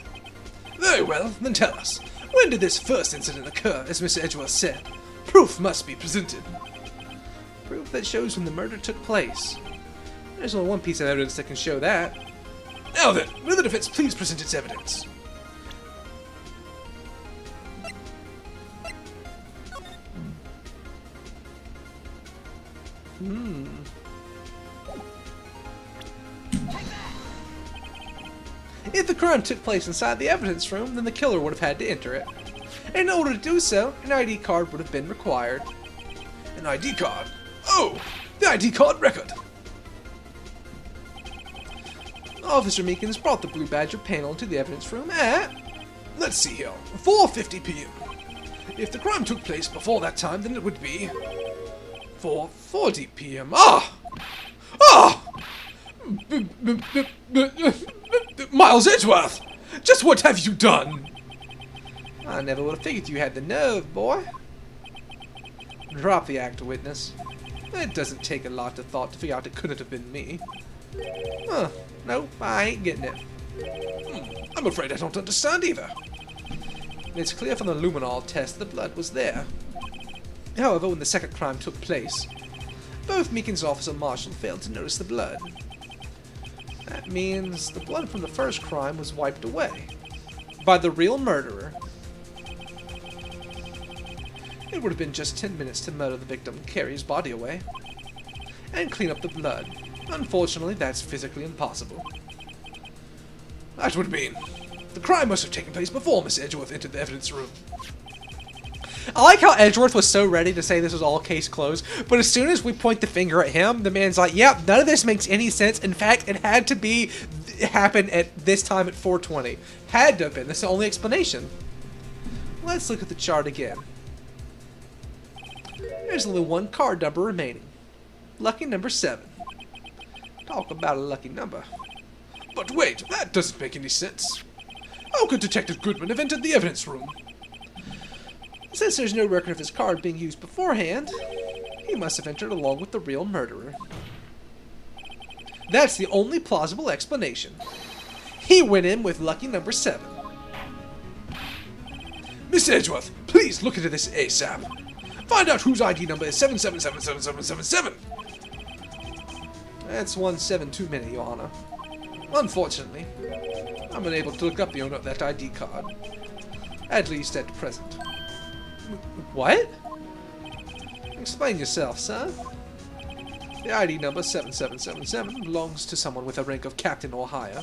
Very well, then tell us, when did this first incident occur, as Mr. Edgeworth said? Proof must be presented. Proof that shows when the murder took place. There's only one piece of evidence that can show that. Now then, will the defense please present its evidence? If the crime took place inside the evidence room, then the killer would have had to enter it. In order to do so, an ID card would have been required. An ID card? Oh, the ID card record. Officer Meekins brought the Blue Badger panel into the evidence room at, let's see here, 4:50 p.m. If the crime took place before that time, then it would be 4:40 p.m. Miles Edgeworth! Just what have you done? I never would have figured you had the nerve, boy. Drop the act, witness. It doesn't take a lot of thought to figure out it couldn't have been me. Huh. Nope, I ain't getting it. I'm afraid I don't understand either. It's clear from the luminol test the blood was there. However, when the second crime took place, both Meekins and Officer Marshall failed to notice the blood. That means the blood from the first crime was wiped away by the real murderer. It would have been just 10 minutes to murder the victim, carry his body away, and clean up the blood. Unfortunately, that's physically impossible. That would mean the crime must have taken place before Miss Edgeworth entered the evidence room. I like how Edgeworth was so ready to say this was all case closed, but as soon as we point the finger at him, the man's like, yep, none of this makes any sense. In fact, it had to be happen at this time at 4:20. Had to have been. That's the only explanation. Let's look at the chart again. There's only one card number remaining. Lucky number 7. Talk about a lucky number. But wait, that doesn't make any sense. How could Detective Goodman have entered the evidence room? Since there's no record of his card being used beforehand, he must have entered along with the real murderer. That's the only plausible explanation. He went in with lucky number 7. Miss Edgeworth, please look into this ASAP. Find out whose ID number is 7777777. That's 1 7 too many, Your Honor. Unfortunately, I'm unable to look up the owner of that ID card. At least at present. What? Explain yourself, sir. The ID number 7777 belongs to someone with a rank of captain or higher.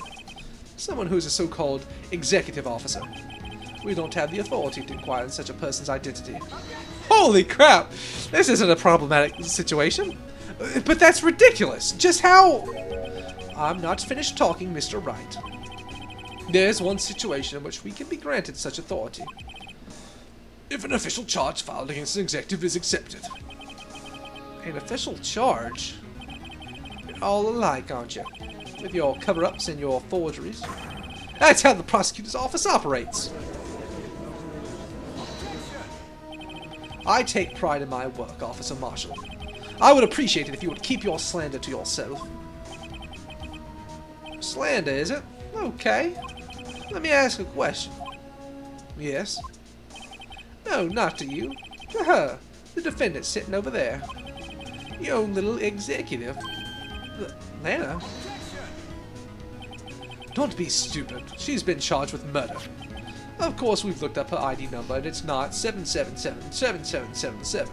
Someone who is a so-called executive officer. We don't have the authority to inquire into such a person's identity. Holy crap! This isn't a problematic situation. But that's ridiculous. Just how... I'm not finished talking, Mr. Wright. There's one situation in which we can be granted such authority. If an official charge filed against an executive is accepted. An official charge? You're all alike, aren't you? With your cover-ups and your forgeries. That's how the prosecutor's office operates. I take pride in my work, Officer Marshall. I would appreciate it if you would keep your slander to yourself. Slander, is it? Okay. Let me ask a question. Yes? No, not to you. To her. The defendant sitting over there. Your own little executive. Lana? Don't be stupid. She's been charged with murder. Of course, we've looked up her ID number, and it's not 7777777.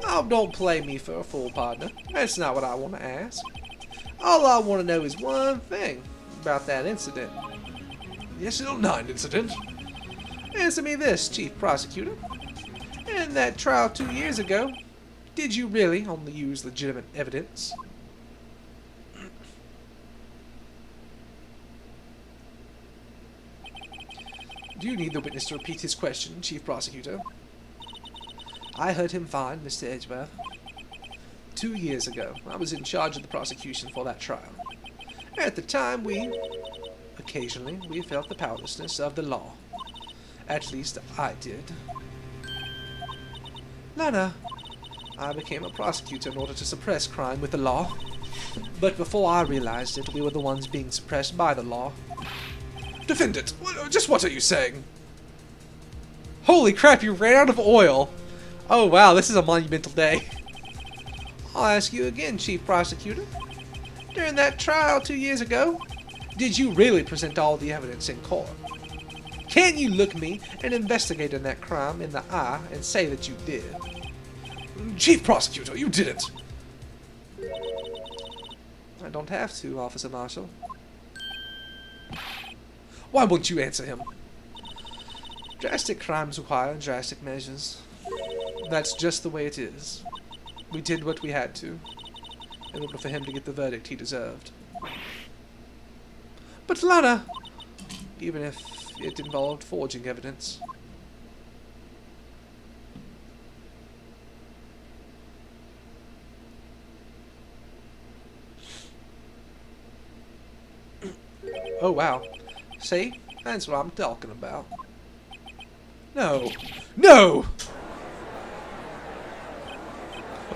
Oh, don't play me for a fool, partner. That's not what I want to ask. All I want to know is one thing about that incident. The SL9 incident? Answer me this, Chief Prosecutor. In that trial 2 years ago, did you really only use legitimate evidence? Do you need the witness to repeat his question, Chief Prosecutor? I heard him fine, Mr. Edgeworth. 2 years ago, I was in charge of the prosecution for that trial. At the time, occasionally, we felt the powerlessness of the law. At least, I did. Lana, I became a prosecutor in order to suppress crime with the law. But before I realized it, we were the ones being suppressed by the law. Defendant, just what are you saying? Holy crap, you ran out of oil! Oh wow, this is a monumental day. I'll ask you again, Chief Prosecutor. During that trial 2 years ago, did you really present all the evidence in court? Can you look me, an investigator in that crime, in the eye and say that you did? Chief Prosecutor, you didn't. I don't have to, Officer Marshall. Why won't you answer him? Drastic crimes require drastic measures. That's just the way it is. We did what we had to, in order for him to get the verdict he deserved. But Lana, even if it involved forging evidence. Oh wow. See? That's what I'm talking about. No. No!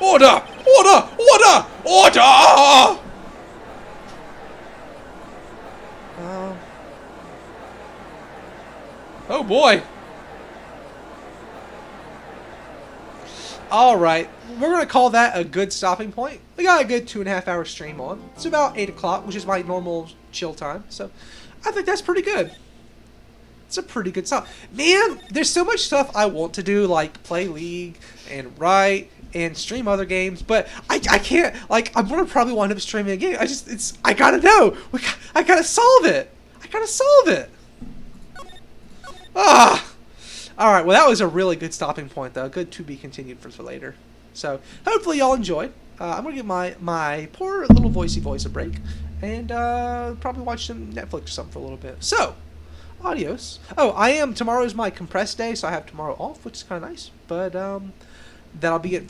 Order! Order! Order! Order! Oh boy. Alright, we're going to call that a good stopping point. We got a good 2.5 hour stream on. It's about 8 o'clock, which is my normal chill time. So, I think that's pretty good. It's a pretty good stop. Man, there's so much stuff I want to do, like play League and write and stream other games, but I can't. Like, I'm going to probably wind up streaming a game. I got to know. I got to solve it. I got to solve it. Ah! Alright, well that was a really good stopping point though. Good to be continued for later. So, hopefully y'all enjoyed. I'm going to give my poor little voicey voice a break. And probably watch some Netflix or something for a little bit. So, adios. Oh, tomorrow's my compressed day, so I have tomorrow off, which is kind of nice. But that'll be it